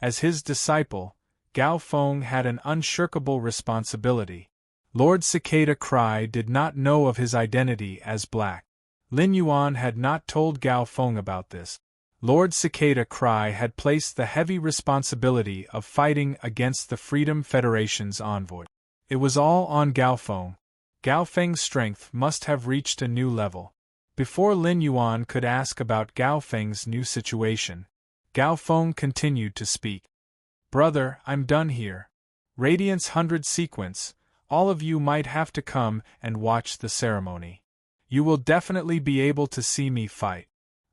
As his disciple, Gao Feng had an unshirkable responsibility. Lord Cicada Cry did not know of his identity as Black. Lin Yuan had not told Gao Feng about this. Lord Cicada Cry had placed the heavy responsibility of fighting against the Freedom Federation's envoy. It was all on Gao Feng. Gao Feng's strength must have reached a new level. Before Lin Yuan could ask about Gao Feng's new situation, Gao Feng continued to speak. Brother, I'm done here. Radiance 100 sequence, all of you might have to come and watch the ceremony. You will definitely be able to see me fight.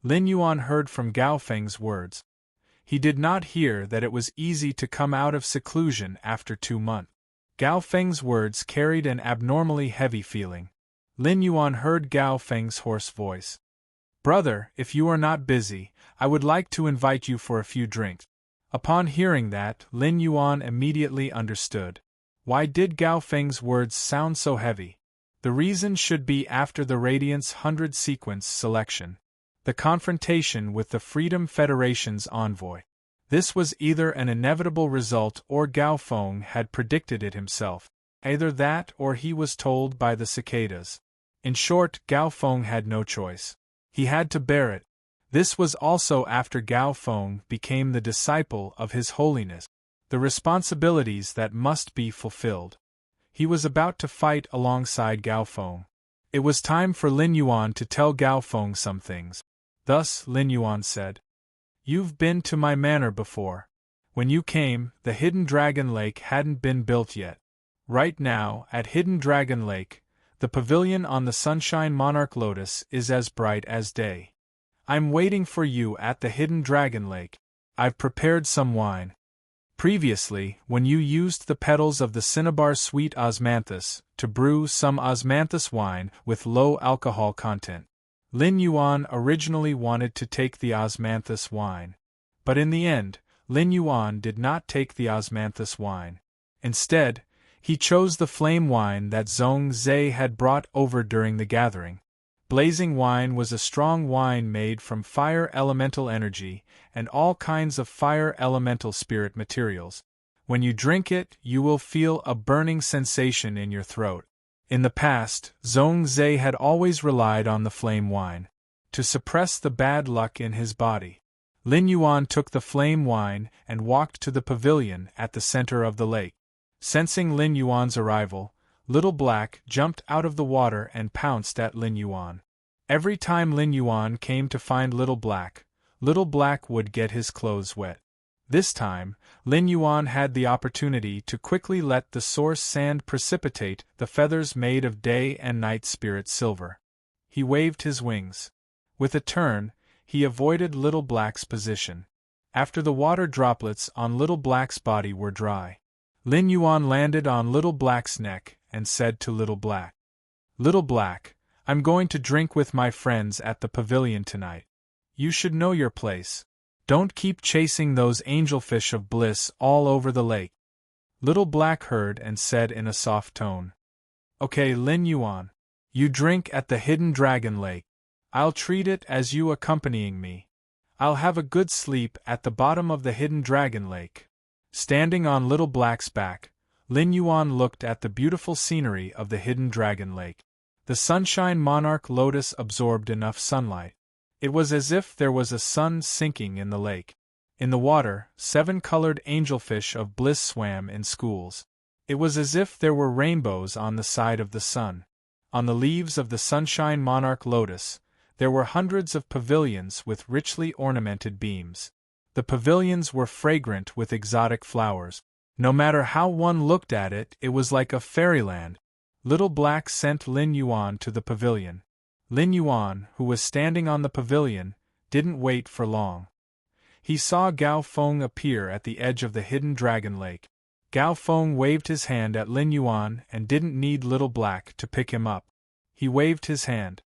Lin Yuan heard from Gao Feng's words. He did not hear that it was easy to come out of seclusion after 2 months. Gao Feng's words carried an abnormally heavy feeling. Lin Yuan heard Gao Feng's hoarse voice. Brother, if you are not busy, I would like to invite you for a few drinks. Upon hearing that, Lin Yuan immediately understood. Why did Gao Feng's words sound so heavy? The reason should be after the Radiance 100 sequence selection. The confrontation with the Freedom Federation's envoy. This was either an inevitable result or Gao Feng had predicted it himself. Either that or he was told by the cicadas. In short, Gao Feng had no choice. He had to bear it. This was also after Gao Feng became the disciple of His Holiness. The responsibilities that must be fulfilled. He was about to fight alongside Gao Feng. It was time for Lin Yuan to tell Gao Feng some things. Thus, Lin Yuan said, You've been to my manor before. When you came, the Hidden Dragon Lake hadn't been built yet. Right now, at Hidden Dragon Lake, the pavilion on the Sunshine Monarch Lotus is as bright as day. I'm waiting for you at the Hidden Dragon Lake. I've prepared some wine. Previously, when you used the petals of the cinnabar sweet osmanthus to brew some osmanthus wine with low alcohol content, Lin Yuan originally wanted to take the osmanthus wine. But in the end, Lin Yuan did not take the osmanthus wine. Instead, he chose the flame wine that Zhong Zhe had brought over during the gathering. Blazing wine was a strong wine made from fire elemental energy and all kinds of fire elemental spirit materials. When you drink it, you will feel a burning sensation in your throat. In the past, Zhong Zhe had always relied on the flame wine to suppress the bad luck in his body. Lin Yuan took the flame wine and walked to the pavilion at the center of the lake. Sensing Lin Yuan's arrival, Little Black jumped out of the water and pounced at Lin Yuan. Every time Lin Yuan came to find Little Black would get his clothes wet. This time, Lin Yuan had the opportunity to quickly let the source sand precipitate the feathers made of day and night spirit silver. He waved his wings. With a turn, he avoided Little Black's position. After the water droplets on Little Black's body were dry, Lin Yuan landed on Little Black's neck and said to Little Black, "Little Black, I'm going to drink with my friends at the pavilion tonight. You should know your place. Don't keep chasing those angelfish of bliss all over the lake." Little Black heard and said in a soft tone, "Okay, Lin Yuan. You drink at the Hidden Dragon Lake. I'll treat it as you accompanying me. I'll have a good sleep at the bottom of the Hidden Dragon Lake." Standing on Little Black's back, Lin Yuan looked at the beautiful scenery of the Hidden Dragon Lake. The Sunshine Monarch Lotus absorbed enough sunlight. It was as if there was a sun sinking in the lake. In the water, 7-colored angelfish of bliss swam in schools. It was as if there were rainbows on the side of the sun. On the leaves of the Sunshine Monarch Lotus, there were hundreds of pavilions with richly ornamented beams. The pavilions were fragrant with exotic flowers. No matter how one looked at it, it was like a fairyland. Little Black sent Lin Yuan to the pavilion. Lin Yuan, who was standing on the pavilion, didn't wait for long. He saw Gao Feng appear at the edge of the Hidden Dragon Lake. Gao Feng waved his hand at Lin Yuan and didn't need Little Black to pick him up. He waved his hand.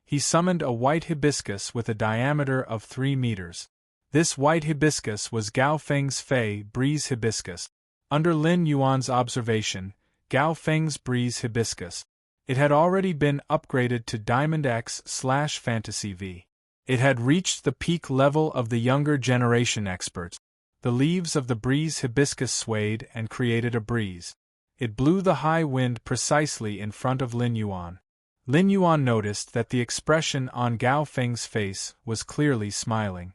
He summoned a white hibiscus with a diameter of 3 meters. This white hibiscus was Gao Feng's Fei Breeze hibiscus. Under Lin Yuan's observation, Gao Feng's Breeze hibiscus. It had already been upgraded to Diamond X/Fantasy V. It had reached the peak level of the younger generation experts. The leaves of the Breeze hibiscus swayed and created a breeze. It blew the high wind precisely in front of Lin Yuan. Lin Yuan noticed that the expression on Gao Feng's face was clearly smiling.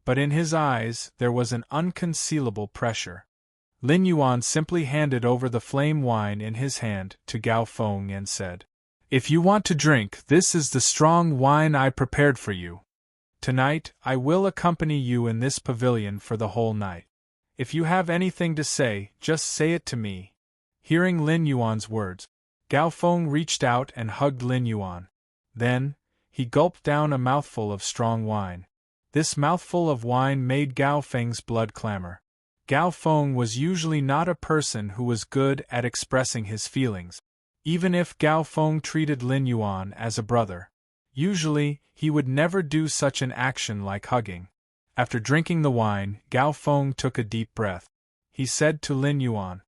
But in his eyes there was an unconcealable pressure. Lin Yuan simply handed over the flame wine in his hand to Gao Feng and said, "If you want to drink, this is the strong wine I prepared for you. Tonight, I will accompany you in this pavilion for the whole night. If you have anything to say, just say it to me." Hearing Lin Yuan's words, Gao Feng reached out and hugged Lin Yuan. Then, he gulped down a mouthful of strong wine. This mouthful of wine made Gao Feng's blood clamor. Gao Feng was usually not a person who was good at expressing his feelings. Even if Gao Feng treated Lin Yuan as a brother, usually he would never do such an action like hugging. After drinking the wine, Gao Feng took a deep breath. He said to Lin Yuan,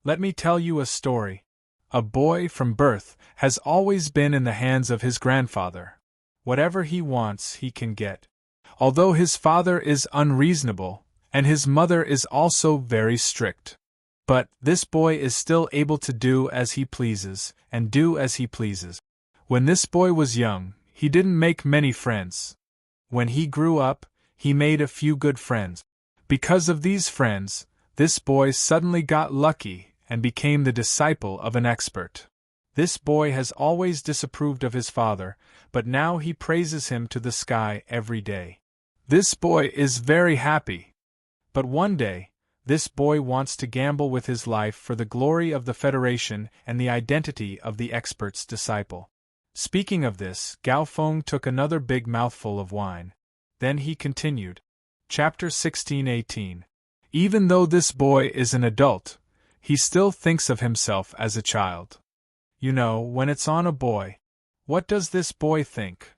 "Let me tell you a story. A boy from birth has always been in the hands of his grandfather. Whatever he wants, he can get. Although his father is unreasonable, and his mother is also very strict. But this boy is still able to do as he pleases, and do as he pleases. When this boy was young, he didn't make many friends. When he grew up, he made a few good friends. Because of these friends, this boy suddenly got lucky and became the disciple of an expert. This boy has always disapproved of his father, but now he praises him to the sky every day. This boy is very happy. But one day, this boy wants to gamble with his life for the glory of the Federation and the identity of the expert's disciple." Speaking of this, Gao Feng took another big mouthful of wine. Then he continued. Chapter 16-18. Even though this boy is an adult, he still thinks of himself as a child. You know, when it's on a boy. What does this boy think?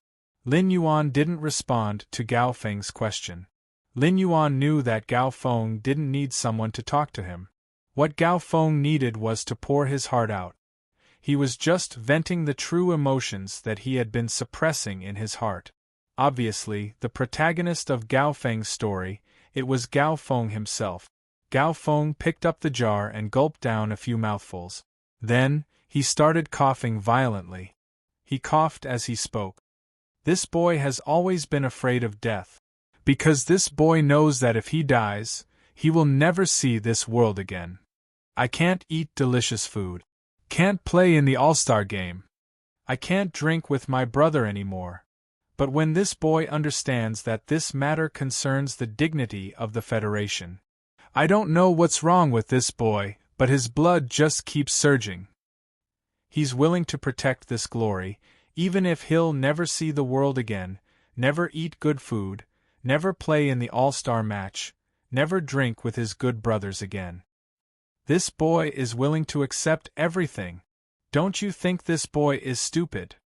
Lin Yuan didn't respond to Gao Feng's question. Lin Yuan knew that Gao Feng didn't need someone to talk to him. What Gao Feng needed was to pour his heart out. He was just venting the true emotions that he had been suppressing in his heart. Obviously, the protagonist of Gao Feng's story, it was Gao Feng himself. Gao Feng picked up the jar and gulped down a few mouthfuls. Then, he started coughing violently. He coughed as he spoke. This boy has always been afraid of death. Because this boy knows that if he dies, he will never see this world again. I can't eat delicious food. Can't play in the All-Star game. I can't drink with my brother anymore. But when this boy understands that this matter concerns the dignity of the Federation. I don't know what's wrong with this boy, but his blood just keeps surging. He's willing to protect this glory, even if he'll never see the world again, never eat good food, never play in the All-Star match, never drink with his good brothers again. This boy is willing to accept everything. Don't you think this boy is stupid?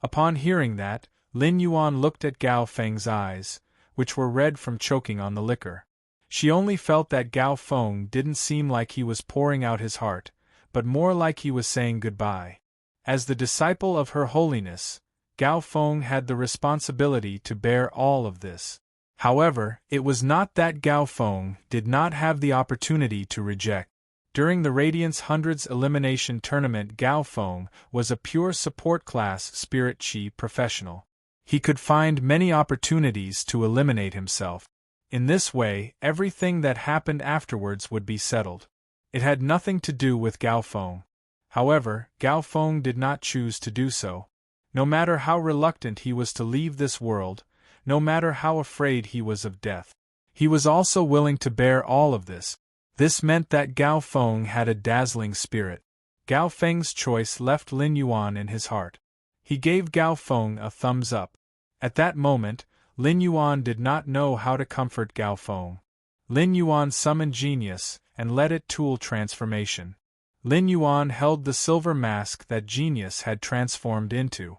Upon hearing that, Lin Yuan looked at Gao Feng's eyes, which were red from choking on the liquor. She only felt that Gao Feng didn't seem like he was pouring out his heart, but more like he was saying goodbye. As the disciple of Her Holiness, Gao Feng had the responsibility to bear all of this. However, it was not that Gao Feng did not have the opportunity to reject. During the Radiance Hundreds Elimination Tournament, Gao Feng was a pure support class Spirit Chi professional. He could find many opportunities to eliminate himself. In this way, everything that happened afterwards would be settled. It had nothing to do with Gao Feng. However, Gao Feng did not choose to do so. No matter how reluctant he was to leave this world, no matter how afraid he was of death, he was also willing to bear all of this. This meant that Gao Feng had a dazzling spirit. Gao Feng's choice left Lin Yuan in his heart. He gave Gao Feng a thumbs up. At that moment, Lin Yuan did not know how to comfort Gao Feng. Lin Yuan summoned Genius and let it tool transformation. Lin Yuan held the silver mask that Genius had transformed into.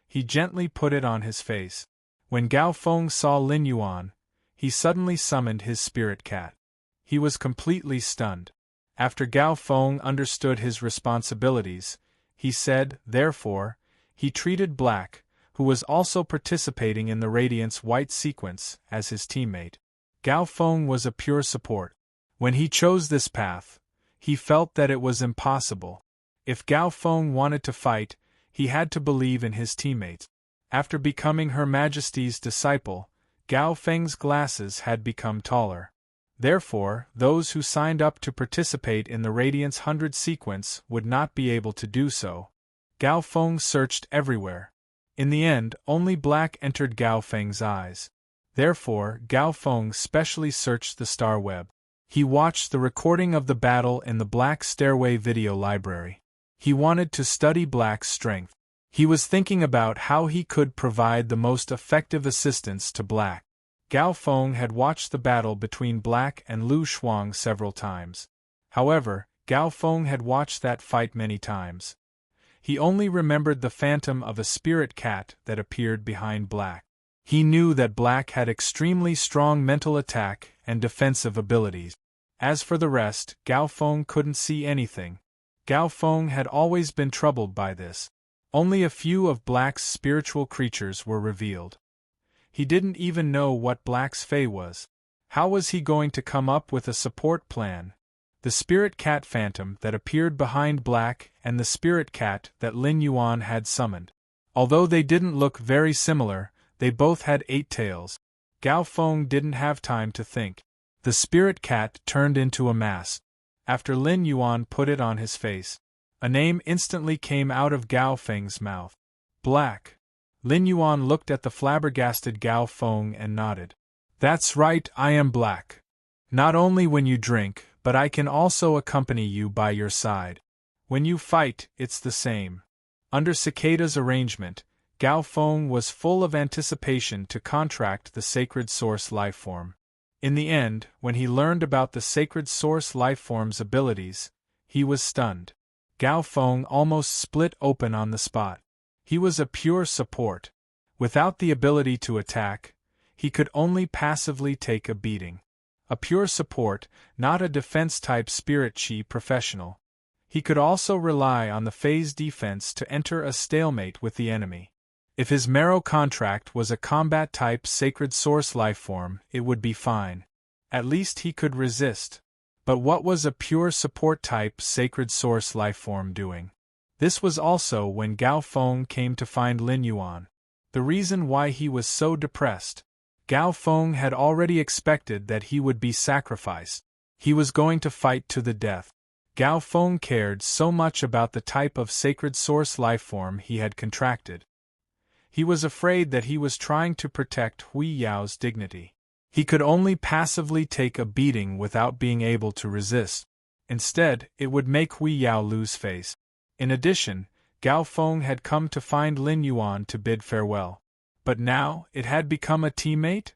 He gently put it on his face. When Gao Feng saw Lin Yuan, he suddenly summoned his spirit cat. He was completely stunned. After Gao Feng understood his responsibilities, he said, therefore, he treated Black, who was also participating in the Radiance White sequence, as his teammate. Gao Feng was a pure support. When he chose this path, he felt that it was impossible. If Gao Feng wanted to fight, he had to believe in his teammates. After becoming Her Majesty's disciple, Gao Feng's glasses had become taller. Therefore, those who signed up to participate in the Radiance 100 sequence would not be able to do so. Gao Feng searched everywhere. In the end, only Black entered Gao Feng's eyes. Therefore, Gao Feng specially searched the star web. He watched the recording of the battle in the Black Stairway video library. He wanted to study Black's strength. He was thinking about how he could provide the most effective assistance to Black. Gao Feng had watched the battle between Black and Lu Shuang several times. However, Gao Feng had watched that fight many times. He only remembered the phantom of a spirit cat that appeared behind Black. He knew that Black had extremely strong mental attack and defensive abilities. As for the rest, Gao Feng couldn't see anything. Gao Feng had always been troubled by this. Only a few of Black's spiritual creatures were revealed. He didn't even know what Black's Fey was. How was he going to come up with a support plan? The spirit cat phantom that appeared behind Black and the spirit cat that Lin Yuan had summoned. Although they didn't look very similar, they both had 8 tails. Gao Feng didn't have time to think. The spirit cat turned into a mask. After Lin Yuan put it on his face, a name instantly came out of Gao Feng's mouth. Black. Lin Yuan looked at the flabbergasted Gao Feng and nodded. That's right, I am Black. Not only when you drink, but I can also accompany you by your side. When you fight, it's the same. Under Cicada's arrangement, Gao Feng was full of anticipation to contract the sacred source lifeform. In the end, when he learned about the sacred source lifeform's abilities, he was stunned. Gao Feng almost split open on the spot. He was a pure support. Without the ability to attack, he could only passively take a beating. A pure support, not a defense-type spirit chi professional. He could also rely on the phase defense to enter a stalemate with the enemy. If his marrow contract was a combat-type sacred source lifeform, it would be fine. At least he could resist. But what was a pure support-type sacred source lifeform doing? This was also when Gao Feng came to find Lin Yuan. The reason why he was so depressed. Gao Feng had already expected that he would be sacrificed. He was going to fight to the death. Gao Feng cared so much about the type of sacred source lifeform he had contracted. He was afraid that he was trying to protect Hui Yao's dignity. He could only passively take a beating without being able to resist. Instead, it would make Hui Yao lose face. In addition, Gao Feng had come to find Lin Yuan to bid farewell. But now, it had become a teammate?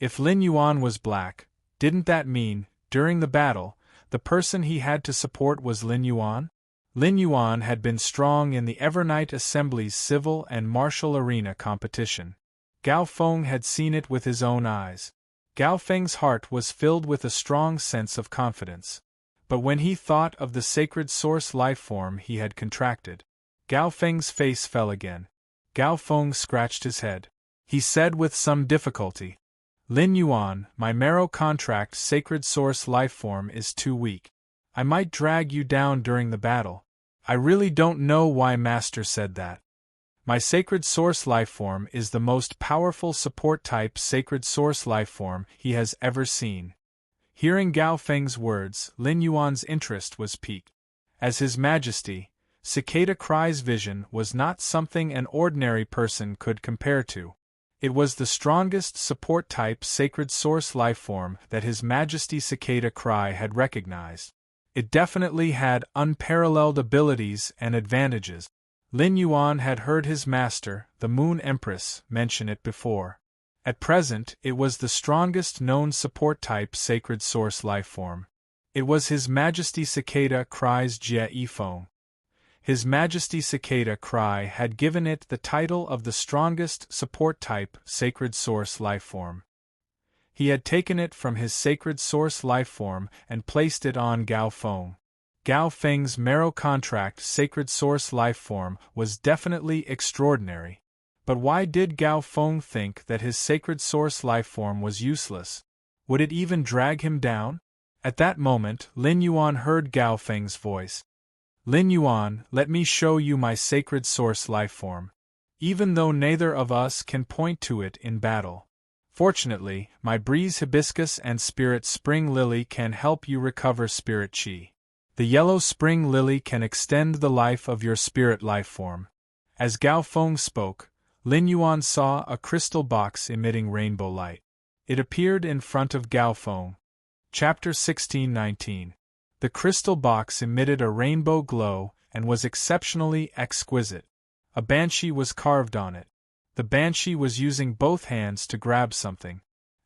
If Lin Yuan was black, didn't that mean, during the battle, the person he had to support was Lin Yuan? Lin Yuan had been strong in the Evernight Assembly's civil and martial arena competition. Gao Feng had seen it with his own eyes. Gao Feng's heart was filled with a strong sense of confidence. But when he thought of the sacred source lifeform he had contracted, Gao Feng's face fell again. Gao Feng scratched his head. He said with some difficulty, "Lin Yuan, my marrow contract sacred source lifeform is too weak. I might drag you down during the battle. I really don't know why Master said that. My sacred source lifeform is the most powerful support-type sacred source lifeform he has ever seen." Hearing Gao Feng's words, Lin Yuan's interest was piqued. As His Majesty, Cicada Cry's vision was not something an ordinary person could compare to. It was the strongest support-type sacred source lifeform that His Majesty Cicada Cry had recognized. It definitely had unparalleled abilities and advantages. Lin Yuan had heard his master, the Moon Empress, mention it before. At present, it was the strongest known support-type sacred source lifeform. It was His Majesty Cicada Cry's Jie Yifeng. His Majesty Cicada Cry had given it the title of the strongest support-type sacred source lifeform. He had taken it from his sacred source lifeform and placed it on Gao Feng. Gao Feng's marrow contract sacred source lifeform was definitely extraordinary. But why did Gao Feng think that his sacred source lifeform was useless? Would it even drag him down? At that moment, Lin Yuan heard Gao Feng's voice. "Lin Yuan, let me show you my sacred source lifeform. Even though neither of us can point to it in battle. Fortunately, my breeze hibiscus and spirit spring lily can help you recover spirit chi. The yellow spring lily can extend the life of your spirit lifeform." As Gao Feng spoke, Lin Yuan saw a crystal box emitting rainbow light. It appeared in front of Gao Feng. Chapter 16-19. The crystal box emitted a rainbow glow and was exceptionally exquisite. A banshee was carved on it. The banshee was using both hands to grab something.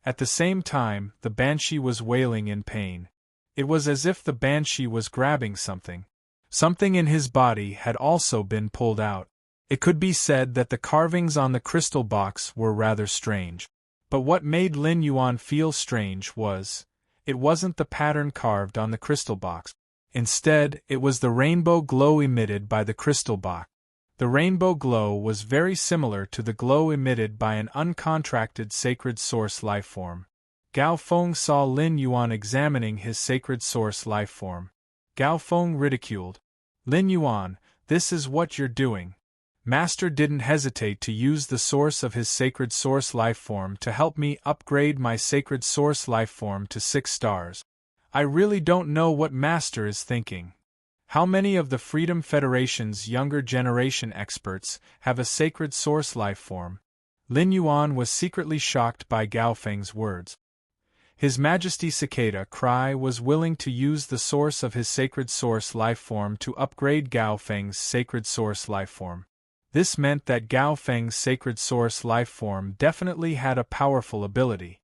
At the same time, the banshee was wailing in pain. It was as if the banshee was grabbing something. Something in his body had also been pulled out. It could be said that the carvings on the crystal box were rather strange. But what made Lin Yuan feel strange was, it wasn't the pattern carved on the crystal box. Instead, it was the rainbow glow emitted by the crystal box. The rainbow glow was very similar to the glow emitted by an uncontracted sacred source lifeform. Gao Feng saw Lin Yuan examining his sacred source lifeform. Gao Feng ridiculed. "Lin Yuan, this is what you're doing." Master didn't hesitate to use the source of his sacred source lifeform to help me upgrade my sacred source lifeform to 6 stars. I really don't know what Master is thinking. How many of the Freedom Federation's younger generation experts have a sacred source lifeform? Lin Yuan was secretly shocked by Gao Feng's words. His Majesty Cicada Cry was willing to use the source of his sacred source lifeform to upgrade Gao Feng's sacred source lifeform. This meant that Gao Feng's sacred source lifeform definitely had a powerful ability.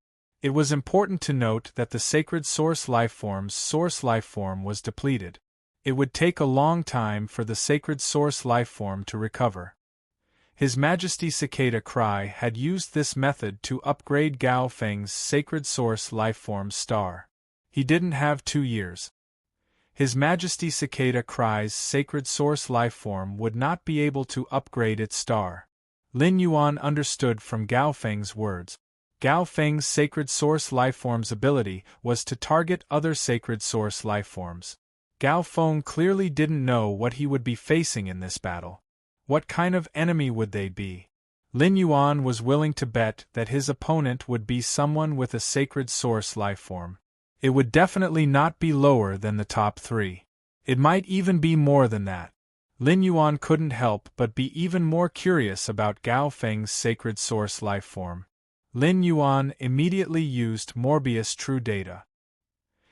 It was important to note that the sacred source lifeform's source lifeform was depleted. It would take a long time for the sacred source lifeform to recover. His Majesty Cicada Cry had used this method to upgrade Gao Feng's sacred source lifeform star. He didn't have 2 years. His Majesty Cicada Cry's sacred source lifeform would not be able to upgrade its star. Lin Yuan understood from Gao Feng's words. Gao Feng's sacred source lifeform's ability was to target other sacred source lifeforms. Gao Feng clearly didn't know what he would be facing in this battle. What kind of enemy would they be? Lin Yuan was willing to bet that his opponent would be someone with a sacred source lifeform. It would definitely not be lower than the top 3. It might even be more than that. Lin Yuan couldn't help but be even more curious about Gao Feng's sacred source lifeform. Lin Yuan immediately used Morbius True Data.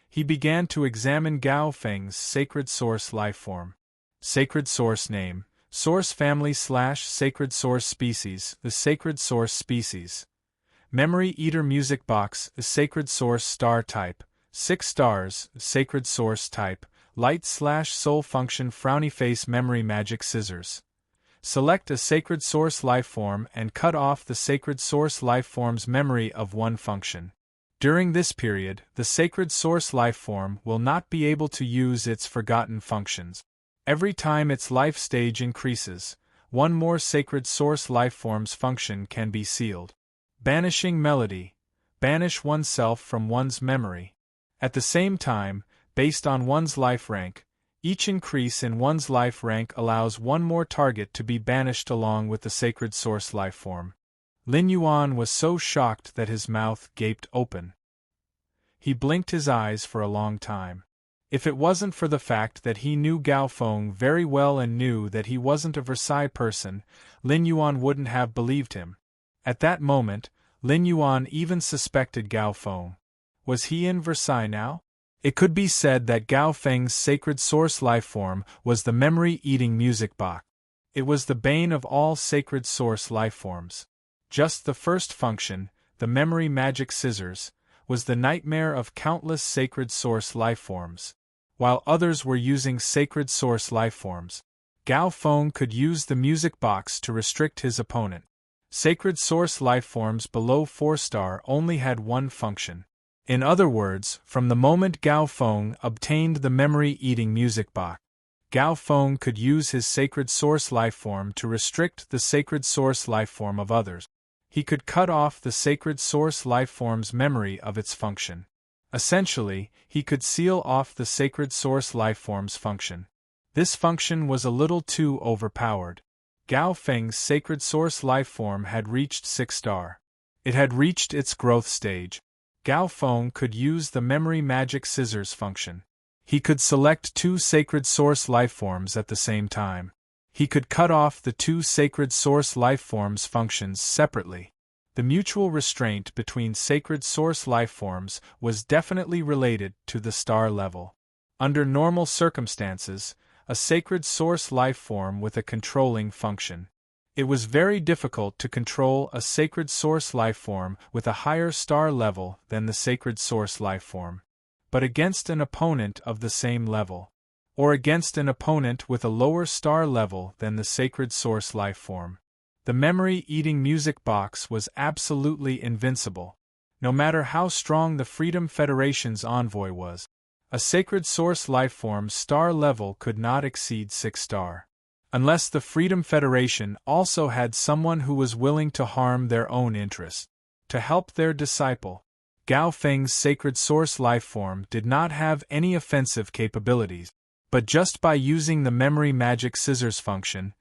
He began to examine Gao Feng's sacred source lifeform. Sacred source name. Source family / sacred source species, the sacred source species. Memory eater music box, the sacred source star type, 6 stars, sacred source type, light / soul function frowny face memory magic scissors. Select a sacred source lifeform and cut off the sacred source lifeform's memory of one function. During this period, the sacred source lifeform will not be able to use its forgotten functions. Every time its life stage increases, one more sacred source lifeform's function can be sealed. Banishing melody. Banish oneself from one's memory. At the same time, based on one's life rank, each increase in one's life rank allows one more target to be banished along with the sacred source lifeform. Lin Yuan was so shocked that his mouth gaped open. He blinked his eyes for a long time. If it wasn't for the fact that he knew Gao Feng very well and knew that he wasn't a Versailles person, Lin Yuan wouldn't have believed him. At that moment, Lin Yuan even suspected Gao Feng. Was he in Versailles now? It could be said that Gao Feng's sacred source lifeform was the memory-eating music box. It was the bane of all sacred source lifeforms. Just the first function, the memory magic scissors, was the nightmare of countless sacred source lifeforms. While others were using sacred source lifeforms, Gao Feng could use the music box to restrict his opponent. Sacred source lifeforms below 4-star only had one function. In other words, from the moment Gao Feng obtained the memory-eating music box, Gao Feng could use his sacred source lifeform to restrict the sacred source lifeform of others. He could cut off the sacred source lifeform's memory of its function. Essentially, he could seal off the sacred source lifeform's function. This function was a little too overpowered. Gao Feng's sacred source lifeform had reached 6-star. It had reached its growth stage. Gao Feng could use the memory magic scissors function. He could select 2 sacred source lifeforms at the same time. He could cut off the 2 sacred source lifeforms' functions separately. The mutual restraint between sacred source lifeforms was definitely related to the star level. Under normal circumstances, a sacred source lifeform with a controlling function. It was very difficult to control a sacred source lifeform with a higher star level than the sacred source lifeform. But against an opponent of the same level, or against an opponent with a lower star level than the sacred source lifeform, the memory-eating music box was absolutely invincible. No matter how strong the Freedom Federation's envoy was, a sacred source lifeform's star level could not exceed 6-star. Unless the Freedom Federation also had someone who was willing to harm their own interests, to help their disciple. Gao Feng's sacred source lifeform did not have any offensive capabilities, but just by using the memory magic scissors function,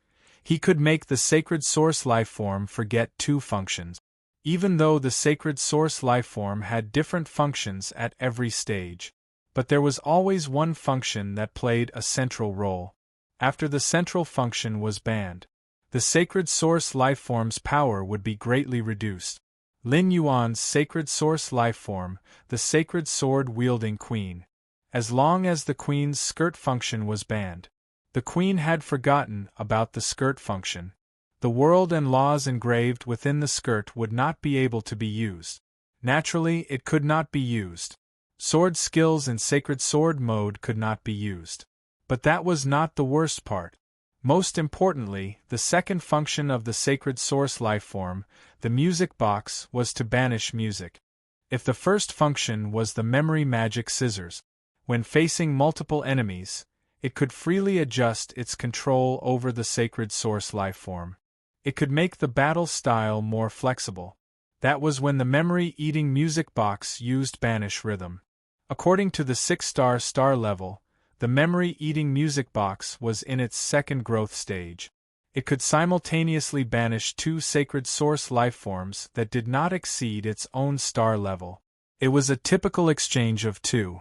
he could make the sacred source lifeform forget 2 functions. Even though the sacred source lifeform had different functions at every stage, but there was always one function that played a central role. After the central function was banned, the sacred source lifeform's power would be greatly reduced. Lin Yuan's sacred source lifeform, the sacred sword-wielding queen. As long as the queen's skirt function was banned, the queen had forgotten about the skirt function. The world and laws engraved within the skirt would not be able to be used. Naturally, it could not be used. Sword skills in Sacred Sword mode could not be used. But that was not the worst part. Most importantly, the second function of the Sacred Source Lifeform, the Music Box, was to banish music. If the first function was the Memory Magic Scissors, when facing multiple enemies, it could freely adjust its control over the Sacred Source Lifeform. It could make the battle style more flexible. That was when the Memory-Eating Music Box used Banish Rhythm. According to the 6-star star level, the Memory-Eating Music Box was in its second growth stage. It could simultaneously banish 2 Sacred Source Lifeforms that did not exceed its own star level. It was a typical exchange of 2.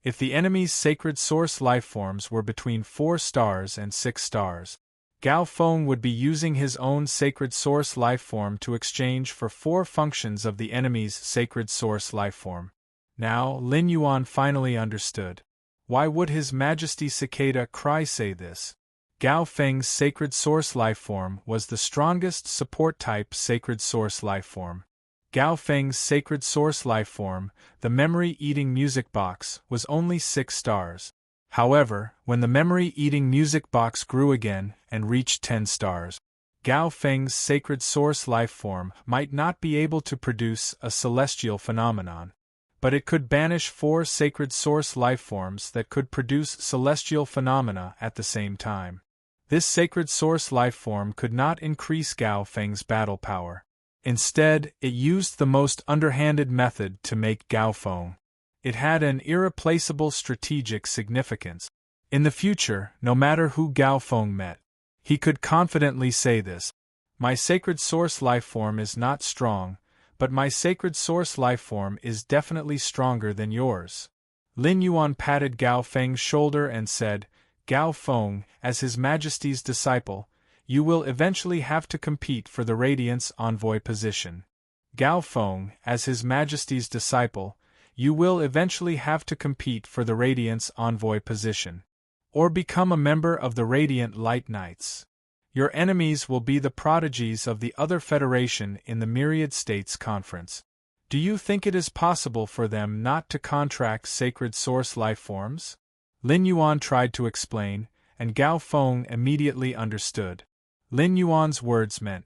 If the enemy's Sacred Source Lifeforms were between 4 stars and 6 stars, Gao Feng would be using his own Sacred Source Lifeform to exchange for 4 functions of the enemy's Sacred Source Lifeform. Now, Lin Yuan finally understood. Why would His Majesty Cicada Cry say this? Gao Feng's Sacred Source Lifeform was the strongest support-type Sacred Source Lifeform. Gao Feng's Sacred Source Lifeform, the Memory-Eating Music Box, was only 6 stars. However, when the Memory-Eating Music Box grew again and reached 10 stars, Gao Feng's Sacred Source Lifeform might not be able to produce a celestial phenomenon, but it could banish 4 Sacred Source Lifeforms that could produce celestial phenomena at the same time. This Sacred Source Lifeform could not increase Gao Feng's battle power. Instead, it used the most underhanded method to make Gao Feng. It had an irreplaceable strategic significance. In the future, no matter who Gao Feng met, he could confidently say this: "My Sacred Source Lifeform is not strong, but my Sacred Source Lifeform is definitely stronger than yours." Lin Yuan patted Gao Feng's shoulder and said, "Gao Feng, as His Majesty's disciple, you will eventually have to compete for the Radiance Envoy position. Gao Feng, as His Majesty's disciple, you will eventually have to compete for the Radiance Envoy position, or become a member of the Radiant Light Knights. Your enemies will be the prodigies of the other Federation in the Myriad States Conference. Do you think it is possible for them not to contract Sacred Source Lifeforms?" Lin Yuan tried to explain, and Gao Feng immediately understood. Lin Yuan's words meant.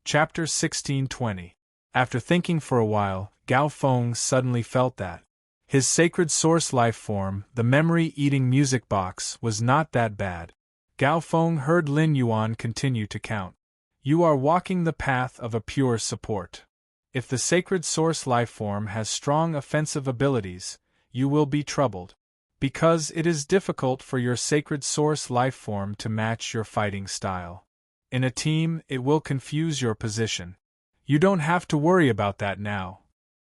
Chapter 1620. After thinking for a while, Gao Feng suddenly felt that his Sacred Source Lifeform, the Memory-Eating Music Box, was not that bad. Gao Feng heard Lin Yuan continue to count. "You are walking the path of a pure support. If the Sacred Source Lifeform has strong offensive abilities, you will be troubled, because it is difficult for your Sacred Source Lifeform to match your fighting style. In a team, it will confuse your position. You don't have to worry about that now."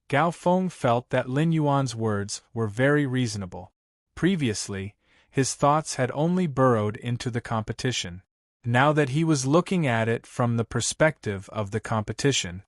Gao Feng felt that Lin Yuan's words were very reasonable. Previously, his thoughts had only burrowed into the competition. Now that he was looking at it from the perspective of the competition,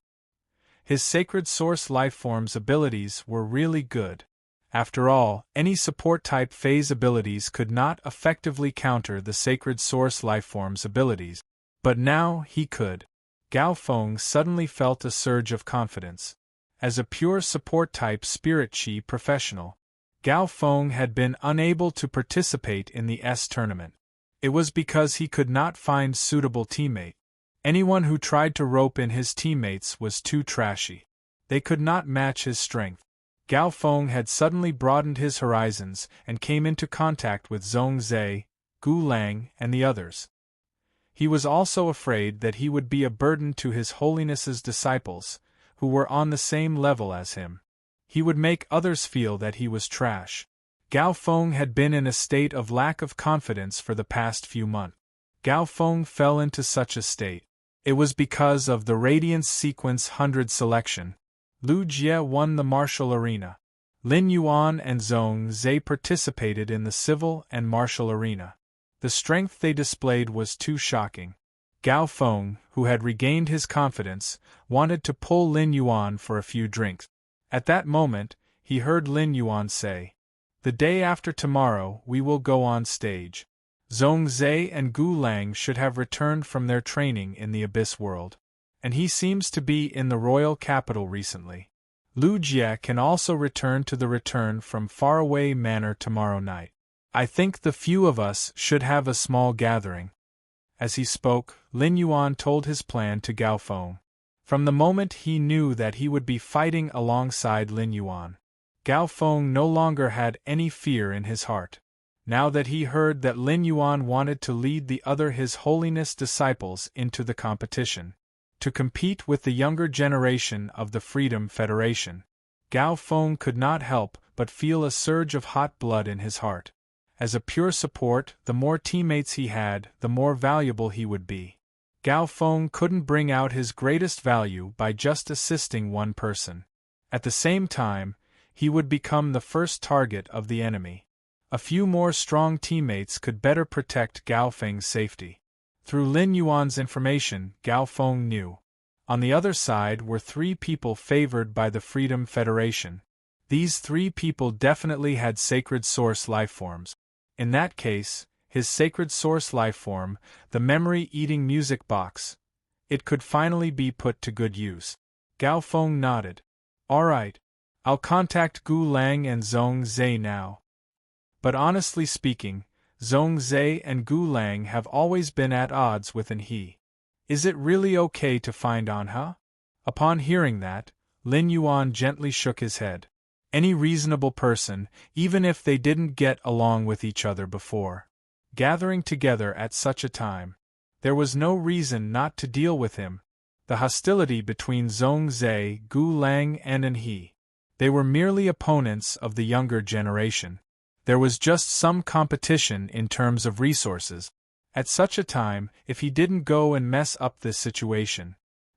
his Sacred Source Lifeform's abilities were really good. After all, any support-type phase abilities could not effectively counter the Sacred Source Lifeform's abilities, but now he could. Gao Feng suddenly felt a surge of confidence. As a pure support-type Spirit Chi professional, Gao Feng had been unable to participate in the S tournament. It was because he could not find suitable teammate. Anyone who tried to rope in his teammates was too trashy. They could not match his strength. Gao Feng had suddenly broadened his horizons and came into contact with Zhong Zhe, Gu Lang, and the others. He was also afraid that he would be a burden to His Holiness's disciples, who were on the same level as him. He would make others feel that he was trash. Gao Feng had been in a state of lack of confidence for the past few months. Gao Feng fell into such a state. It was because of the Radiance Sequence 100 selection. Lu Jie won the martial arena. Lin Yuan and Zhong Zhe participated in the civil and martial arena. The strength they displayed was too shocking. Gao Feng, who had regained his confidence, wanted to pull Lin Yuan for a few drinks. At that moment, he heard Lin Yuan say, "The day after tomorrow we will go on stage." Zhong Zhe and Gu Lang should have returned from their training in the Abyss World, and he seems to be in the royal capital recently. Lu Jie can also return to the return from faraway manor tomorrow night. I think the few of us should have a small gathering. As he spoke, Lin Yuan told his plan to Gao Feng. From the moment he knew that he would be fighting alongside Lin Yuan, Gao Feng no longer had any fear in his heart. Now that he heard that Lin Yuan wanted to lead the other His Holiness disciples into the competition, to compete with the younger generation of the Freedom Federation, Gao Feng could not help but feel a surge of hot blood in his heart. As a pure support, the more teammates he had, the more valuable he would be. Gao Feng couldn't bring out his greatest value by just assisting one person. At the same time, he would become the first target of the enemy. A few more strong teammates could better protect Gao Feng's safety. Through Lin Yuan's information, Gao Feng knew. On the other side were 3 people favored by the Freedom Federation. These 3 people definitely had sacred source lifeforms. In that case, his sacred source lifeform, the memory-eating music box, it could finally be put to good use. Gao Feng nodded. All right. I'll contact Gu Lang and Zhong Zhe now. But honestly speaking, Zhong Zhe and Gu Lang have always been at odds with an he. Is it really okay to find Anha? Upon hearing that, Lin Yuan gently shook his head. Any reasonable person, even if they didn't get along with each other before, gathering together at such a time, there was no reason not to deal with him. The hostility between Zhong Zhe, Gu Lang and an he. They were merely opponents of the younger generation. There was just some competition in terms of resources. At such a time, if he didn't go and mess up this situation,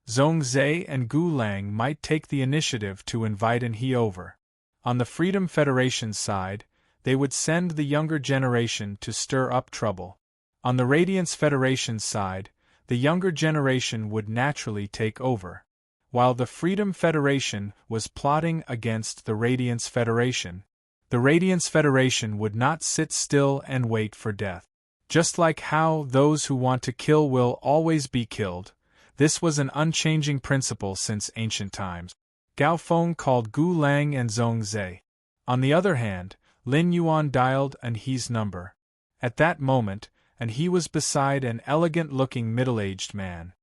Zhong Zhe and Gu Lang might take the initiative to invite an he over. On the Freedom Federation's side, they would send the younger generation to stir up trouble. On the Radiance Federation's side, the younger generation would naturally take over. While the Freedom Federation was plotting against the Radiance Federation, the Radiance Federation would not sit still and wait for death. Just like how those who want to kill will always be killed, this was an unchanging principle since ancient times. Gao Feng called Gu Lang and Zhong Zhe. On the other hand, Lin Yuan dialed an he's number. At that moment, and he was beside an elegant-looking middle-aged man.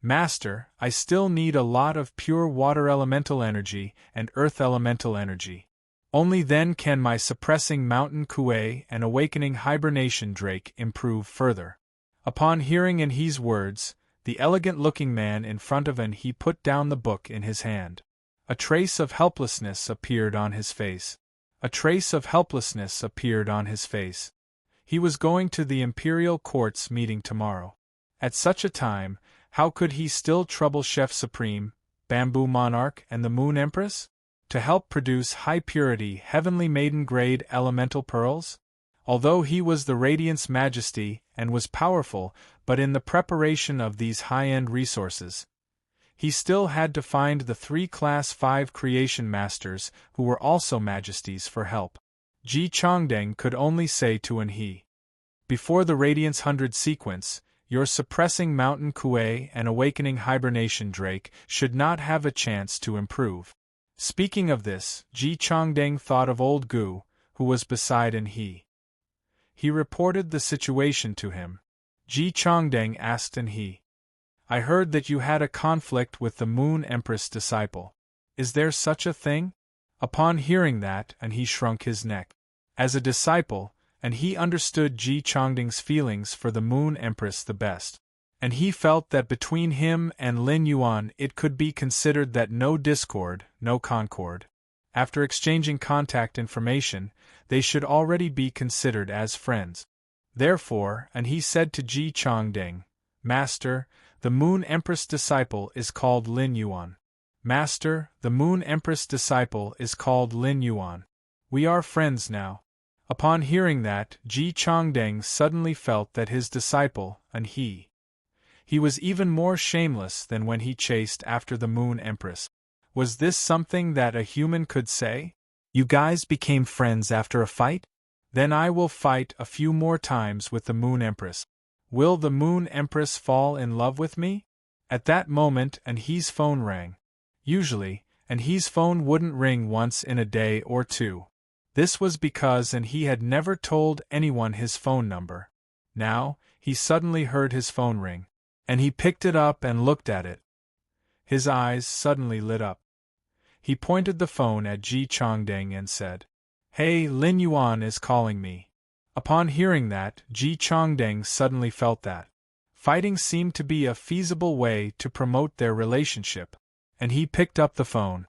Master, I still need a lot of pure water elemental energy and earth elemental energy. Only then can my suppressing mountain kuei and awakening hibernation drake improve further. Upon hearing an he's words, the elegant-looking man in front of an he put down the book in his hand. A trace of helplessness appeared on his face. A trace of helplessness appeared on his face. He was going to the Imperial Court's meeting tomorrow. At such a time, how could he still trouble Chef Supreme, Bamboo Monarch and the Moon Empress? To help produce high-purity, heavenly maiden-grade elemental pearls? Although he was the Radiance Majesty and was powerful, but in the preparation of these high-end resources, he still had to find the 3 Class 5 Creation Masters who were also Majesties for help. Ji Chongdeng could only say to an he. Before the Radiance 100 sequence, your suppressing Mountain Kuei and awakening Hibernation Drake should not have a chance to improve. Speaking of this, Ji Chongdeng thought of old Gu, who was beside an he. He reported the situation to him. Ji Chongdeng asked an he. I heard that you had a conflict with the Moon Empress disciple. Is there such a thing? Upon hearing that, and he shrunk his neck. As a disciple, and he understood Ji Chongdeng's feelings for the Moon Empress the best. And he felt that between him and Lin Yuan it could be considered that no discord, no concord. After exchanging contact information, they should already be considered as friends. Therefore, and he said to Ji Chongdeng, Master, the Moon Empress disciple is called Lin Yuan. Master, the Moon Empress disciple is called Lin Yuan. We are friends now. Upon hearing that, Ji Chongdeng suddenly felt that his disciple, and he was even more shameless than when he chased after the Moon Empress. Was this something that a human could say? You guys became friends after a fight? Then I will fight a few more times with the Moon Empress. Will the Moon Empress fall in love with me? At that moment an he's phone rang. Usually, and he's phone wouldn't ring once in a day or two. This was because he had never told anyone his phone number. Now, he suddenly heard his phone ring, and he picked it up and looked at it. His eyes suddenly lit up. He pointed the phone at Ji Chongdeng and said, "Hey, Lin Yuan is calling me." Upon hearing that, Ji Chongdeng suddenly felt that fighting seemed to be a feasible way to promote their relationship, and he picked up the phone.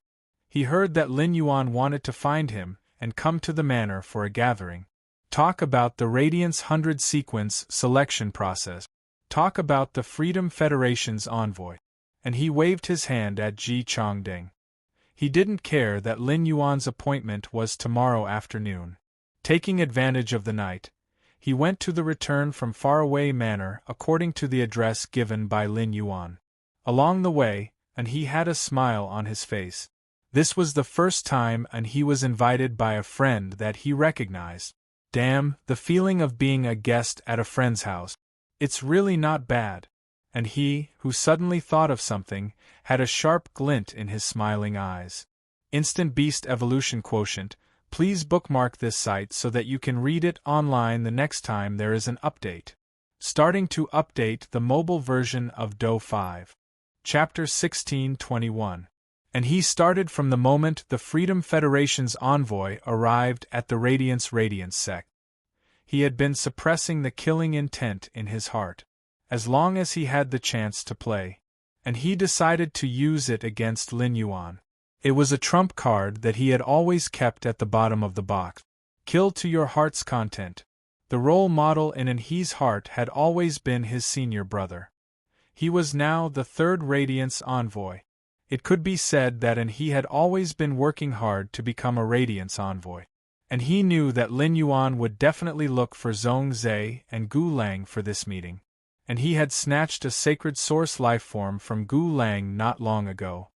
He heard that Lin Yuan wanted to find him and come to the manor for a gathering. Talk about the Radiance 100 sequence selection process. Talk about the Freedom Federation's envoy. And he waved his hand at Ji Chongdeng. He didn't care that Lin Yuan's appointment was tomorrow afternoon. Taking advantage of the night, he went to the return from faraway manor according to the address given by Lin Yuan. Along the way, he had a smile on his face. This was the first time he was invited by a friend that he recognized. Damn, the feeling of being a guest at a friend's house. It's really not bad. And he, who suddenly thought of something, had a sharp glint in his smiling eyes. Instant Beast Evolution Quotient. Please bookmark this site so that you can read it online the next time there is an update. Starting to update the mobile version of Do 5. Chapter 1621. And he started from the moment the Freedom Federation's envoy arrived at the Radiance sect. He had been suppressing the killing intent in his heart, as long as he had the chance to play, and he decided to use it against Lin Yuan. It was a trump card that he had always kept at the bottom of the box. Kill to your heart's content. The role model in he's heart had always been his senior brother. He was now the third Radiance envoy. It could be said that he had always been working hard to become a Radiance envoy. And he knew that Lin Yuan would definitely look for Zhong Zhe and Gu Lang for this meeting. And he had snatched a sacred source lifeform from Gu Lang not long ago.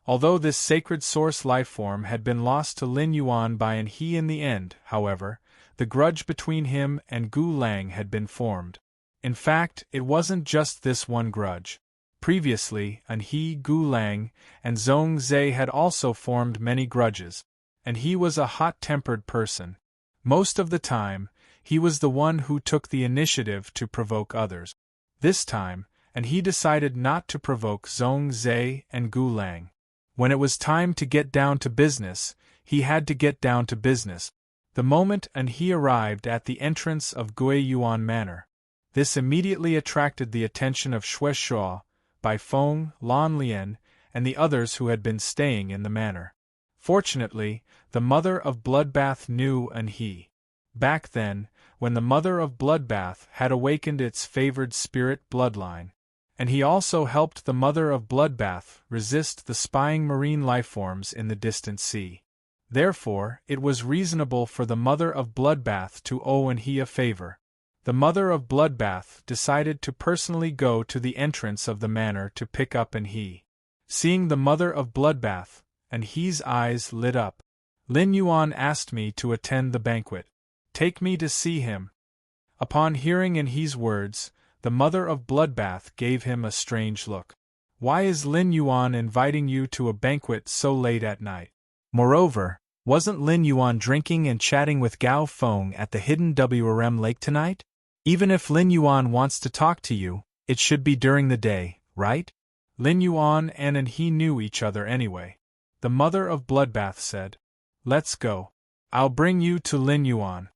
Although this sacred source lifeform had been lost to Lin Yuan by he in the end, however, the grudge between him and Gu Lang had been formed. In fact, it wasn't just this one grudge. Previously, he, Gu Lang, and Zhong Zhe had also formed many grudges, and he was a hot-tempered person. Most of the time, he was the one who took the initiative to provoke others. This time, he decided not to provoke Zhong Zhe and Gu Lang. When it was time to get down to business, he had to get down to business. The moment he arrived at the entrance of Guiyuan Manor, this immediately attracted the attention of Xue Shuo, Bai Feng, Lan Lian, and the others who had been staying in the manor. Fortunately, the Mother of Bloodbath knew he. Back then, when the Mother of Bloodbath had awakened its favored spirit bloodline, and he also helped the Mother of Bloodbath resist the spying marine lifeforms in the distant sea. Therefore, it was reasonable for the Mother of Bloodbath to owe he a favor. The Mother of Bloodbath decided to personally go to the entrance of the manor to pick up he. Seeing the Mother of Bloodbath, he's eyes lit up. Lin Yuan asked me to attend the banquet. Take me to see him. Upon hearing he's words, the Mother of Bloodbath gave him a strange look. Why is Lin Yuan inviting you to a banquet so late at night? Moreover, wasn't Lin Yuan drinking and chatting with Gao Feng at the hidden WRM lake tonight? Even if Lin Yuan wants to talk to you, it should be during the day, right? Lin Yuan and he knew each other anyway. The Mother of Bloodbath said, "Let's go. I'll bring you to Lin Yuan."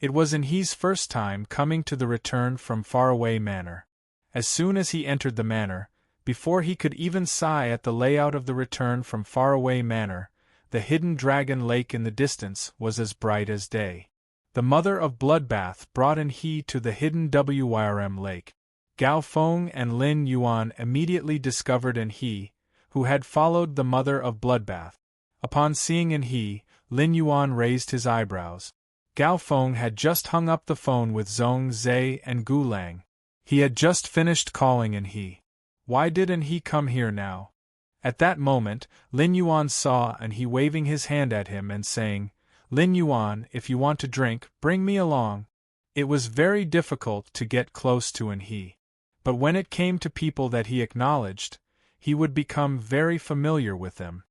It was he's first time coming to the return from faraway manor. As soon as he entered the manor, before he could even sigh at the layout of the return from faraway manor, the hidden dragon lake in the distance was as bright as day. The Mother of Bloodbath brought he to the hidden WRM lake. Gao Feng and Lin Yuan immediately discovered he, who had followed the Mother of Bloodbath. Upon seeing he, Lin Yuan raised his eyebrows. Gao Feng had just hung up the phone with Zhong Zhe and Gu Lang. He had just finished calling he. Why didn't he come here now? At that moment, Lin Yuan saw he waving his hand at him and saying, "Lin Yuan, if you want to drink, bring me along." It was very difficult to get close to he. But when it came to people that he acknowledged, he would become very familiar with them.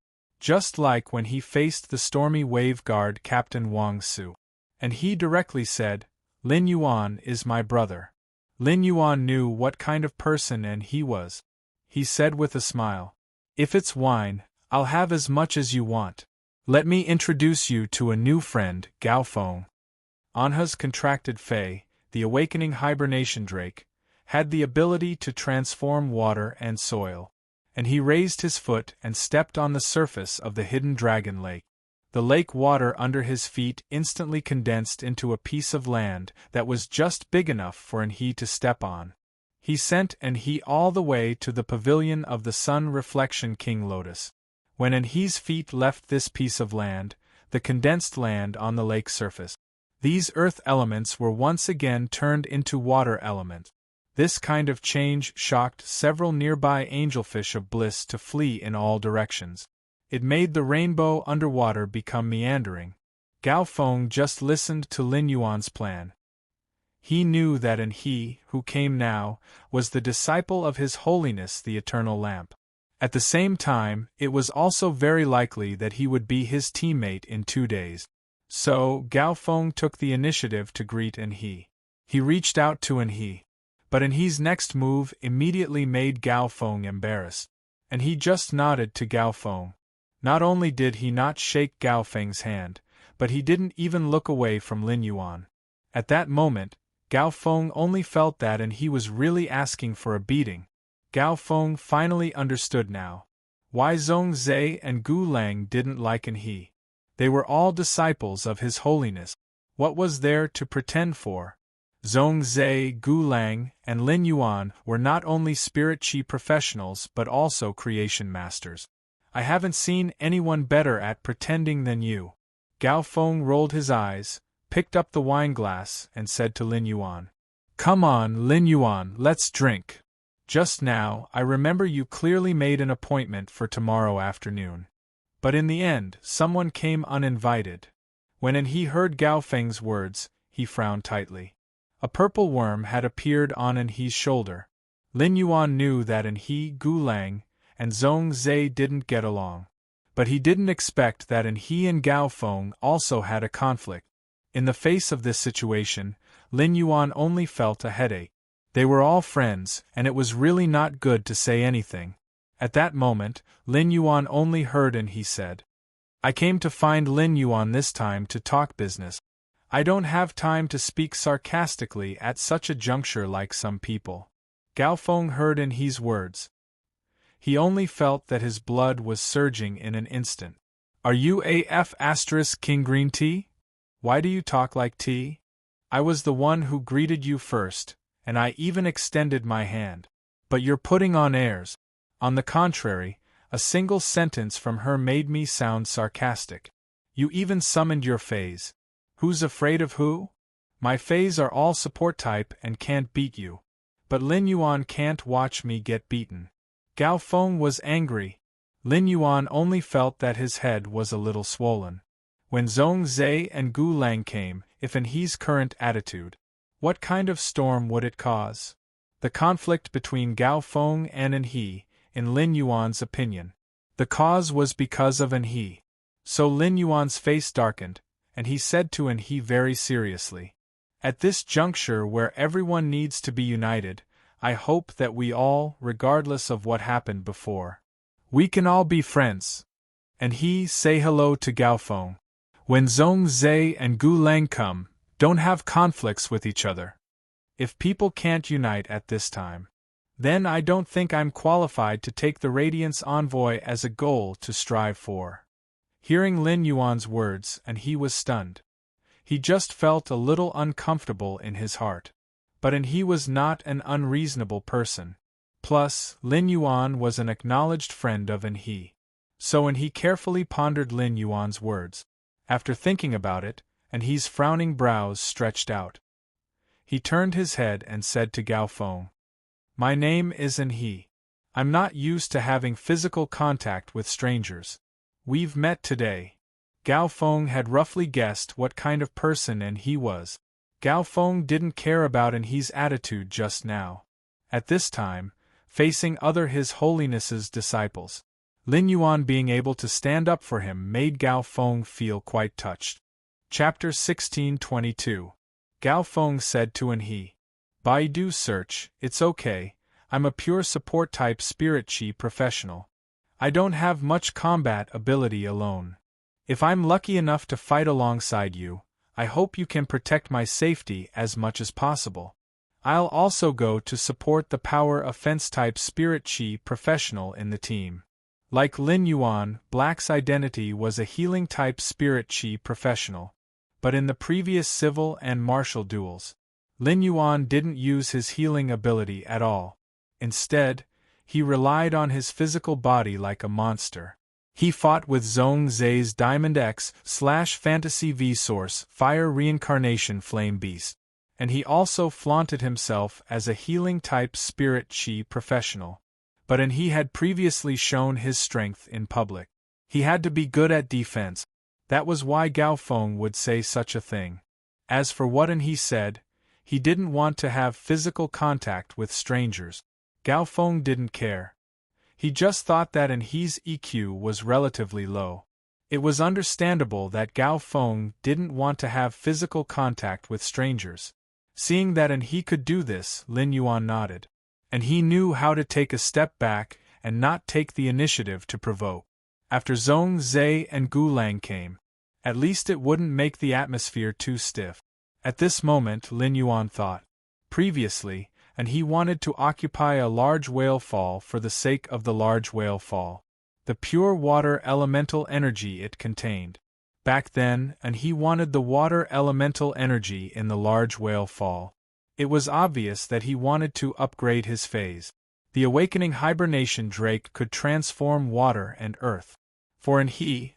just like when he faced the stormy wave guard Captain Wang Su. And he directly said, "Lin Yuan is my brother." Lin Yuan knew what kind of person and he was. He said with a smile, "If it's wine, I'll have as much as you want. Let me introduce you to a new friend, Gao Feng." Anha's contracted Fei, the awakening hibernation drake, had the ability to transform water and soil, and he raised his foot and stepped on the surface of the hidden dragon lake. The lake water under his feet instantly condensed into a piece of land that was just big enough for he to step on. He sent he all the way to the pavilion of the Sun Reflection King Lotus. When he's feet left this piece of land, the condensed land on the lake surface, these earth elements were once again turned into water elements. This kind of change shocked several nearby angelfish of bliss to flee in all directions. It made the rainbow underwater become meandering. Gao Feng just listened to Lin Yuan's plan. He knew that he, who came now, was the disciple of His Holiness the Eternal Lamp. At the same time, it was also very likely that he would be his teammate in 2 days. So, Gao Feng took the initiative to greet he. He reached out to he. But he's next move immediately made Gao Feng embarrassed. And he just nodded to Gao Feng. Not only did he not shake Gao Feng's hand, but he didn't even look away from Lin Yuan. At that moment, Gao Feng only felt that he was really asking for a beating. Gao Feng finally understood now why Zhong Zhe and Gu Lang didn't like he. They were all disciples of His Holiness. What was there to pretend for? Zhong Zhe, Gu Lang, and Lin Yuan were not only spirit chi professionals but also creation masters. I haven't seen anyone better at pretending than you. Gao Feng rolled his eyes, picked up the wine glass, and said to Lin Yuan, "Come on, Lin Yuan, let's drink. Just now, I remember you clearly made an appointment for tomorrow afternoon." But in the end, someone came uninvited. When he heard Gao Feng's words, he frowned tightly. A purple worm had appeared on he's shoulder. Lin Yuan knew that he, Gu Lang, and Zhong Zhe didn't get along. But he didn't expect that he and Gao Feng also had a conflict. In the face of this situation, Lin Yuan only felt a headache. They were all friends, and it was really not good to say anything. At that moment, Lin Yuan only heard he said, "I came to find Lin Yuan this time to talk business. I don't have time to speak sarcastically at such a juncture like some people." Gao Feng heard he's words. He only felt that his blood was surging in an instant. "Are you AF King Green Tea? Why do you talk like tea? I was the one who greeted you first, and I even extended my hand. But you're putting on airs." On the contrary, a single sentence from her made me sound sarcastic. "You even summoned your fays. Who's afraid of who? My fays are all support type and can't beat you. But Lin Yuan can't watch me get beaten." Gao Feng was angry. Lin Yuan only felt that his head was a little swollen. When Zhong Zhe and Gu Lang came, if he's current attitude, what kind of storm would it cause? The conflict between Gao Feng and he, in Lin Yuan's opinion. The cause was because of he. So Lin Yuan's face darkened, and he said to he very seriously, "At this juncture where everyone needs to be united, I hope that we all, regardless of what happened before, we can all be friends. And he say hello to Gao Feng. When Zhong Zhe and Gu Lang come, don't have conflicts with each other. If people can't unite at this time, then I don't think I'm qualified to take the Radiance Envoy as a goal to strive for." Hearing Lin Yuan's words, he was stunned. He just felt a little uncomfortable in his heart. But he was not an unreasonable person. Plus, Lin Yuan was an acknowledged friend of he. So he carefully pondered Lin Yuan's words. After thinking about it, he's frowning brows stretched out, he turned his head and said to Gao Feng, "My name is he. I'm not used to having physical contact with strangers. We've met today." Gao Feng had roughly guessed what kind of person he was. Gao Feng didn't care about he's attitude just now. At this time, facing other His Holiness's disciples, Lin Yuan being able to stand up for him made Gao Feng feel quite touched. Chapter 1622. Gao Feng said to He. Baidu search, it's okay, I'm a pure support type spirit chi professional. I don't have much combat ability alone. If I'm lucky enough to fight alongside you, I hope you can protect my safety as much as possible. I'll also go to support the power offense type spirit chi professional in the team. Like Lin Yuan, Black's identity was a healing type spirit chi professional. But in the previous civil and martial duels, Lin Yuan didn't use his healing ability at all. Instead, he relied on his physical body like a monster. He fought with Zhong Zai's Diamond X/Fantasy V-Source Fire Reincarnation Flame Beast, and he also flaunted himself as a healing-type spirit chi professional. But he had previously shown his strength in public. He had to be good at defense. That was why Gao Feng would say such a thing. As for what he said, he didn't want to have physical contact with strangers. Gao Feng didn't care. He just thought that He's EQ was relatively low. It was understandable that Gao Feng didn't want to have physical contact with strangers. Seeing that he could do this, Lin Yuan nodded. And he knew how to take a step back and not take the initiative to provoke. After Zhong Zai and Gu Lang came, at least it wouldn't make the atmosphere too stiff. At this moment, Lin Yuan thought. Previously, he wanted to occupy a large whale fall for the sake of the large whale fall. The pure water elemental energy it contained. Back then, he wanted the water elemental energy in the large whale fall. It was obvious that he wanted to upgrade his phase. The awakening hibernation drake could transform water and earth. For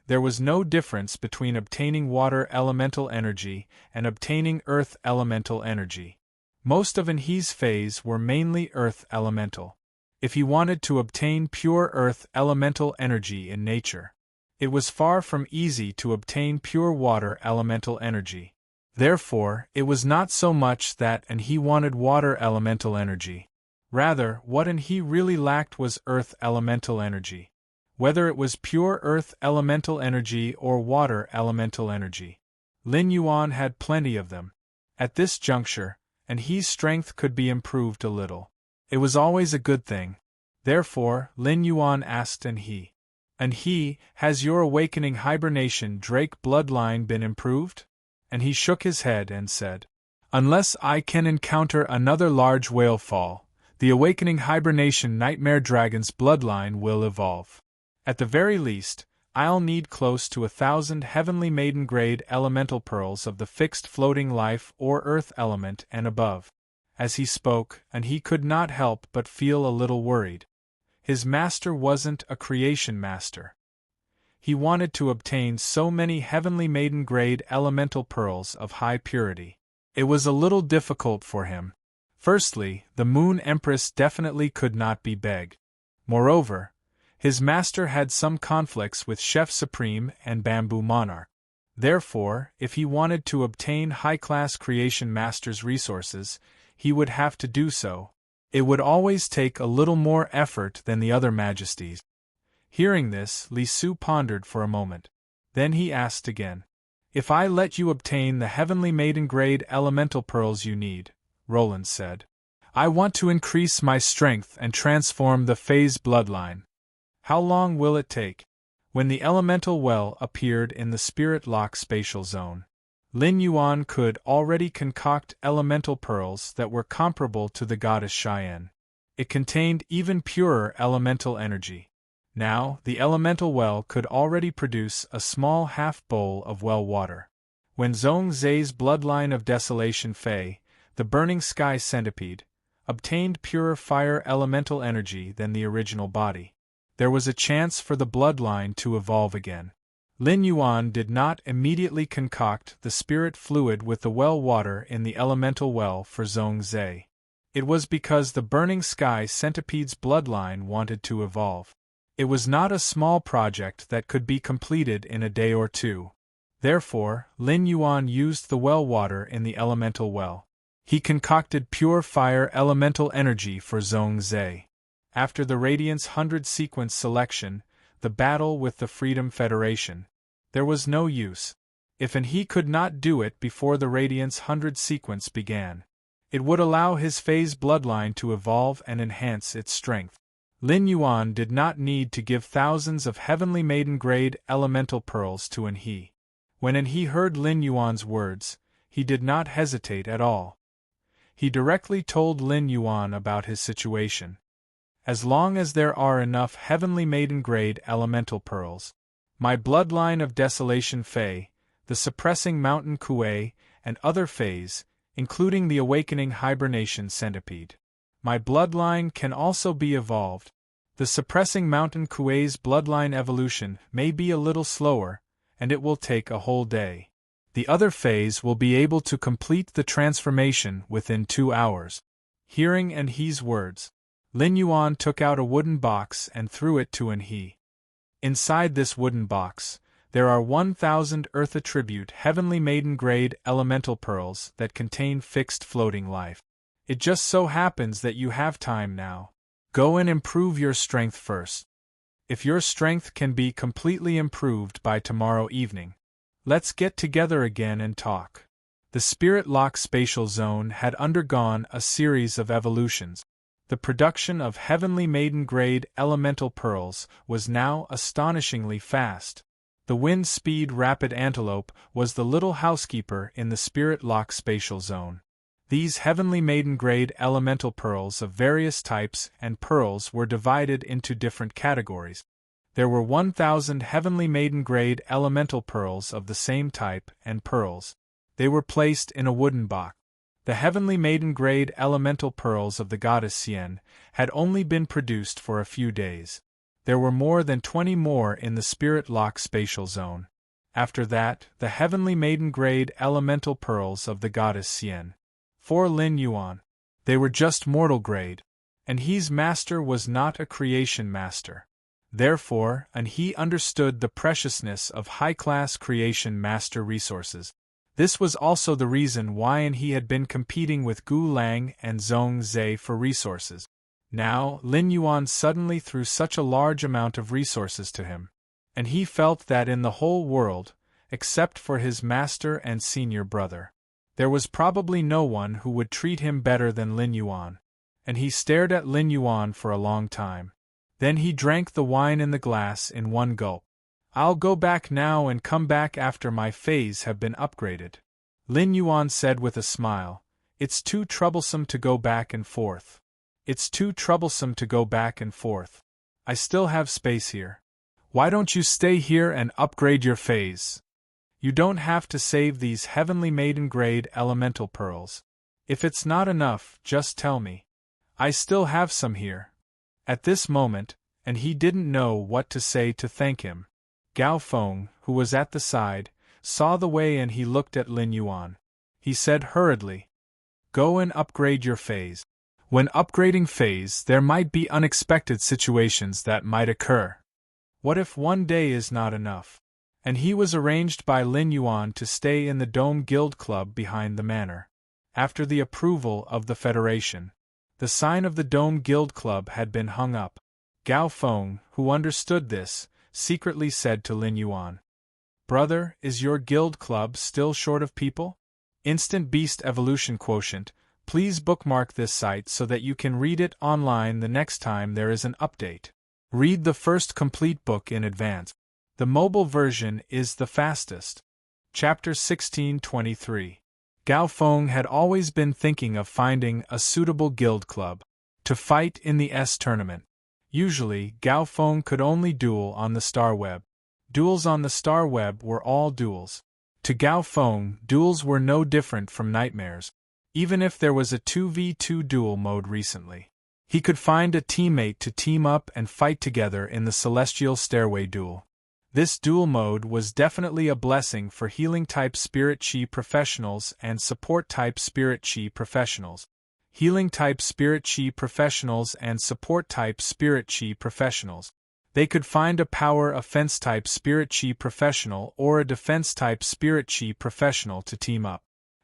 there was no difference between obtaining water elemental energy and obtaining earth elemental energy. Most of He's phase were mainly earth elemental. If he wanted to obtain pure earth elemental energy in nature, it was far from easy to obtain pure water elemental energy. Therefore, it was not so much that he wanted water elemental energy. Rather, what he really lacked was earth elemental energy. Whether it was pure earth elemental energy or water elemental energy, Lin Yuan had plenty of them. At this juncture, He's strength could be improved a little. It was always a good thing. Therefore, Lin Yuan asked He, has your awakening hibernation drake bloodline been improved? He shook his head and said, unless I can encounter another large whale fall, the awakening hibernation nightmare dragon's bloodline will evolve. At the very least, I'll need close to 1,000 heavenly maiden grade elemental pearls of the fixed floating life or earth element and above. As he spoke, he could not help but feel a little worried. His master wasn't a creation master. He wanted to obtain so many heavenly maiden grade elemental pearls of high purity. It was a little difficult for him. Firstly, the Moon Empress definitely could not be begged. Moreover, his master had some conflicts with Chef Supreme and Bamboo Monarch. Therefore, if he wanted to obtain high-class creation master's resources, he would have to do so. It would always take a little more effort than the other majesties. Hearing this, Li Su pondered for a moment. Then he asked again. If I let you obtain the heavenly maiden grade elemental pearls you need, Roland said, I want to increase my strength and transform the phase bloodline. How long will it take? When the elemental well appeared in the spirit lock spatial zone, Lin Yuan could already concoct elemental pearls that were comparable to the goddess Cheyenne. It contained even purer elemental energy. Now, the elemental well could already produce a small half-bowl of well water. When Zhong Zai's bloodline of Desolation Fei, the burning sky centipede, obtained purer fire elemental energy than the original body, there was a chance for the bloodline to evolve again. Lin Yuan did not immediately concoct the spirit fluid with the well water in the elemental well for Zhong Zai. It was because the burning sky centipede's bloodline wanted to evolve. It was not a small project that could be completed in a day or two. Therefore, Lin Yuan used the well water in the elemental well. He concocted pure fire elemental energy for Zhong Zai. After the Radiance 100 sequence selection, the battle with the Freedom Federation. There was no use. If and he could not do it before the Radiance 100 sequence began. It would allow his phase bloodline to evolve and enhance its strength. Lin Yuan did not need to give thousands of heavenly maiden-grade elemental pearls to an he. When an he heard Lin Yuan's words, he did not hesitate at all. He directly told Lin Yuan about his situation. As long as there are enough heavenly maiden-grade elemental pearls, my bloodline of Desolation Fey, the Suppressing Mountain Kuei, and other Feys, including the Awakening Hibernation Centipede. My bloodline can also be evolved. The Suppressing Mountain Kuei's bloodline evolution may be a little slower, and it will take a whole day. The other Feys will be able to complete the transformation within 2 hours. Hearing an he's words, Lin Yuan took out a wooden box and threw it to an he. Inside this wooden box, there are 1,000 Earth Attribute Heavenly Maiden-grade elemental pearls that contain fixed floating life. It just so happens that you have time now. Go and improve your strength first. If your strength can be completely improved by tomorrow evening, let's get together again and talk. The Spirit Lock Spatial Zone had undergone a series of evolutions. The production of Heavenly Maiden-grade elemental pearls was now astonishingly fast. The Wind Speed Rapid Antelope was the little housekeeper in the Spirit Lock Spatial Zone. These Heavenly Maiden-grade elemental pearls of various types and pearls were divided into different categories. There were 1,000 Heavenly Maiden-grade elemental pearls of the same type and pearls. They were placed in a wooden box. The Heavenly Maiden-grade elemental pearls of the goddess Xian had only been produced for a few days. There were more than 20 more in the Spirit Lock Spatial Zone. After that, the Heavenly Maiden-grade elemental pearls of the goddess Xian. For Lin Yuan, they were just mortal grade, and he's master was not a creation master. Therefore, and he understood the preciousness of high-class creation master resources. This was also the reason why and he had been competing with Gu Lang and Zhong Zhe for resources. Now, Lin Yuan suddenly threw such a large amount of resources to him, and he felt that in the whole world, except for his master and senior brother, there was probably no one who would treat him better than Lin Yuan. And he stared at Lin Yuan for a long time. Then he drank the wine in the glass in one gulp. I'll go back now and come back after my phase have been upgraded. Lin Yuan said with a smile, It's too troublesome to go back and forth. It's too troublesome to go back and forth. I still have space here. Why don't you stay here and upgrade your phase? You don't have to save these Heavenly Maiden-grade elemental pearls. If it's not enough, just tell me. I still have some here. At this moment, and he didn't know what to say to thank him, Gao Feng, who was at the side, saw the way and he looked at Lin Yuan. He said hurriedly, Go and upgrade your phase. When upgrading phase, there might be unexpected situations that might occur. What if one day is not enough? And he was arranged by Lin Yuan to stay in the Dome Guild Club behind the manor. After the approval of the Federation, the sign of the Dome Guild Club had been hung up. Gao Feng, who understood this, secretly said to Lin Yuan, Brother, is your guild club still short of people? Instant Beast Evolution Quotient. Please bookmark this site so that you can read it online the next time there is an update. Read the first complete book in advance. The mobile version is the fastest. Chapter 1623. Gao Feng had always been thinking of finding a suitable guild club to fight in the S tournament. Usually, Gao Feng could only duel on the Star Web. Duels on the Star Web were all duels. To Gao Feng, duels were no different from nightmares. Even if there was a 2v2 duel mode recently, he could find a teammate to team up and fight together in the Celestial Stairway duel. This duel mode was definitely a blessing for healing-type Spirit Chi professionals and support-type Spirit Chi professionals. Healing-type Spirit Chi professionals and support-type Spirit Chi professionals. They could find a power offense-type Spirit Chi professional or a defense-type Spirit Chi professional to team up.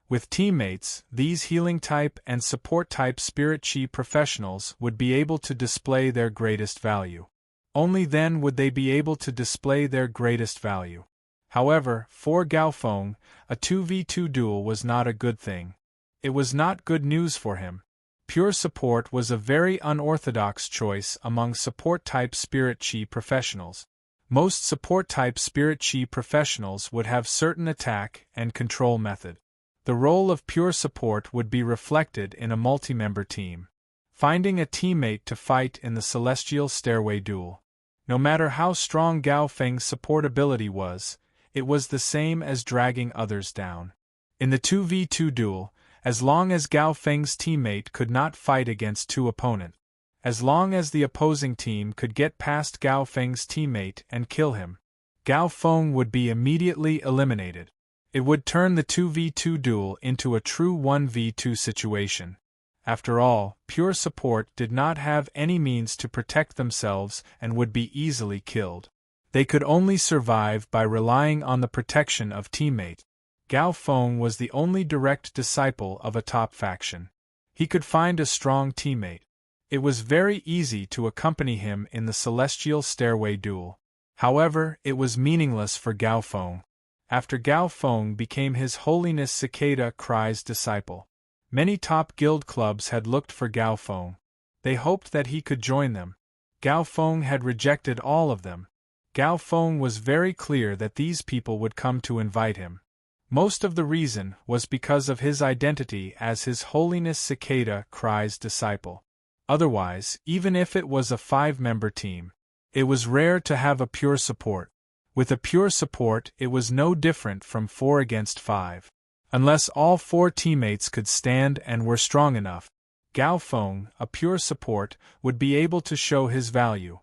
With teammates, these healing-type and support-type Spirit Chi professionals would be able to display their greatest value. Only then would they be able to display their greatest value. However, for Gao Feng, a 2v2 duel was not a good thing. It was not good news for him. Pure support was a very unorthodox choice among support-type spirit chi professionals. Most support-type spirit chi professionals would have certain attack and control method. The role of pure support would be reflected in a multi-member team. Finding a teammate to fight in the Celestial Stairway duel. No matter how strong Gao Feng's support ability was, it was the same as dragging others down. In the 2v2 duel, as long as Gao Feng's teammate could not fight against two opponents, as long as the opposing team could get past Gao Feng's teammate and kill him, Gao Feng would be immediately eliminated. It would turn the 2v2 duel into a true 1v2 situation. After all, pure support did not have any means to protect themselves and would be easily killed. They could only survive by relying on the protection of teammates. Gao Feng was the only direct disciple of a top faction. He could find a strong teammate. It was very easy to accompany him in the Celestial Stairway duel. However, it was meaningless for Gao Feng. After Gao Feng became His Holiness Cicada Cry's disciple, many top guild clubs had looked for Gao Feng. They hoped that he could join them. Gao Feng had rejected all of them. Gao Feng was very clear that these people would come to invite him. Most of the reason was because of his identity as His Holiness Cicada Cry's disciple. Otherwise, even if it was a 5-member team, it was rare to have a pure support. With a pure support, it was no different from 4 against 5. Unless all 4 teammates could stand and were strong enough, Gao Feng, a pure support, would be able to show his value.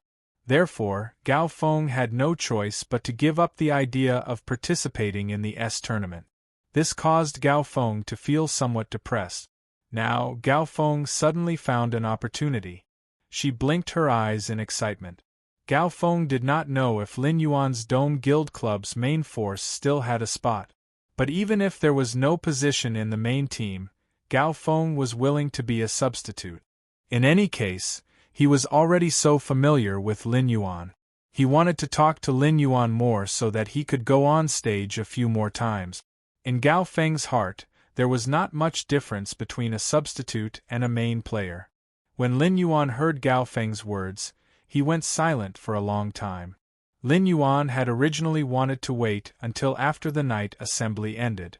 Therefore, Gao Feng had no choice but to give up the idea of participating in the S tournament. This caused Gao Feng to feel somewhat depressed. Now, Gao Feng suddenly found an opportunity. She blinked her eyes in excitement. Gao Feng did not know if Lin Yuan's Dome Guild Club's main force still had a spot. But even if there was no position in the main team, Gao Feng was willing to be a substitute. In any case, he was already so familiar with Lin Yuan. He wanted to talk to Lin Yuan more so that he could go on stage a few more times. In Gao Feng's heart, there was not much difference between a substitute and a main player. When Lin Yuan heard Gao Feng's words, he went silent for a long time. Lin Yuan had originally wanted to wait until after the night assembly ended.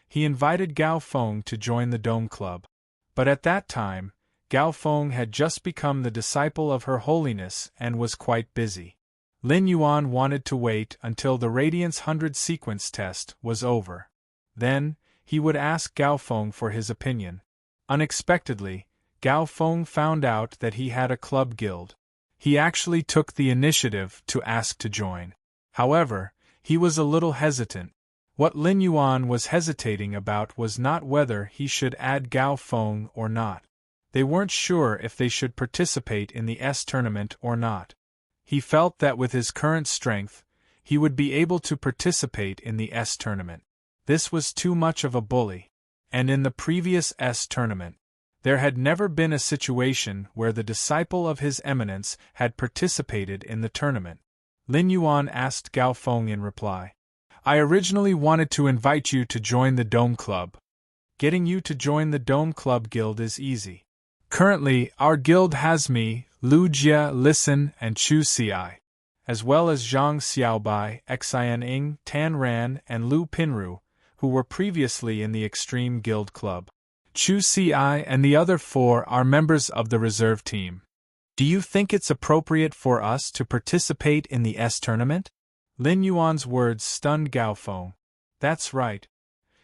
He invited Gao Feng to join the Dome Club. But at that time, Gao Feng had just become the disciple of Her Holiness and was quite busy. Lin Yuan wanted to wait until the Radiance 100 sequence test was over. Then, he would ask Gao Feng for his opinion. Unexpectedly, Gao Feng found out that he had a club guild. He actually took the initiative to ask to join. However, he was a little hesitant. What Lin Yuan was hesitating about was not whether he should add Gao Feng or not. They weren't sure if they should participate in the S tournament or not. He felt that with his current strength, he would be able to participate in the S tournament. This was too much of a bully. And in the previous S tournament, there had never been a situation where the disciple of His Eminence had participated in the tournament. Lin Yuan asked Gao Feng in reply, "I originally wanted to invite you to join the Dome Club. Getting you to join the Dome Club Guild is easy. Currently, our guild has me, Lu Jia, Listen, and Chu Xiai, as well as Zhang Xiaobai, Xian Ing, Tan Ran, and Lu Pinru, who were previously in the Extreme Guild Club. Chu Xiai and the other 4 are members of the reserve team. Do you think it's appropriate for us to participate in the S tournament?" Lin Yuan's words stunned Gao Feng. That's right.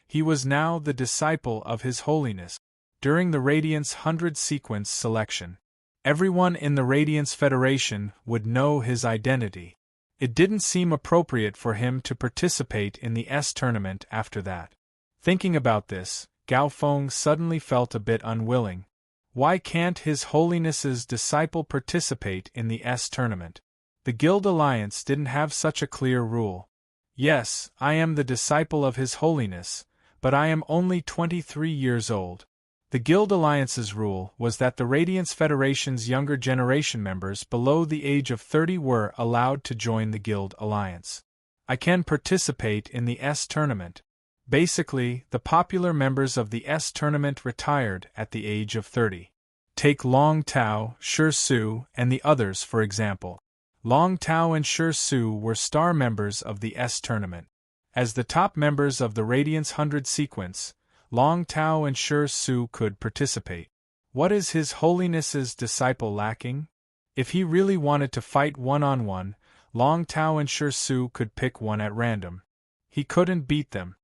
He was now the disciple of His Holiness. During the Radiance 100 sequence selection, everyone in the Radiance Federation would know his identity. It didn't seem appropriate for him to participate in the S tournament after that. Thinking about this, Gao Feng suddenly felt a bit unwilling. Why can't His Holiness's disciple participate in the S tournament? The Guild Alliance didn't have such a clear rule. Yes, I am the disciple of His Holiness, but I am only 23 years old. The Guild Alliance's rule was that the Radiance Federation's younger generation members below the age of 30 were allowed to join the Guild Alliance. I can participate in the S tournament. Basically, the popular members of the S tournament retired at the age of 30. Take Long Tao, Shi Su, and the others for example. Long Tao and Shi Su were star members of the S tournament. As the top members of the Radiance 100 sequence, Long Tao and Shi Su could participate. What is His Holiness's disciple lacking? If he really wanted to fight one-on-one, Long Tao and Shi Su could pick one at random. He couldn't beat them.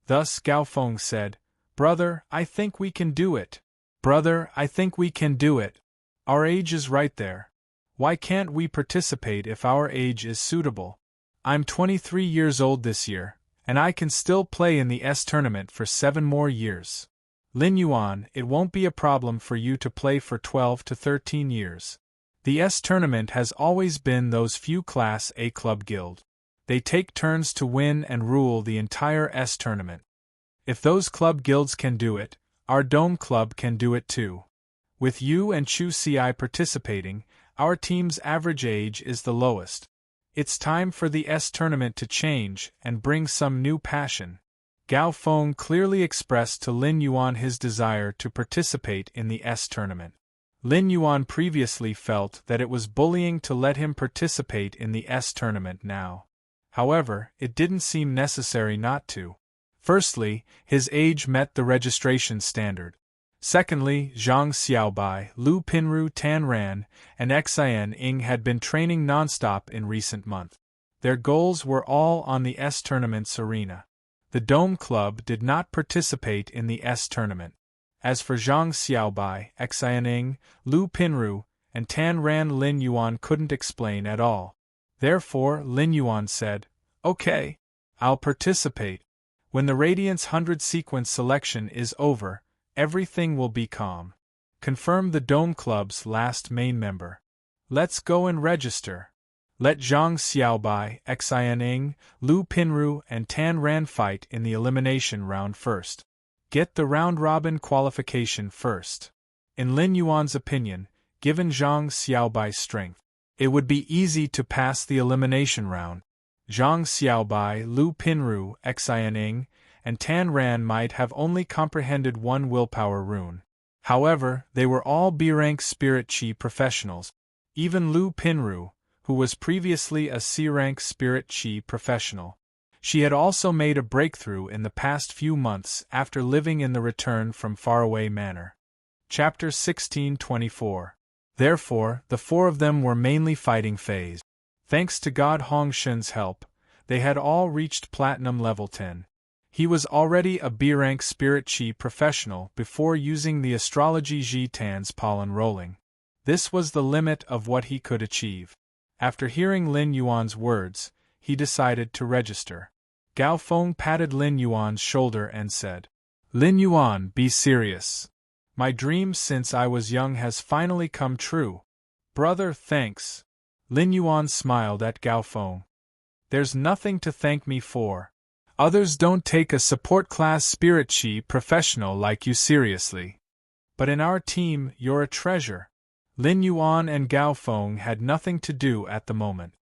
Thus Gao Feng said, "Brother, I think we can do it. Brother, I think we can do it. Our age is right there. Why can't we participate if our age is suitable? I'm 23 years old this year, and I can still play in the S tournament for 7 more years. Lin Yuan, it won't be a problem for you to play for 12 to 13 years. The S tournament has always been those few Class A club guild. They take turns to win and rule the entire S tournament. If those club guilds can do it, our Dome Club can do it too. With you and Chu Ci participating, our team's average age is the lowest. It's time for the S tournament to change and bring some new passion." Gao Feng clearly expressed to Lin Yuan his desire to participate in the S tournament. Lin Yuan previously felt that it was bullying to let him participate in the S tournament now. However, it didn't seem necessary not to. Firstly, his age met the registration standard. Secondly, Zhang Xiaobai, Lu Pinru Tan Ran, and Xian Ying had been training nonstop in recent months. Their goals were all on the S tournament's arena. The Dome Club did not participate in the S tournament. As for Zhang Xiaobai, Xian Ying, Lu Pinru, and Tan Ran, Lin Yuan couldn't explain at all. Therefore, Lin Yuan said, "Okay, I'll participate. When the Radiance 100 sequence selection is over, everything will be calm." Confirm the Dome Club's last main member. Let's go and register. Let Zhang Xiaobai, Xian Ying, Lu Pinru, and Tan Ran fight in the elimination round first. Get the round-robin qualification first. In Lin Yuan's opinion, given Zhang Xiaobai's strength, it would be easy to pass the elimination round. Zhang Xiaobai, Lu Pinru, Xian Ying, and Tan Ran might have only comprehended one willpower rune. However, they were all B-rank Spirit Chi professionals. Even Lu Pinru, who was previously a C-rank Spirit Chi professional. She had also made a breakthrough in the past few months after living in the Return from Faraway Manor. Chapter 1624. Therefore, the 4 of them were mainly fighting phase. Thanks to God Hongshen's help, they had all reached Platinum level 10. He was already a B-rank Spirit Chi professional before using the Astrology Ji Tan's pollen rolling. This was the limit of what he could achieve. After hearing Lin Yuan's words, he decided to register. Gao Feng patted Lin Yuan's shoulder and said, "Lin Yuan, be serious. My dream since I was young has finally come true. Brother, thanks." Lin Yuan smiled at Gao Feng. "There's nothing to thank me for. Others don't take a support class Spirit Chi professional like you seriously. But in our team, you're a treasure." Lin Yuan and Gao Feng had nothing to do at the moment.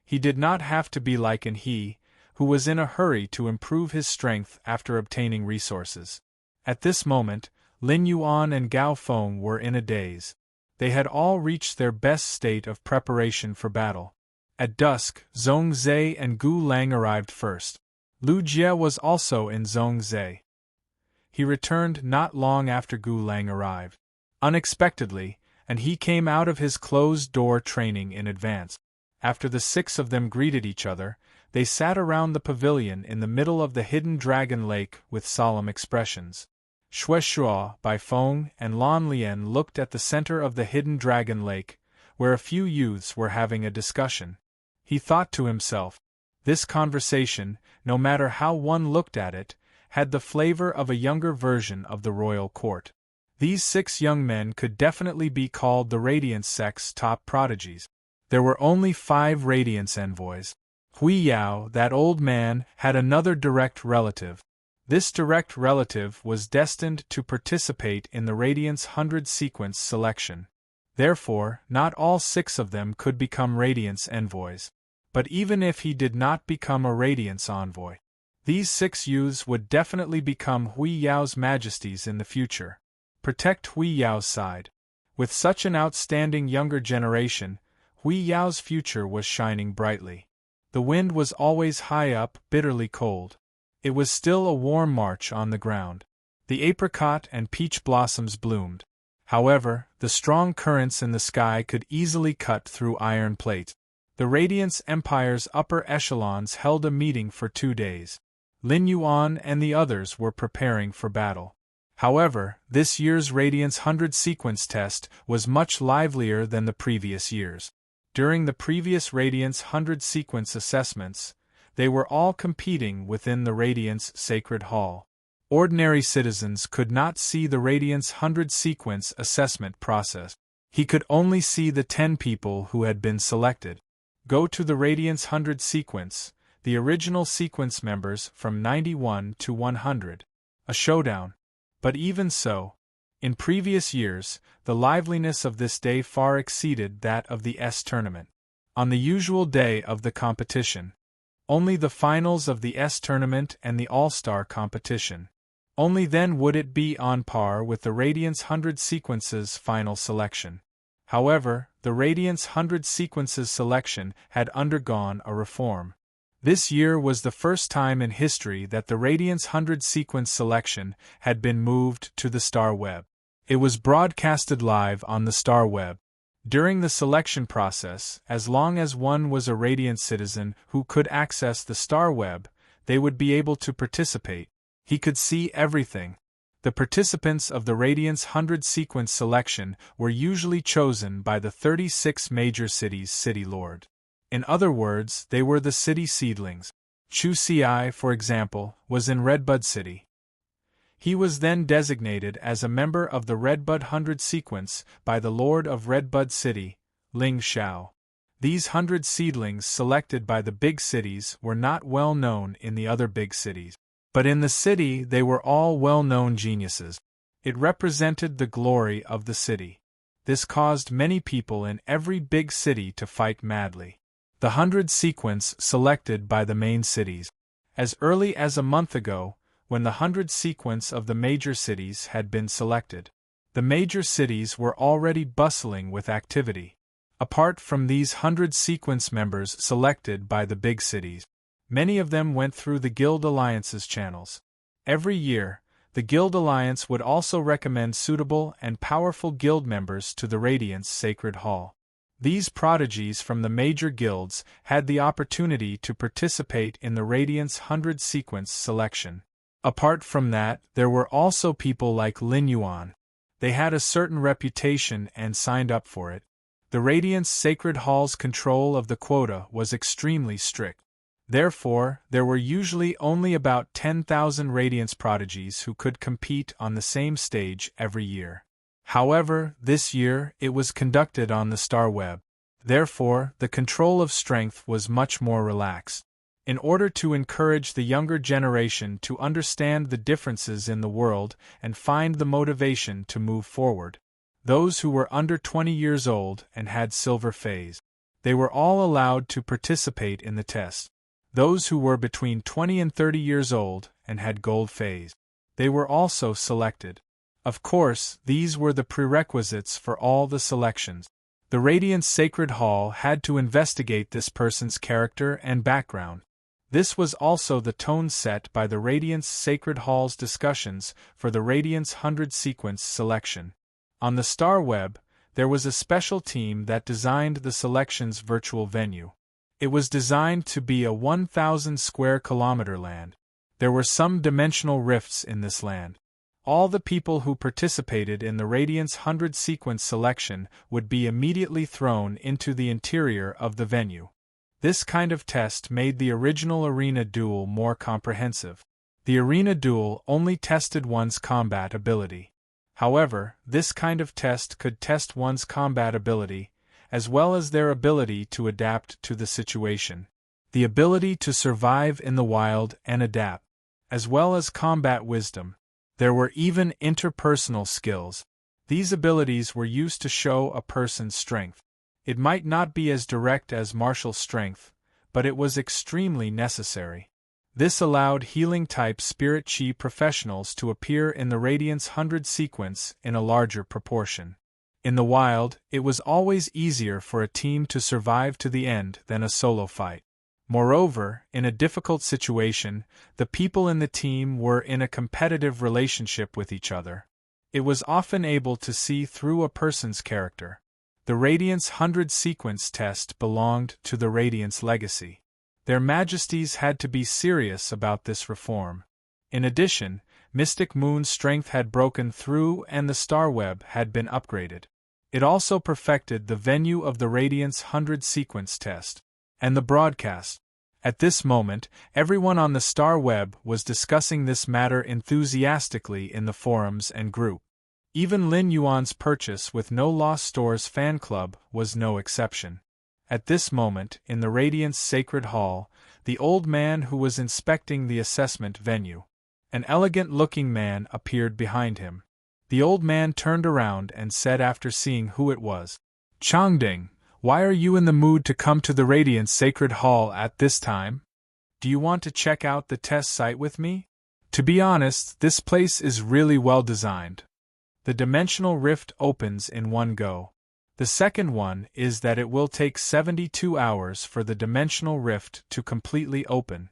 He did not have to be like he, who was in a hurry to improve his strength after obtaining resources. At this moment, Lin Yuan and Gao Feng were in a daze. They had all reached their best state of preparation for battle. At dusk, Zhong Zhe and Gu Lang arrived first. Lu Jie was also in Zhong Zhe. He returned not long after Gu Lang arrived. Unexpectedly, and he came out of his closed-door training in advance. After the 6 of them greeted each other, they sat around the pavilion in the middle of the hidden dragon lake with solemn expressions. Xue Shuo, Bai Feng, and Lan Lian looked at the center of the hidden dragon lake, where a few youths were having a discussion. He thought to himself, this conversation, no matter how one looked at it, had the flavor of a younger version of the royal court. These 6 young men could definitely be called the Radiance sect's top prodigies. There were only 5 Radiance envoys. Hui Yao, that old man, had another direct relative. This direct relative was destined to participate in the Radiance 100 sequence selection. Therefore, not all 6 of them could become Radiance envoys. But even if he did not become a Radiance envoy, these 6 youths would definitely become Hui Yao's majesties in the future. Protect Hui Yao's side. With such an outstanding younger generation, Hui Yao's future was shining brightly. The wind was always high up, bitterly cold. It was still a warm March on the ground. The apricot and peach blossoms bloomed. However, the strong currents in the sky could easily cut through iron plate. The Radiance Empire's upper echelons held a meeting for 2 days. Lin Yuan and the others were preparing for battle. However, this year's Radiance 100 sequence test was much livelier than the previous years. During the previous Radiance 100 sequence assessments, they were all competing within the Radiance Sacred Hall. Ordinary citizens could not see the Radiance 100 sequence assessment process. He could only see the 10 people who had been selected. Go to the Radiance 100 sequence, the original sequence members from 91 to 100. A showdown. But even so, in previous years, the liveliness of this day far exceeded that of the S tournament. On the usual day of the competition, only the finals of the S tournament and the All-Star competition. Only then would it be on par with the Radiance 100 sequences final selection. However, the Radiance 100 sequences selection had undergone a reform. This year was the first time in history that the Radiance 100 sequence selection had been moved to the Star Web. It was broadcasted live on the Star Web. During the selection process, as long as one was a Radiance citizen who could access the Star Web, they would be able to participate. He could see everything. The participants of the Radiance 100 sequence selection were usually chosen by the 36 major cities' city lord. In other words, they were the city seedlings. Chu Ci, for example, was in Redbud City. He was then designated as a member of the Redbud 100 sequence by the Lord of Redbud City, Ling Xiao. These 100 seedlings selected by the big cities were not well known in the other big cities. But in the city they were all well-known geniuses. It represented the glory of the city. This caused many people in every big city to fight madly. The 100 sequence selected by the main cities. As early as a month ago, when the 100 sequence of the major cities had been selected, the major cities were already bustling with activity. Apart from these 100 sequence members selected by the big cities, many of them went through the Guild Alliance's channels. Every year, the Guild Alliance would also recommend suitable and powerful guild members to the Radiance Sacred Hall. These prodigies from the major guilds had the opportunity to participate in the Radiance 100 sequence selection. Apart from that, there were also people like Lin Yuan. They had a certain reputation and signed up for it. The Radiance Sacred Hall's control of the quota was extremely strict. Therefore, there were usually only about 10,000 Radiance prodigies who could compete on the same stage every year. However, this year it was conducted on the Star Web. Therefore, the control of strength was much more relaxed. In order to encourage the younger generation to understand the differences in the world and find the motivation to move forward, those who were under 20 years old and had silver phase, they were all allowed to participate in the test. Those who were between 20 and 30 years old and had gold phase, they were also selected. Of course, these were the prerequisites for all the selections. The Radiance Sacred Hall had to investigate this person's character and background. This was also the tone set by the Radiance Sacred Hall's discussions for the Radiance 100 sequence selection. On the Star Web, there was a special team that designed the selection's virtual venue. It was designed to be a 1,000 square kilometer land. There were some dimensional rifts in this land. All the people who participated in the Radiance 100 sequence selection would be immediately thrown into the interior of the venue. This kind of test made the original arena duel more comprehensive. The arena duel only tested one's combat ability. However, this kind of test could test one's combat ability, as well as their ability to adapt to the situation. The ability to survive in the wild and adapt. as well as combat wisdom. There were even interpersonal skills. These abilities were used to show a person's strength. It might not be as direct as martial strength, but it was extremely necessary. This allowed healing-type spirit chi professionals to appear in the Radiance 100 sequence in a larger proportion. In the wild, it was always easier for a team to survive to the end than a solo fight. Moreover, in a difficult situation, the people in the team were in a competitive relationship with each other. It was often able to see through a person's character. The Radiance 100 sequence test belonged to the Radiance Legacy. Their Majesties had to be serious about this reform. In addition, Mystic Moon's strength had broken through and the star web had been upgraded. It also perfected the venue of the Radiance 100 sequence test. And the broadcast. At this moment, everyone on the star web was discussing this matter enthusiastically in the forums and group. Even Lin Yuan's purchase with No Lost Stores fan club was no exception. At this moment, in the Radiance Sacred Hall, the old man who was inspecting the assessment venue. An elegant-looking man appeared behind him. The old man turned around and said after seeing who it was, "Changding, why are you in the mood to come to the Radiance Sacred Hall at this time? Do you want to check out the test site with me? To be honest, this place is really well designed. The dimensional rift opens in one go. The second one is that it will take 72 hours for the dimensional rift to completely open.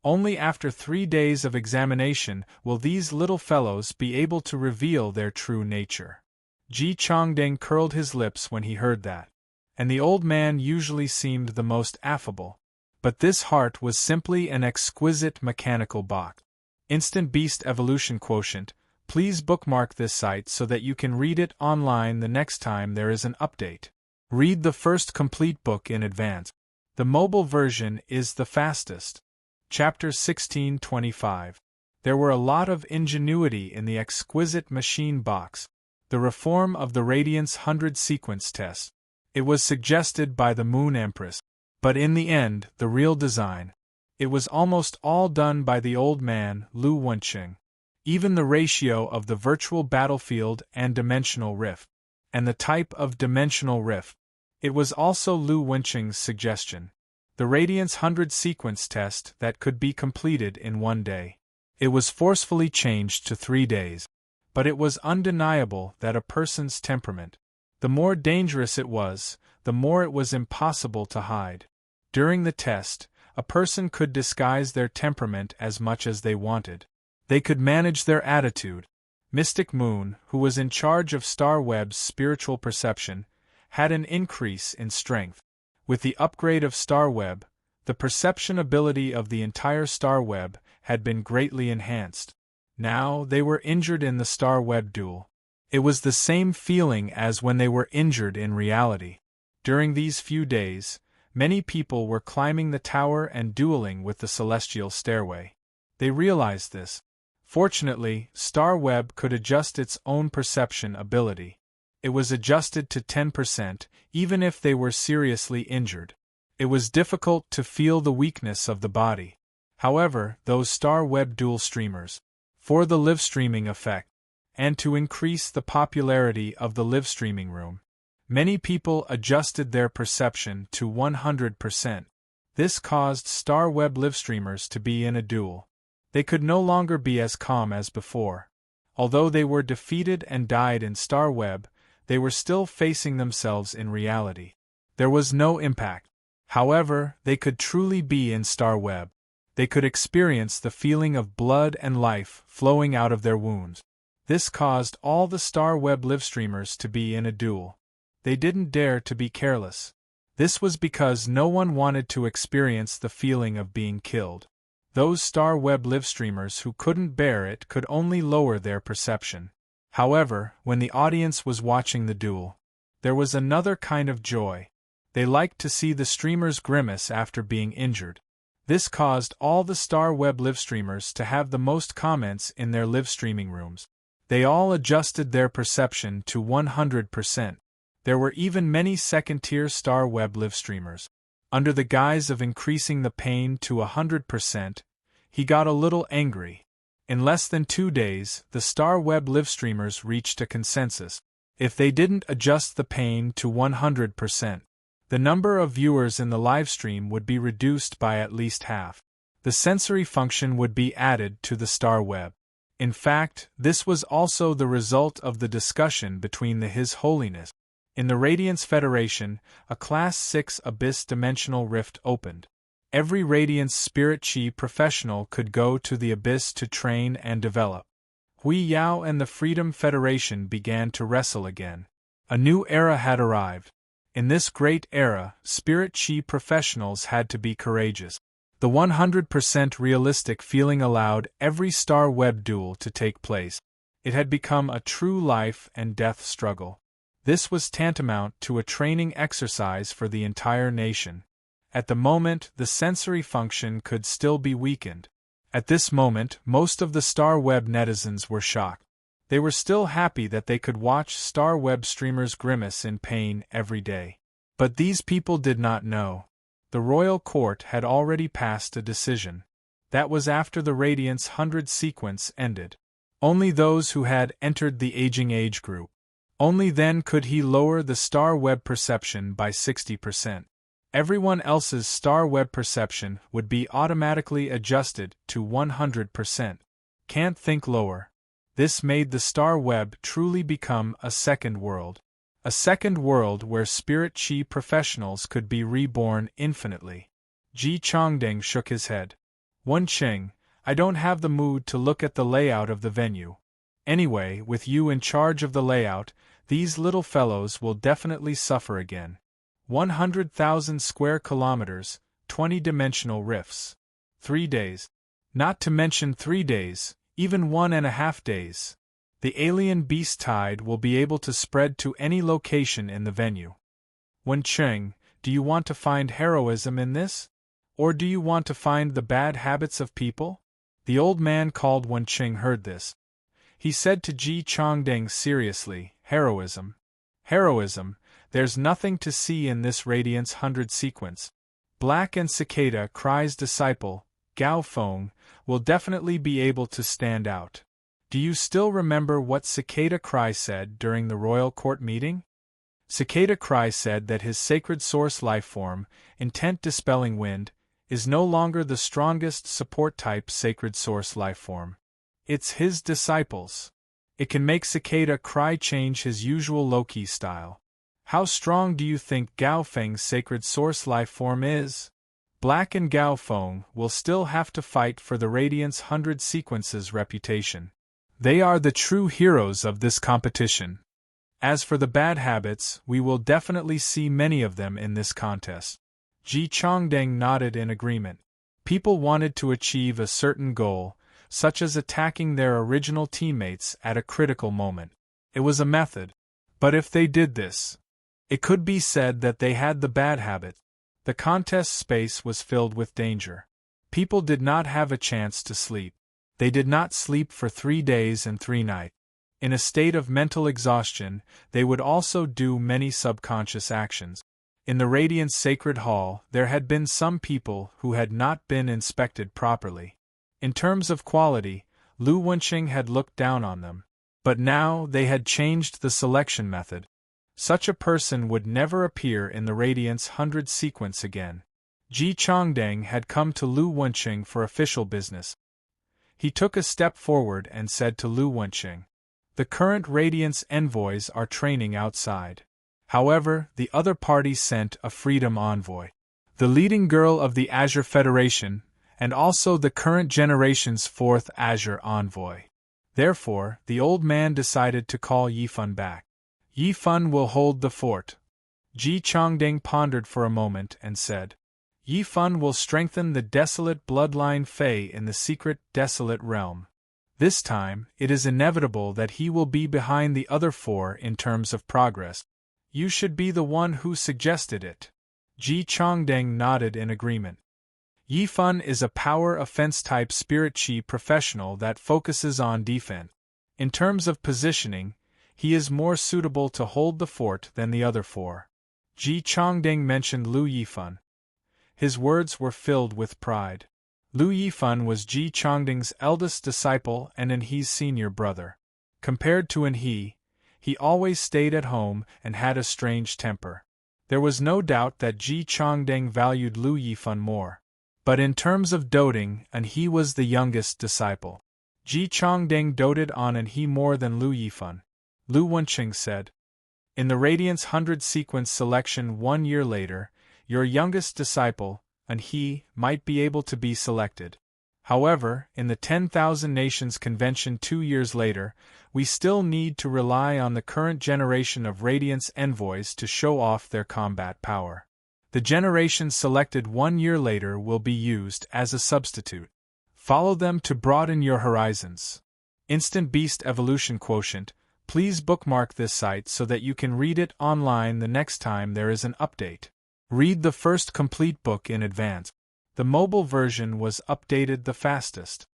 Only after 3 days of examination will these little fellows be able to reveal their true nature." Ji Changdeng curled his lips when he heard that. And the old man usually seemed the most affable. But this heart was simply an exquisite mechanical box. Instant Beast Evolution Quotient. Please bookmark this site so that you can read it online the next time there is an update. Read the first complete book in advance. The mobile version is the fastest. Chapter 1625. There were a lot of ingenuity in the exquisite machine box. The reform of the Radiance 100 sequence test. It was suggested by the Moon Empress. But in the end, the real design. It was almost all done by the old man, Lu Wenqing. Even the ratio of the virtual battlefield and dimensional rift. And the type of dimensional rift. It was also Lu Wenqing's suggestion. The Radiance 100 sequence test that could be completed in 1 day. It was forcefully changed to 3 days. But it was undeniable that a person's temperament. The more dangerous it was, the more it was impossible to hide. During the test, a person could disguise their temperament as much as they wanted. They could manage their attitude. Mystic Moon, who was in charge of Star Web's spiritual perception, had an increase in strength. With the upgrade of Star Web, the perception ability of the entire Star Web had been greatly enhanced. Now they were injured in the Star Web duel. It was the same feeling as when they were injured in reality. During these few days, many people were climbing the tower and dueling with the celestial stairway. They realized this. Fortunately, Star Web could adjust its own perception ability. It was adjusted to 10%, even if they were seriously injured. It was difficult to feel the weakness of the body. However, those Star Web dual streamers, for the live streaming effect, and to increase the popularity of the live streaming room, many people adjusted their perception to 100%. This caused Star Web live streamers to be in a duel. They could no longer be as calm as before. Although they were defeated and died in Star Web, they were still facing themselves in reality. There was no impact. However, they could truly be in Star Web. They could experience the feeling of blood and life flowing out of their wounds. This caused all the Star Web live streamers to be in a duel. They didn't dare to be careless. This was because no one wanted to experience the feeling of being killed. Those Star Web live streamers who couldn't bear it could only lower their perception. However, when the audience was watching the duel, there was another kind of joy. They liked to see the streamers grimace after being injured. This caused all the Star Web live streamers to have the most comments in their live streaming rooms. They all adjusted their perception to 100%. There were even many second-tier Star Web live streamers. Under the guise of increasing the pain to 100%, he got a little angry. In less than 2 days, the Star Web livestreamers reached a consensus. If they didn't adjust the pain to 100%, the number of viewers in the livestream would be reduced by at least half. The sensory function would be added to the Star Web. In fact, this was also the result of the discussion between His Holiness. In the Radiance Federation, a Class 6 Abyss Dimensional Rift opened. Every Radiance Spirit Chi professional could go to the Abyss to train and develop. Hui Yao and the Freedom Federation began to wrestle again. A new era had arrived. In this great era, Spirit Chi professionals had to be courageous. The 100% realistic feeling allowed every Star Web duel to take place. It had become a true life and death struggle. This was tantamount to a training exercise for the entire nation. At the moment, the sensory function could still be weakened. At this moment, most of the Star Web netizens were shocked. They were still happy that they could watch Star Web streamers grimace in pain every day. But these people did not know. The royal court had already passed a decision. That was after the Radiance 100 sequence ended. Only those who had entered the aging age group. Only then could he lower the Star Web perception by 60%. Everyone else's Star Web perception would be automatically adjusted to 100%. Can't think lower. This made the Star Web truly become a second world. A second world where Spirit Chi professionals could be reborn infinitely. Ji Chongdeng shook his head. Wenqing, I don't have the mood to look at the layout of the venue. Anyway, with you in charge of the layout, these little fellows will definitely suffer again. 100,000 square kilometers, 20-dimensional rifts. 3 days. Not to mention 3 days, even 1.5 days. The alien beast tide will be able to spread to any location in the venue. Wenqing, do you want to find heroism in this? Or do you want to find the bad habits of people? The old man called Wenqing heard this. He said to Ji Chongdeng seriously, heroism. Heroism, there's nothing to see in this Radiance 100 sequence. Black and Cicada Cry's disciple, Gao Feng, will definitely be able to stand out. Do you still remember what Cicada Cry said during the royal court meeting? Cicada Cry said that his sacred source lifeform, intent dispelling wind, is no longer the strongest support type sacred source lifeform. It's his disciples. It can make Cicada Cry change his usual low-key style. How strong do you think Gao Feng's sacred source lifeform is? Black and Gao Feng will still have to fight for the Radiance 100 sequence's reputation. They are the true heroes of this competition. As for the bad habits, we will definitely see many of them in this contest. Ji Chongdeng nodded in agreement. People wanted to achieve a certain goal, such as attacking their original teammates at a critical moment. It was a method. But if they did this, it could be said that they had the bad habit. The contest space was filled with danger. People did not have a chance to sleep. They did not sleep for 3 days and 3 nights. In a state of mental exhaustion, they would also do many subconscious actions. In the Radiance Sacred Hall, there had been some people who had not been inspected properly. In terms of quality, Lu Wenqing had looked down on them. But now they had changed the selection method. Such a person would never appear in the Radiance 100 sequence again. Ji Chongdeng had come to Lu Wenqing for official business. He took a step forward and said to Lu Wenqing, "The current Radiance envoys are training outside. However, the other party sent a freedom envoy. The leading girl of the Azure Federation, and also the current generation's 4th Azure envoy. Therefore, the old man decided to call Yifan back. Yifan will hold the fort." Ji Chongdeng pondered for a moment and said, "Yifan will strengthen the desolate bloodline Fei in the secret desolate realm. This time, it is inevitable that he will be behind the other 4 in terms of progress. You should be the one who suggested it." Ji Chongdeng nodded in agreement. Yifan is a power offense-type Spirit Chi professional that focuses on defense. In terms of positioning, he is more suitable to hold the fort than the other 4. Ji Chongdeng mentioned Lu Yifan. His words were filled with pride. Lu Yifan was Ji Chongding's eldest disciple and Enhe's senior brother. Compared to Enhe, he always stayed at home and had a strange temper. There was no doubt that Ji Chongding valued Lu Yifan more. But in terms of doting, Enhe was the youngest disciple. Ji Chongding doted on Enhe more than Lu Yifan. Lu Wenqing said. In the Radiance 100 sequence selection 1 year later, your youngest disciple, Enhe, might be able to be selected. However, in the 10,000 Nations Convention 2 years later, we still need to rely on the current generation of Radiance envoys to show off their combat power. The generation selected 1 year later will be used as a substitute. Follow them to broaden your horizons. Instant Beast Evolution Quotient. Please bookmark this site so that you can read it online the next time there is an update. Read the first complete book in advance. The mobile version was updated the fastest.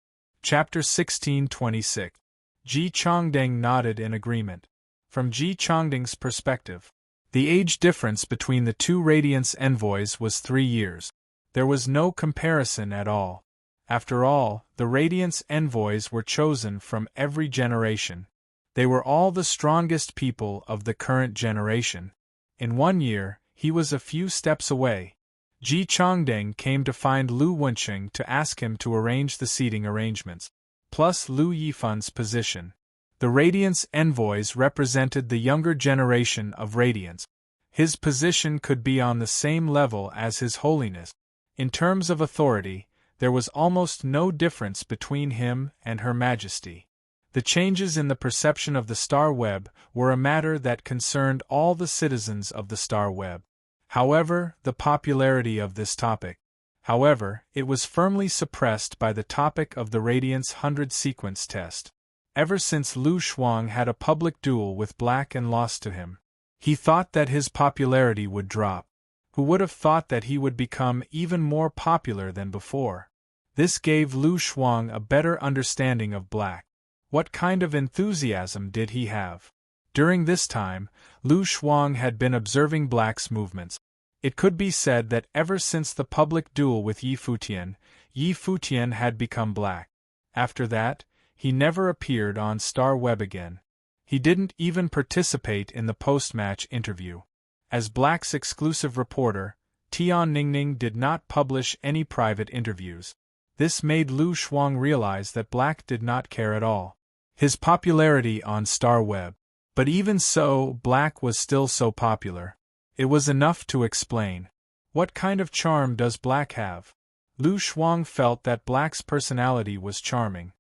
Chapter 1626. Ji Chongding nodded in agreement. From Ji Chongding's perspective, the age difference between the two Radiance envoys was 3 years. There was no comparison at all. After all, the Radiance envoys were chosen from every generation. They were all the strongest people of the current generation. In 1 year, he was a few steps away. Ji Chongding came to find Lu Wenqing to ask him to arrange the seating arrangements, plus Lu Yifan's position. The Radiance envoys represented the younger generation of Radiance. His position could be on the same level as His Holiness. In terms of authority, there was almost no difference between him and Her Majesty. The changes in the perception of the star web were a matter that concerned all the citizens of the star web. However, the popularity of this topic. However, it was firmly suppressed by the topic of the Radiance 100 sequence test. Ever since Lu Shuang had a public duel with Black and lost to him, he thought that his popularity would drop. Who would have thought that he would become even more popular than before? This gave Lu Shuang a better understanding of Black. What kind of enthusiasm did he have? During this time, Lu Shuang had been observing Black's movements. It could be said that ever since the public duel with Yi Futian had become Black. After that, he never appeared on Star Web again. He didn't even participate in the post-match interview. As Black's exclusive reporter, Tian Ningning did not publish any private interviews. This made Lu Shuang realize that Black did not care at all. His popularity on Star Web. But even so, Black was still so popular. It was enough to explain. What kind of charm does Black have? Lu Shuang felt that Black's personality was charming.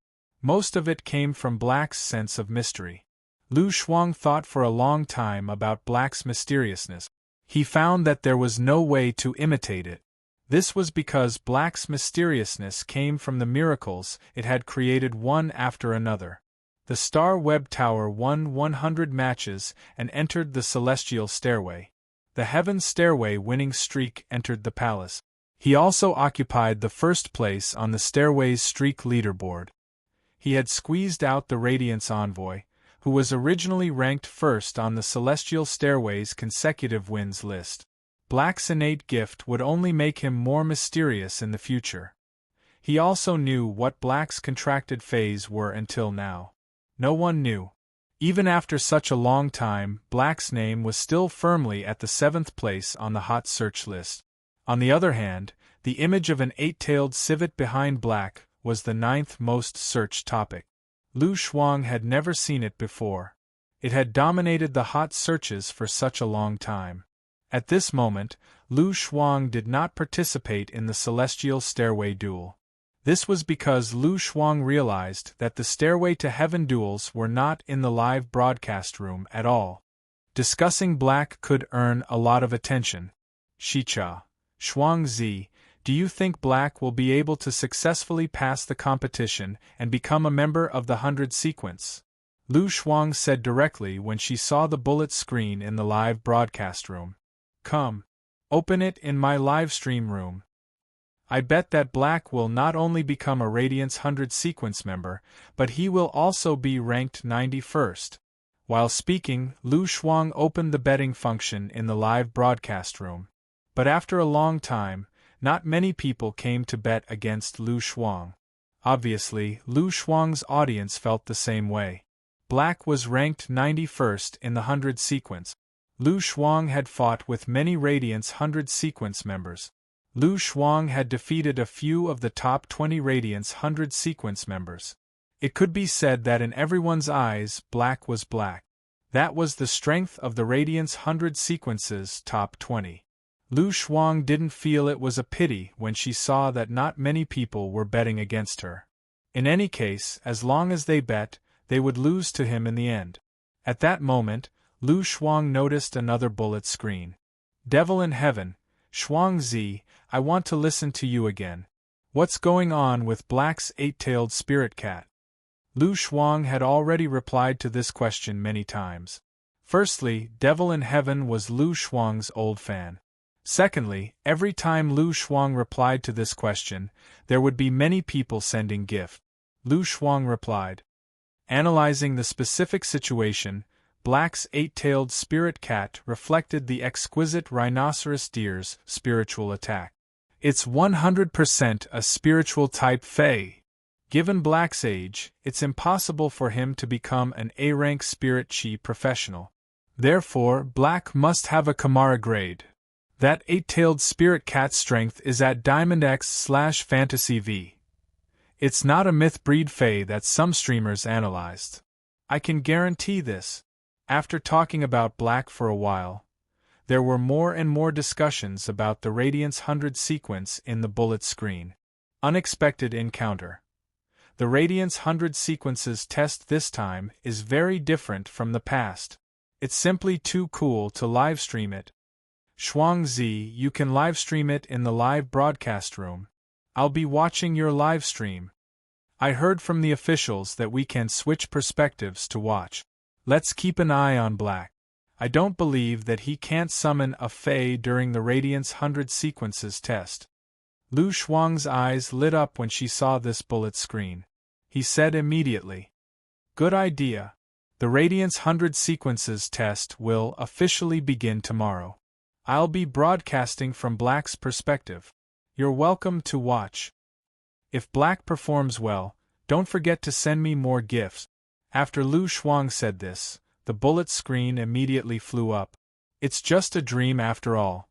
Most of it came from Black's sense of mystery. Lu Shuang thought for a long time about Black's mysteriousness. He found that there was no way to imitate it. This was because Black's mysteriousness came from the miracles it had created one after another. The Star Web Tower won 100 matches and entered the Celestial Stairway. The Heaven Stairway winning streak entered the palace. He also occupied the first place on the Stairway's streak leaderboard. He had squeezed out the Radiance Envoy, who was originally ranked first on the Celestial Stairway's consecutive wins list. Black's innate gift would only make him more mysterious in the future. He also knew what Black's contracted phase were until now. No one knew. Even after such a long time, Black's name was still firmly at the 7th place on the hot search list. On the other hand, the image of an 8-tailed civet behind Black was the 9th most searched topic. Lu Shuang had never seen it before. It had dominated the hot searches for such a long time. At this moment, Lu Shuang did not participate in the Celestial Stairway duel. This was because Lu Shuang realized that the Stairway to Heaven duels were not in the live broadcast room at all. Discussing Black could earn a lot of attention. Shicha, Shuangzi, do you think Black will be able to successfully pass the competition and become a member of the 100 sequence? Lu Shuang said directly when she saw the bullet screen in the live broadcast room. Come. Open it in my live stream room. I bet that Black will not only become a Radiance 100 sequence member, but he will also be ranked 91st. While speaking, Lu Shuang opened the betting function in the live broadcast room. But after a long time, Not many people came to bet against Lu Shuang. Obviously, Lu Shuang's audience felt the same way. Black was ranked 91st in the 100 sequence. Lu Shuang had fought with many Radiant's 100 sequence members. Lu Shuang had defeated a few of the top 20 Radiant's 100 sequence members. It could be said that in everyone's eyes, Black was Black. That was the strength of the Radiant's 100 sequences top 20. Lu Shuang didn't feel it was a pity when she saw that not many people were betting against her. In any case, as long as they bet, they would lose to him in the end. At that moment, Lu Shuang noticed another bullet screen. Devil in heaven, Shuangzi, I want to listen to you again. What's going on with Black's eight-tailed spirit cat? Lu Shuang had already replied to this question many times. Firstly, Devil in heaven was Lu Shuang's old fan. Secondly, every time Lu Shuang replied to this question, there would be many people sending gifts. Lu Shuang replied. Analyzing the specific situation, Black's eight-tailed spirit cat reflected the exquisite rhinoceros deer's spiritual attack. It's 100% a spiritual type Fae. Given Black's age, it's impossible for him to become an A-rank spirit chi professional. Therefore, Black must have a Kamara grade. That eight-tailed spirit cat's strength is at Diamond X/Fantasy V. It's not a myth breed Fae that some streamers analyzed. I can guarantee this. After talking about Black for a while, there were more and more discussions about the Radiance 100 sequence in the bullet screen. Unexpected encounter. The Radiance 100 sequences test this time is very different from the past. It's simply too cool to livestream it. Shuangzi, you can livestream it in the live broadcast room. I'll be watching your live stream. I heard from the officials that we can switch perspectives to watch. Let's keep an eye on Black. I don't believe that he can't summon a Fae during the Radiance 100 sequences test. Lu Shuang's eyes lit up when she saw this bullet screen. He said immediately. Good idea. The Radiance 100 sequences test will officially begin tomorrow. I'll be broadcasting from Black's perspective. You're welcome to watch. If Black performs well, don't forget to send me more gifts. After Lu Shuang said this, the bullet screen immediately flew up. It's just a dream after all.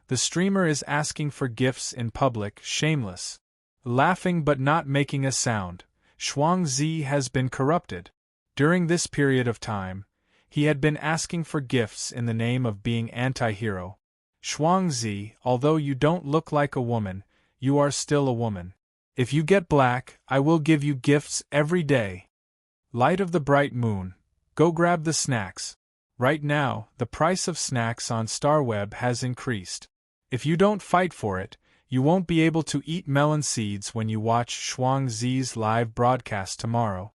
The streamer is asking for gifts in public, shameless. Laughing but not making a sound. Shuangzi has been corrupted. During this period of time, he had been asking for gifts in the name of being anti-hero. Shuangzi, although you don't look like a woman, you are still a woman. If you get Black, I will give you gifts every day. Light of the bright moon, go grab the snacks. Right now, the price of snacks on StarWeb has increased. If you don't fight for it, you won't be able to eat melon seeds when you watch Shuangzi's live broadcast tomorrow.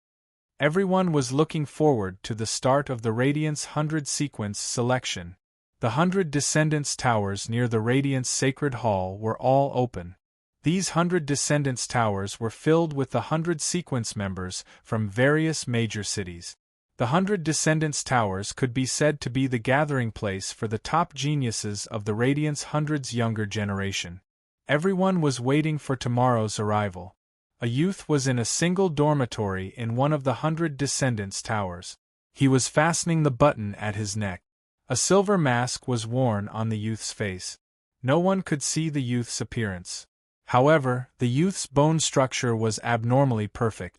Everyone was looking forward to the start of the Radiance 100 sequence selection. The 100 Descendants towers near the Radiance Sacred Hall were all open. These 100 Descendants towers were filled with the 100 sequence members from various major cities. The 100 Descendants towers could be said to be the gathering place for the top geniuses of the Radiance 100's younger generation. Everyone was waiting for tomorrow's arrival. A youth was in a single dormitory in one of the 100 Descendants towers. He was fastening the button at his neck. A silver mask was worn on the youth's face. No one could see the youth's appearance. However, the youth's bone structure was abnormally perfect.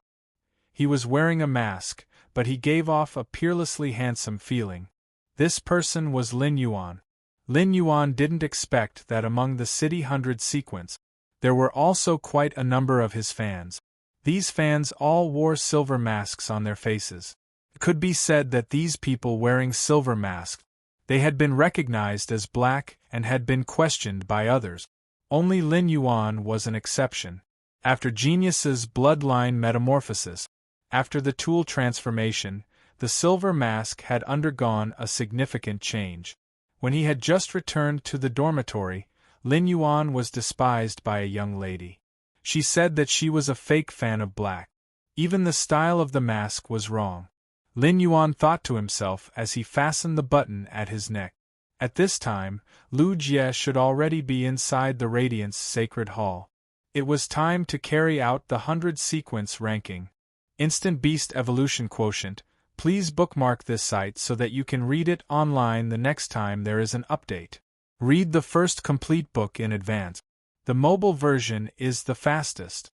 He was wearing a mask, but he gave off a peerlessly handsome feeling. This person was Lin Yuan. Lin Yuan didn't expect that among the City 100 sequence, there were also quite a number of his fans. These fans all wore silver masks on their faces. It could be said that these people wearing silver masks, they had been recognized as Black and had been questioned by others. Only Lin Yuan was an exception. After Genius's bloodline metamorphosis, after the tool transformation, the silver mask had undergone a significant change. When he had just returned to the dormitory, Lin Yuan was despised by a young lady. She said that she was a fake fan of Black. Even the style of the mask was wrong. Lin Yuan thought to himself as he fastened the button at his neck. At this time, Lu Jie should already be inside the Radiance Sacred Hall. It was time to carry out the 100 sequence ranking. Instant Beast Evolution Quotient. Please bookmark this site so that you can read it online the next time there is an update. Read the first complete book in advance. The mobile version is the fastest.